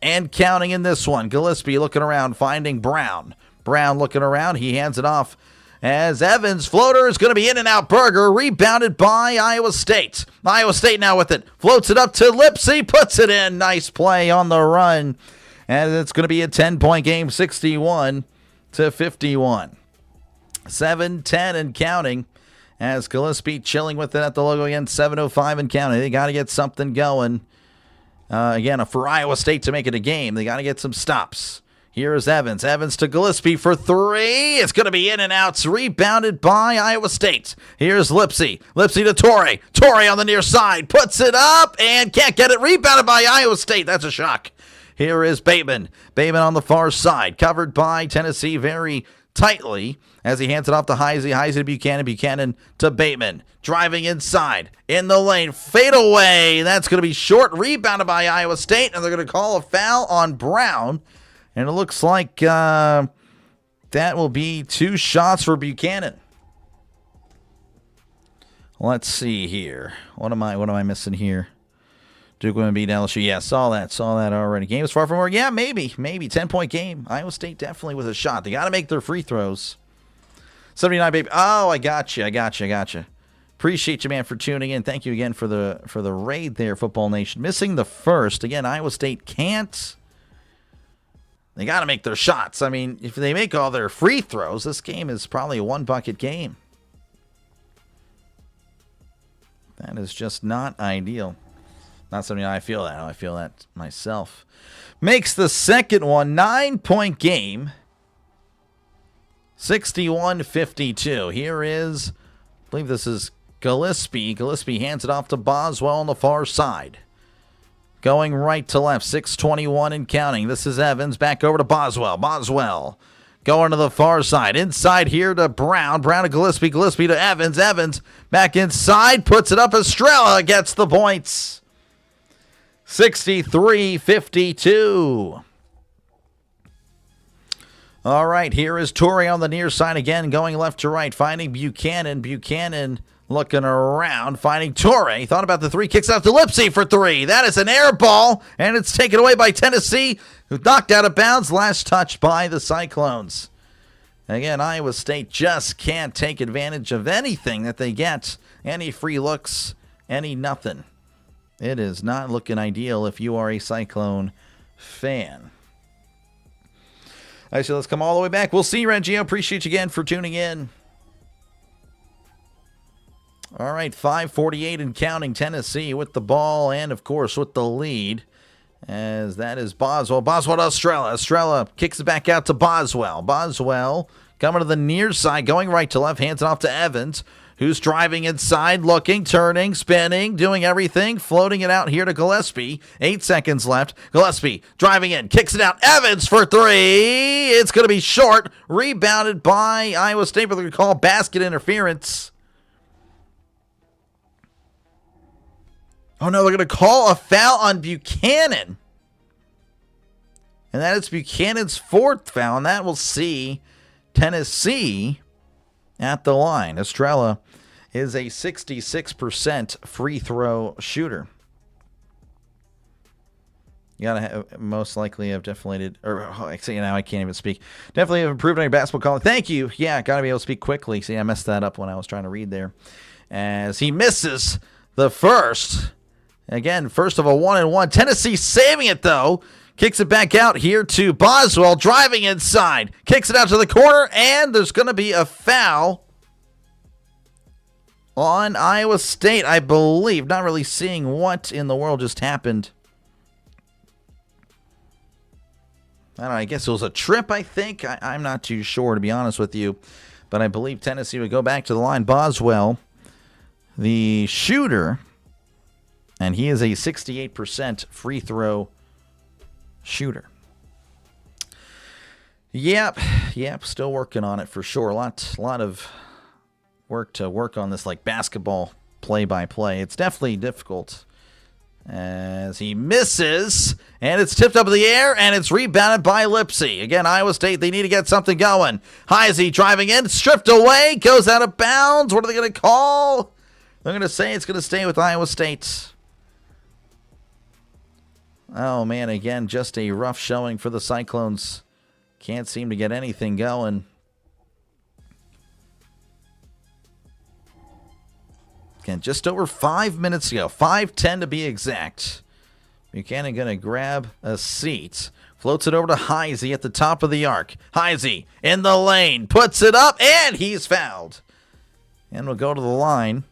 and counting in this one. Gillespie looking around, finding Brown. Brown looking around. He hands it off as Evans. Floater is going to be in and out. Berger rebounded by Iowa State. Iowa State now with it. Floats it up to Lipsey. Puts it in. Nice play on the run. And it's going to be a 10-point game. 61-51. 7-10 and counting. As Gillespie chilling with it at the logo again. 7:05 and counting. They got to get something going. Again, for Iowa State to make it a game, they got to get some stops. Here is Evans. Evans to Gillespie for 3. It's going to be in and out. It's rebounded by Iowa State. Here's Lipsey. Lipsey to Torrey. Torrey on the near side. Puts it up and can't get it. Rebounded by Iowa State. That's a shock. Here is Bateman. Bateman on the far side. Covered by Tennessee very tightly as he hands it off to Heisey. Heisey to Buchanan. Buchanan to Bateman. Driving inside. In the lane. Fade away. That's going to be short. Rebounded by Iowa State. And they're going to call a foul on Brown. And it looks like that will be 2 shots for Buchanan. Let's see here. What am I missing here? Duke going to beat LSU. Yeah, saw that already. Game is far from over. Yeah, maybe. 10-point game. Iowa State definitely with a shot. They got to make their free throws. 79, baby. Oh, I got you. Appreciate you, man, for tuning in. Thank you again for the raid there, Football Nation. Missing the first. Again, Iowa State can't They got to make their shots. I mean, if they make all their free throws, this game is probably a one-bucket game. That is just not ideal. Not something I feel that. I feel that myself. Makes the second one 9-point game. 61-52. Here is, I believe this is Gillespie. Gillespie hands it off to Boswell on the far side. Going right to left, 6:21 and counting. This is Evans, back over to Boswell. Boswell going to the far side. Inside here to Brown. Brown to Gillespie. Gillespie to Evans. Evans back inside, puts it up. Estrella gets the points. 63-52. All right, here is Torrey on the near side again, going left to right, finding Buchanan. Buchanan looking around, finding Torrey. Thought about the three, kicks out to Lipsey for three. That is an air ball, and it's taken away by Tennessee, who knocked out of bounds. Last touch by the Cyclones. Again, Iowa State just can't take advantage of anything that they get. Any free looks, any nothing. It is not looking ideal if you are a Cyclone fan. All right, so let's come all the way back. We'll see you, Reggio. Appreciate you again for tuning in. All right, 5:48 and counting. Tennessee with the ball and, of course, with the lead. As that is Boswell. Boswell to Estrella. Estrella kicks it back out to Boswell. Boswell coming to the near side, going right to left, hands it off to Evans, who's driving inside, looking, turning, spinning, doing everything, floating it out here to Gillespie. 8 seconds left. Gillespie driving in, kicks it out. Evans for three. It's going to be short. Rebounded by Iowa State, but they're going to call basket interference. Oh, no, they're going to call a foul on Buchanan. And that is Buchanan's fourth foul, and that will see Tennessee at the line. Estrella is a 66% free throw shooter. You gotta have, most likely have deflated, or actually now I can't even speak. Definitely have improved on your basketball calling. Thank you. Yeah, gotta be able to speak quickly. See, I messed that up when I was trying to read there. As he misses the first. Again, first of a 1-and-1. Tennessee saving it though. Kicks it back out here to Boswell, driving inside. Kicks it out to the corner, and there's going to be a foul on Iowa State, I believe. Not really seeing what in the world just happened. I don't know, I guess it was a trip, I think. I'm not too sure, to be honest with you. But I believe Tennessee would go back to the line. Boswell, the shooter, and he is a 68% free throw shooter. Yep, still working on it for sure. A lot of work to work on this, like basketball play-by-play. It's definitely difficult. As he misses, and it's tipped up in the air, and it's rebounded by Lipsey. Again, Iowa State, they need to get something going. Heisey driving in, stripped away, goes out of bounds. What are they going to call? They're going to say it's going to stay with Iowa State. Oh, man, again, just a rough showing for the Cyclones. Can't seem to get anything going. Again, just over 5 minutes to go. 5:10 to be exact. Buchanan going to grab a seat. Floats it over to Heisey at the top of the arc. Heisey in the lane. Puts it up, and he's fouled. And we'll go to the line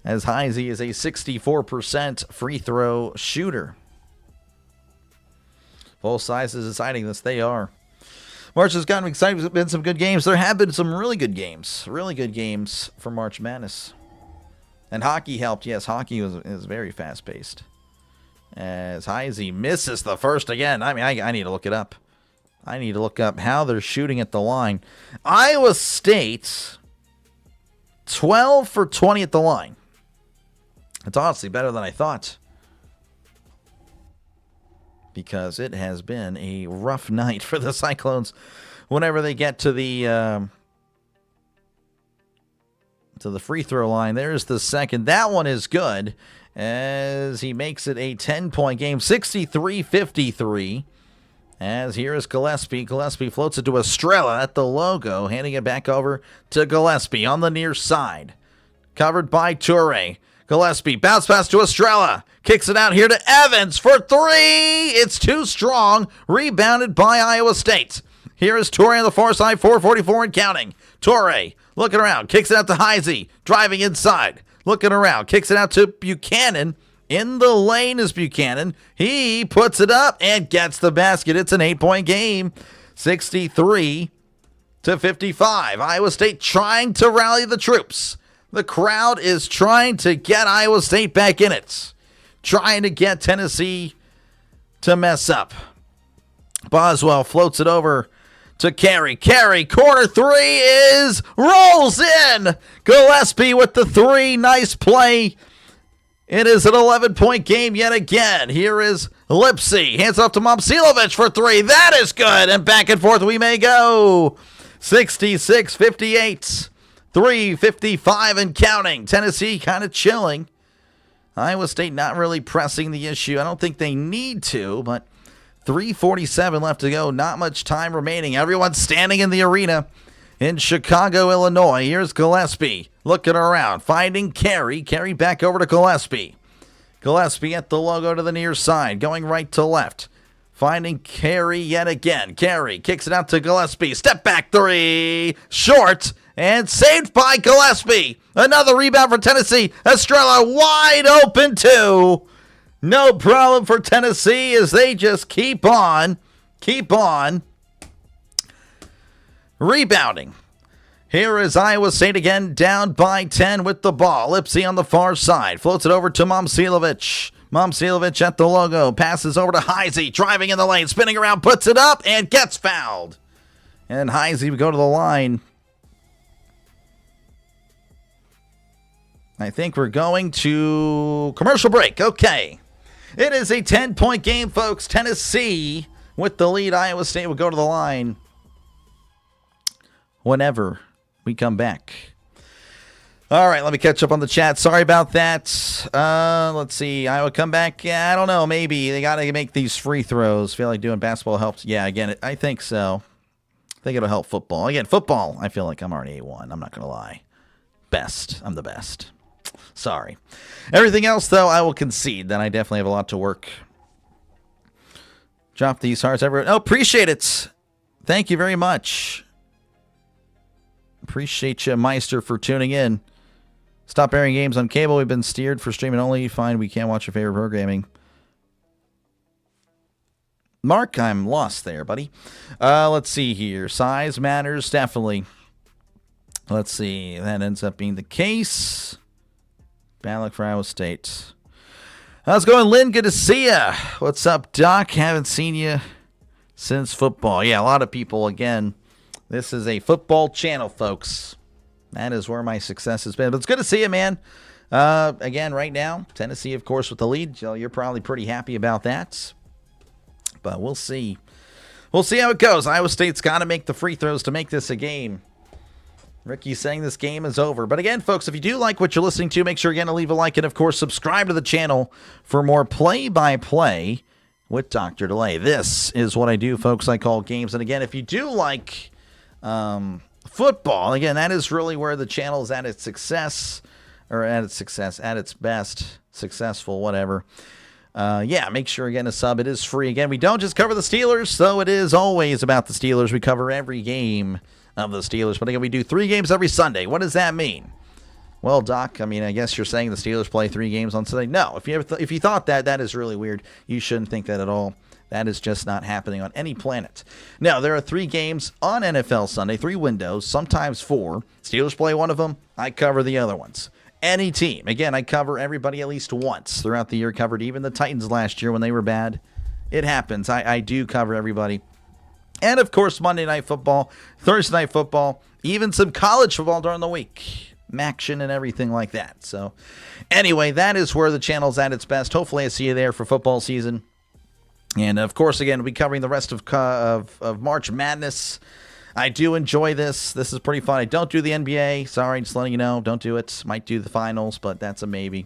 as Heisey is a 64% free throw shooter. Both sides is deciding this. They are. March has gotten excited. There's been some good games. There have been some really good games. Really good games for March Madness. And hockey helped. Yes, hockey is very fast-paced. As Heisey misses the first again. I mean, I need to look it up. I need to look up how they're shooting at the line. Iowa State, 12 for 20 at the line. It's honestly better than I thought. Because it has been a rough night for the Cyclones whenever they get to the free throw line. There's the second. That one is good as he makes it a 10-point game, 63-53. As here is Gillespie. Gillespie floats it to Estrella at the logo, handing it back over to Gillespie on the near side. Covered by Toure. Gillespie, bounce pass to Estrella. Kicks it out here to Evans for three. It's too strong. Rebounded by Iowa State. Here is Torrey on the far side, 4:44 and counting. Torrey looking around, kicks it out to Heisey, driving inside, looking around, kicks it out to Buchanan. In the lane is Buchanan. He puts it up and gets the basket. It's an 8-point game, 63-55. Iowa State trying to rally the troops. The crowd is trying to get Iowa State back in it, trying to get Tennessee to mess up. Boswell floats it over to Carey. Carey, corner three rolls in. Gillespie with the three. Nice play. It is an 11-point game yet again. Here is Lipsy. Hands off to Momcilovic for three. That is good. And back and forth we may go. 66-58. 3:55 and counting. Tennessee kind of chilling. Iowa State not really pressing the issue. I don't think they need to, but 3:47 left to go. Not much time remaining. Everyone's standing in the arena in Chicago, Illinois. Here's Gillespie looking around, finding Carey. Carey back over to Gillespie. Gillespie at the logo to the near side, going right to left. Finding Carey yet again. Carey kicks it out to Gillespie. Step back three. Short. And saved by Gillespie. Another rebound for Tennessee. Estrella wide open too. No problem for Tennessee as they just keep on rebounding. Here is Iowa State again, down by 10 with the ball. Lipsy on the far side. Floats it over to Momcilovic. Momcilovic at the logo. Passes over to Heisey. Driving in the lane. Spinning around. Puts it up and gets fouled. And Heisey would go to the line. I think we're going to commercial break. Okay. It is a 10-point game, folks. Tennessee with the lead. Iowa State will go to the line whenever we come back. All right, let me catch up on the chat. Sorry about that. Let's see. Iowa come back. Yeah, I don't know. Maybe. They got to make these free throws. Feel like doing basketball helps. Yeah, again, I think so. I think it'll help football. Again, football, I feel like I'm already A1. I'm not going to lie. Best. I'm the best. Sorry. Everything else, though, I will concede that I definitely have a lot to work. Drop these hearts everywhere. Oh, appreciate it. Thank you very much. Appreciate you, Meister, for tuning in. Stop airing games on cable. We've been steered for streaming only. Fine, we can't watch your favorite programming. Mark, I'm lost there, buddy. Let's see here. Size matters, definitely. Let's see. That ends up being the case. Bad luck for Iowa State. How's it going, Lynn? Good to see ya. What's up, Doc? Haven't seen you since football. Yeah, a lot of people, again. This is a football channel, folks. That is where my success has been. But it's good to see you, man. Again, right now, Tennessee, of course, with the lead. You're probably pretty happy about that. But we'll see. We'll see how it goes. Iowa State's got to make the free throws to make this a game. Ricky's saying this game is over. But again, folks, if you do like what you're listening to, make sure again to leave a like and, of course, subscribe to the channel for more play-by-play with Dr. Delay. This is what I do, folks. I call games. And again, if you do like football, again, that is really where the channel is at its success, or at its best, successful, whatever. Yeah, make sure, again, to sub. It is free. Again, we don't just cover the Steelers, though it is always about the Steelers. We cover every game of the Steelers. But again, we do 3 games every Sunday. What does that mean? Well, Doc, I mean, I guess you're saying the Steelers play 3 games on Sunday. No, if you thought that, that is really weird. You shouldn't think that at all. That is just not happening on any planet. Now, there are 3 games on NFL Sunday, 3 windows, sometimes 4. Steelers play one of them. I cover the other ones. Any team. Again, I cover everybody at least once throughout the year. Covered even the Titans last year when they were bad. It happens. I do cover everybody. And, of course, Monday Night Football, Thursday Night Football, even some college football during the week. Maction and everything like that. So, anyway, that is where the channel's at its best. Hopefully I see you there for football season. And, of course, again, we'll be covering the rest of March Madness. I do enjoy this. This is pretty fun. I don't do the NBA. Sorry, just letting you know. Don't do it. Might do the finals, but that's a maybe.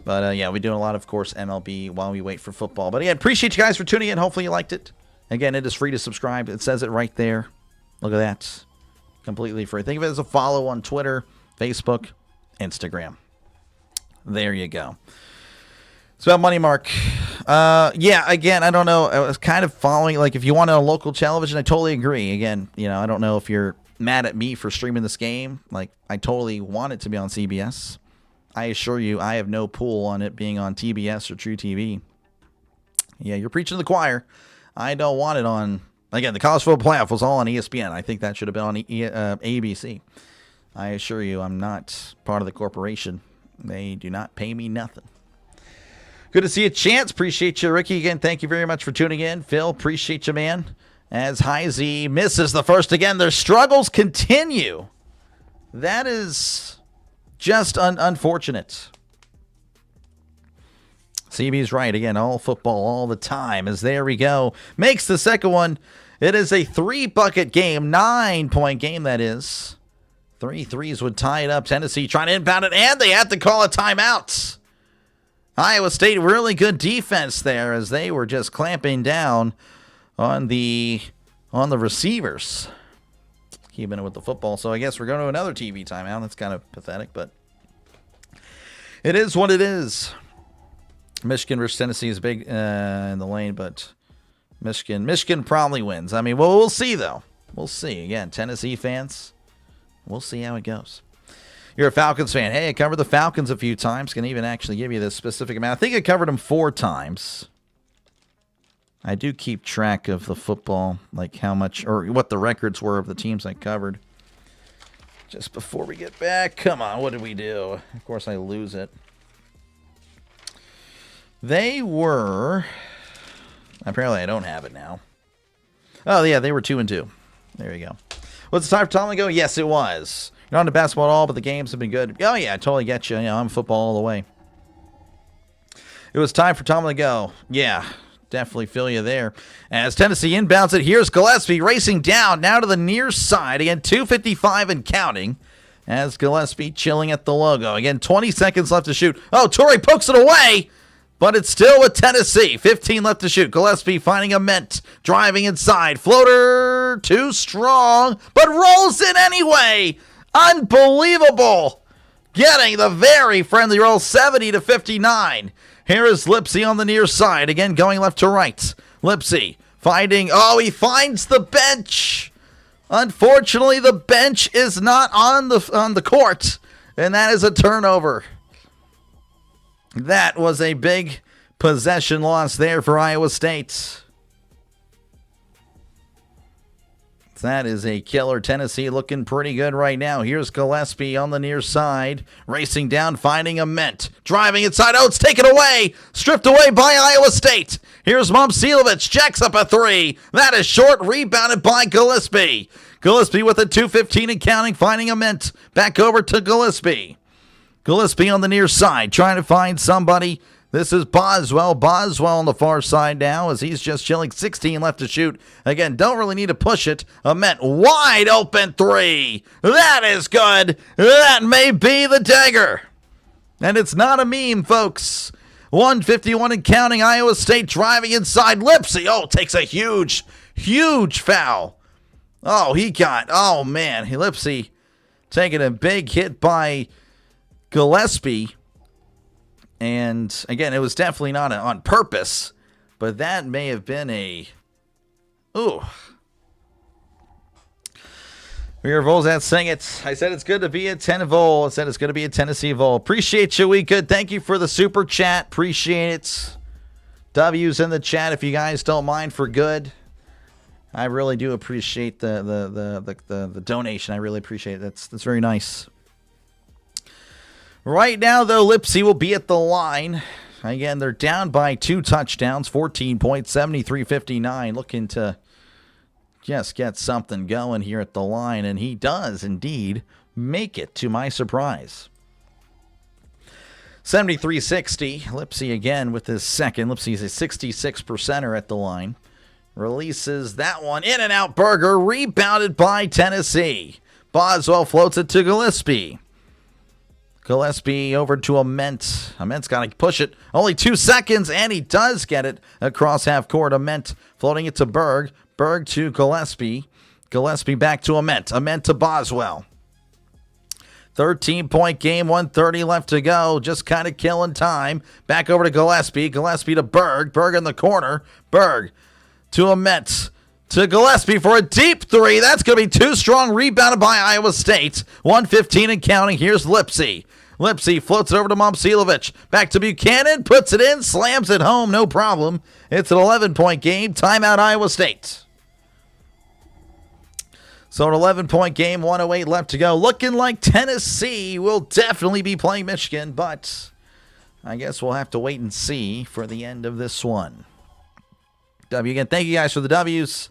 But, yeah, we're doing a lot, of course, MLB while we wait for football. But, again, appreciate you guys for tuning in. Hopefully you liked it. Again, it is free to subscribe. It says it right there. Look at that. Completely free. Think of it as a follow on Twitter, Facebook, Instagram. There you go. So about Money Mark. Yeah, again, I don't know. I was kind of following, like, if you want a local television, I totally agree. Again, I don't know if you're mad at me for streaming this game. Like, I totally want it to be on CBS. I assure you, I have no pull on it being on TBS or True TV. Yeah, you're preaching to the choir. I don't want it on. Again, the college football playoff was all on ESPN. I think that should have been on ABC. I assure you, I'm not part of the corporation. They do not pay me nothing. Good to see you, Chance. Appreciate you, Ricky. Again, thank you very much for tuning in. Phil, appreciate you, man. As Heisey misses the first again, their struggles continue. That is just unfortunate. CB's right. Again, all football all the time. As there we go. Makes the second one. It is a 3-bucket game. 9-point game, that is. 3 threes would tie it up. Tennessee trying to inbound it, and they have to call a timeout. Iowa State, really good defense there as they were just clamping down on the receivers. Keeping it with the football. So I guess we're going to another TV timeout. That's kind of pathetic, but it is what it is. Michigan versus Tennessee is big in the lane, but Michigan probably wins. I mean, well, we'll see, though. We'll see. Again, Tennessee fans, we'll see how it goes. You're a Falcons fan. Hey, I covered the Falcons a few times. Can even actually give you the specific amount. I think I covered them 4 times. I do keep track of the football, like how much or what the records were of the teams I covered. Just before we get back, come on, what did we do? Of course, I lose it. They were. Apparently, I don't have it now. Oh yeah, they were 2-2. There you go. Was it time for Tom to go? Yes, it was. You're not into basketball at all, but the games have been good. Oh, yeah, I totally get you. I'm football all the way. It was time for Tom to go. Yeah, definitely feel you there. As Tennessee inbounds it, here's Gillespie racing down now to the near side. Again, 2:55 and counting. As Gillespie chilling at the logo. Again, 20 seconds left to shoot. Oh, Torrey pokes it away, but it's still with Tennessee. 15 left to shoot. Gillespie finding a Ment. Driving inside. Floater too strong, but rolls in anyway. Unbelievable. Getting the very friendly roll, 70-59. Here is Lipsy on the near side. Again, going left to right. Lipsy finding, he finds the bench. Unfortunately, the bench is not on the court, and that is a turnover. That was a big possession loss there for Iowa State. That is a killer. Tennessee looking pretty good right now. Here's Gillespie on the near side. Racing down, finding a Ment. Driving inside. Oh, it's taken away. Stripped away by Iowa State. Here's Momcilovic. Jacks up a 3. That is short. Rebounded by Gillespie. Gillespie with a 2:15 and counting. Finding a Ment. Back over to Gillespie. Gillespie on the near side. Trying to find somebody. This is Boswell. Boswell on the far side now as he's just chilling. 16 left to shoot. Again, don't really need to push it. A Ment wide open 3. That is good. That may be the dagger. And it's not a meme, folks. 1:51 and counting. Iowa State driving inside. Lipsy, takes a huge, huge foul. Man. Lipsy taking a big hit by Gillespie. And, again, it was definitely not on purpose, but that may have been a... Ooh. We are Volzat saying it. I said it's good to be a Tenneville. I said it's good to be a Tennessee Vol. Appreciate you, we good. Thank you for the super chat. Appreciate it. W's in the chat if you guys don't mind for good. I really do appreciate the donation. I really appreciate it. That's very nice. Right now, though, Lipsy will be at the line. Again, they're down by 2 touchdowns, 14 points, 73-59. Looking to just get something going here at the line, and he does indeed make it, to my surprise. 73-60. Lipsy again with his second. Lipsy's a 66%er at the line. Releases that one in and out. Berger rebounded by Tennessee. Boswell floats it to Gillespie. Gillespie over to a Ment. A Ment's got to push it. Only 2 seconds, and he does get it across half court. A Ment floating it to Berg. Berg to Gillespie. Gillespie back to a Ment. A Ment to Boswell. 13-point game, 1:30 left to go. Just kind of killing time. Back over to Gillespie. Gillespie to Berg. Berg in the corner. Berg to Metz. To Gillespie for a deep three. That's going to be too strong. Rebounded by Iowa State. 1:15 and counting. Here's Lipsy. Lipsy floats it over to Momcilovic. Back to Buchanan. Puts it in. Slams it home. No problem. It's an 11-point game. Timeout Iowa State. So an 11-point game. 1:08 left to go. Looking like Tennessee will definitely be playing Michigan. But I guess we'll have to wait and see for the end of this one. W again. Thank you guys for the W's.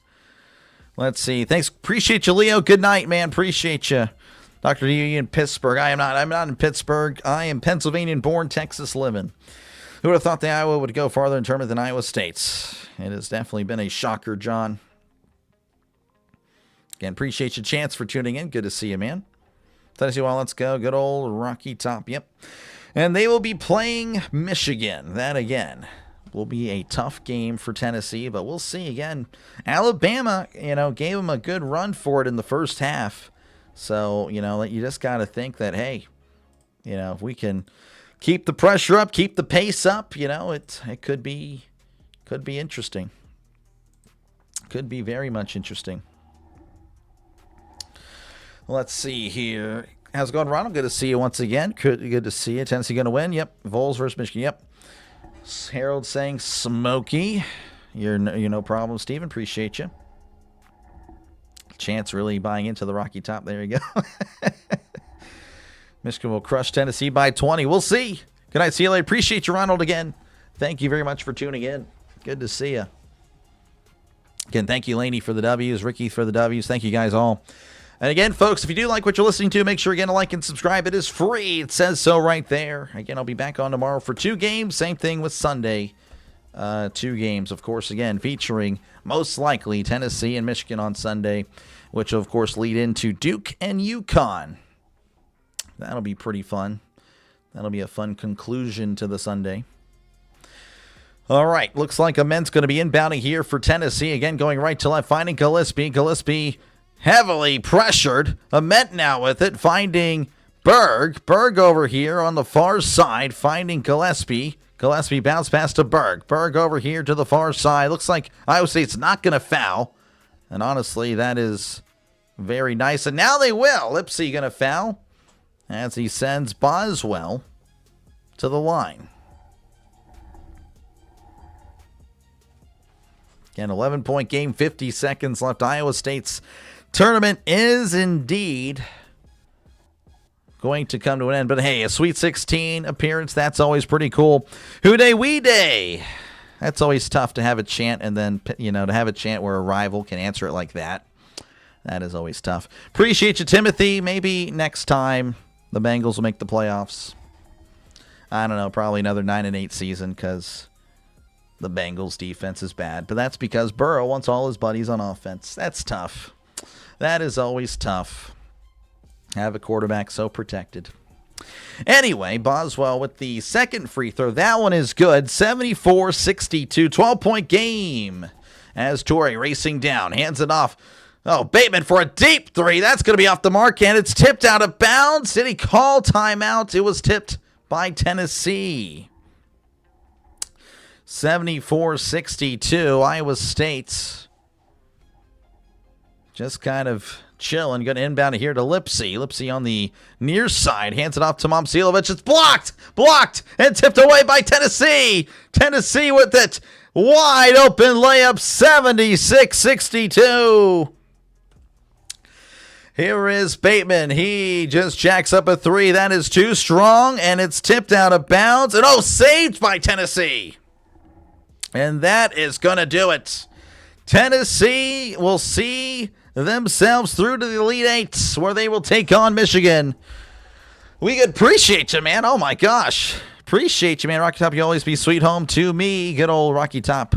Let's see. Thanks. Appreciate you, Leo. Good night, man. Appreciate you. Dr. D in Pittsburgh. I'm not in Pittsburgh. I am Pennsylvanian born, Texas living. Who would have thought the Iowa would go farther in tournament than Iowa State's? It has definitely been a shocker, John. Again, appreciate your chance for tuning in. Good to see you, man. Tennessee, well, let's go. Good old Rocky Top. Yep. And they will be playing Michigan. That again will be a tough game for Tennessee, but we'll see. Again, Alabama, gave them a good run for it in the first half. So, you just got to think that, hey, if we can keep the pressure up, keep the pace up, it could be interesting. Could be very much interesting. Let's see here. How's it going, Ronald? Good to see you once again. Good to see you. Tennessee going to win? Yep. Vols versus Michigan. Yep. Harold saying Smokey. You're no problem, Steven. Appreciate you. Chance really buying into the Rocky Top. There you go. Michigan will crush Tennessee by 20. We'll see. Good night. See you later. Appreciate you, Ronald, again. Thank you very much for tuning in. Good to see you. Again, thank you, Laney, for the W's. Ricky for the W's. Thank you guys all. And again, folks, if you do like what you're listening to, make sure again to like and subscribe. It is free. It says so right there. Again, I'll be back on tomorrow for 2 games. Same thing with Sunday. 2 games, of course, again, featuring most likely Tennessee and Michigan on Sunday, which will, of course, lead into Duke and UConn. That'll be pretty fun. That'll be a fun conclusion to the Sunday. All right, looks like Amen's going to be inbounding here for Tennessee. Again, going right to left, finding Gillespie. Gillespie heavily pressured. Ament now with it, finding Berg. Berg over here on the far side, finding Gillespie. Gillespie bounce pass to Berg. Berg over here to the far side. Looks like Iowa State's not going to foul. And honestly, that is very nice. And now they will. Lipsy going to foul as he sends Boswell to the line. Again, 11-point game, 50 seconds left. Iowa State's tournament is indeed going to come to an end. But hey, a Sweet 16 appearance, that's always pretty cool. Who Day We Day. That's always tough to have a chant and then, to have a chant where a rival can answer it like that. That is always tough. Appreciate you, Timothy. Maybe next time the Bengals will make the playoffs. I don't know, probably another 9-8 season because the Bengals defense is bad. But that's because Burrow wants all his buddies on offense. That's tough. That is always tough. Have a quarterback so protected. Anyway, Boswell with the second free throw. That one is good. 74-62. 12-point game. As Torrey racing down. Hands it off. Oh, Bateman for a deep three. That's going to be off the mark. And it's tipped out of bounds. Did he call timeout? It was tipped by Tennessee. 74-62. Iowa State just kind of chilling. Going to inbound it here to Lipsy. Lipsy on the near side. Hands it off to Momcilovic. It's blocked. Blocked. And tipped away by Tennessee. Tennessee with it. Wide open layup. 76-62. Here is Bateman. He just jacks up a three. That is too strong. And it's tipped out of bounds. And saved by Tennessee. And that is going to do it. Tennessee will see themselves through to the Elite Eight, where they will take on Michigan. We could appreciate you, man. Oh, my gosh. Appreciate you, man. Rocky Top, you always be sweet home to me. Good old Rocky Top.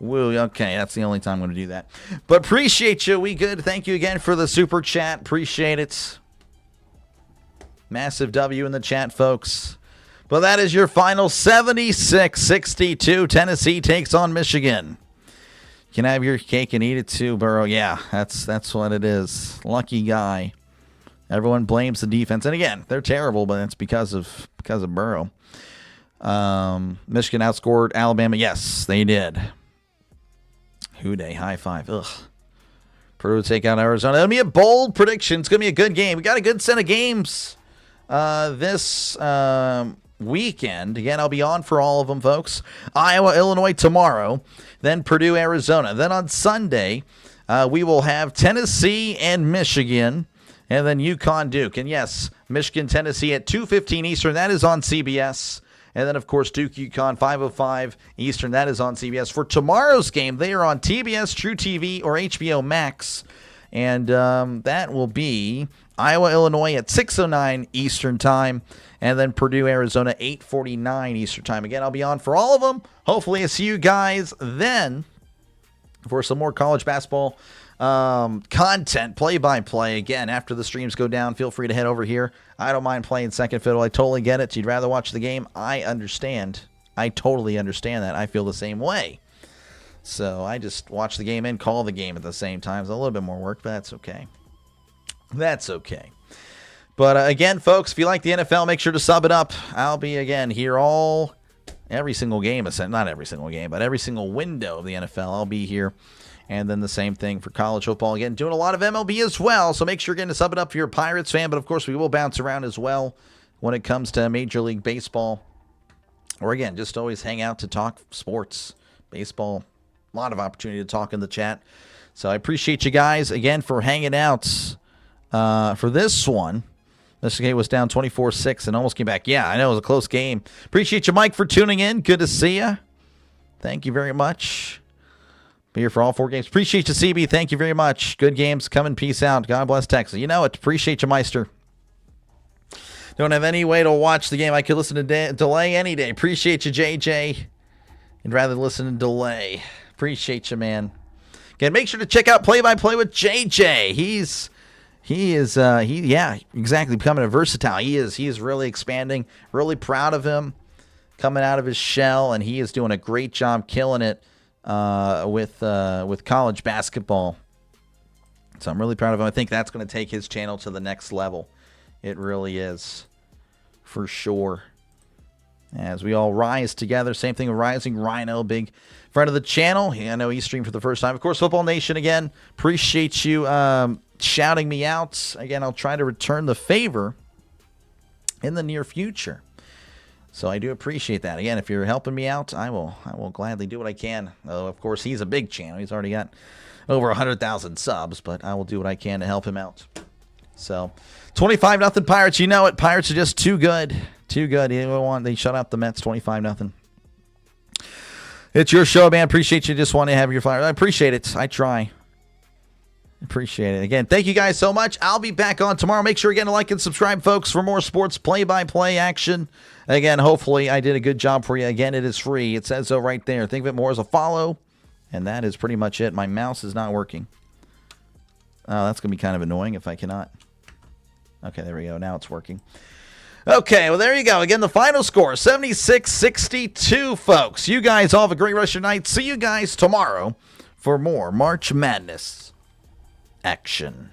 Woo, okay, that's the only time I'm going to do that. But appreciate you. We good. Thank you again for the super chat. Appreciate it. Massive W in the chat, folks. But that is your final 76-62. Tennessee takes on Michigan. You can have your cake and eat it too, Burrow. Yeah, that's what it is. Lucky guy. Everyone blames the defense. And again, they're terrible, but it's because of Burrow. Michigan outscored Alabama. Yes, they did. Houday, high five. Ugh. Purdue take out Arizona. It'll be a bold prediction. It's going to be a good game. We got a good set of games this weekend. Again, I'll be on for all of them, folks. Iowa, Illinois tomorrow. Then Purdue, Arizona. Then on Sunday, we will have Tennessee and Michigan. And then UConn, Duke. And yes, Michigan, Tennessee at 2:15 Eastern. That is on CBS. And then, of course, Duke, UConn, 5:05 Eastern. That is on CBS. For tomorrow's game, they are on TBS, True TV, or HBO Max. And that will be Iowa, Illinois at 6:09 Eastern Time. And then Purdue, Arizona, 8:49 Eastern Time. Again, I'll be on for all of them. Hopefully, I see you guys then for some more college basketball content, play-by-play. Again, after the streams go down, feel free to head over here. I don't mind playing second fiddle. I totally get it. You'd rather watch the game. I understand. I totally understand that. I feel the same way. So I just watch the game and call the game at the same time. It's a little bit more work, but that's okay. That's okay. But again, folks, if you like the NFL, make sure to sub it up. I'll be, again, here every single game. Not every single game, but every single window of the NFL. I'll be here. And then the same thing for college football. Again, doing a lot of MLB as well. So make sure you're getting to sub it up if you're a Pirates fan. But, of course, we will bounce around as well when it comes to Major League Baseball. Or, again, just always hang out to talk sports, baseball. A lot of opportunity to talk in the chat. So I appreciate you guys, again, for hanging out for this one. This game was down 24-6 and almost came back. Yeah, I know it was a close game. Appreciate you, Mike, for tuning in. Good to see you. Thank you very much. Be here for all 4 games. Appreciate you, CB. Thank you very much. Good games coming. Peace out. God bless Texas. You know it. Appreciate you, Meister. Don't have any way to watch the game. I could listen to delay any day. Appreciate you, JJ. I'd rather listen to delay. Appreciate you, man. Again, make sure to check out Play-by-Play with JJ. He is exactly, becoming a versatile. He is really expanding. Really proud of him coming out of his shell, and he is doing a great job killing it with college basketball. So I'm really proud of him. I think that's going to take his channel to the next level. It really is, for sure. As we all rise together. Same thing with Rising Rhino, big friend of the channel. I know he streamed for the first time. Of course, Football Nation, again, appreciate you shouting me out. Again, I'll try to return the favor in the near future. So I do appreciate that. Again, if you're helping me out, I will gladly do what I can. Of course, he's a big channel. He's already got over 100,000 subs, but I will do what I can to help him out. So 25-0 Pirates. You know it. Pirates are just too good. Too good. They shut out the Mets 25-0. It's your show, man. Appreciate you. Just want to have your fire. I appreciate it. I try. Appreciate it. Again, thank you guys so much. I'll be back on tomorrow. Make sure again to like and subscribe, folks, for more sports play-by-play action. Again, hopefully I did a good job for you. Again, it is free. It says so right there. Think of it more as a follow, and that is pretty much it. My mouse is not working. Oh, that's going to be kind of annoying if I cannot. Okay, there we go. Now it's working. Okay, well, there you go. Again, the final score, 76-62, folks. You guys all have a great rest of your night. See you guys tomorrow for more March Madness action.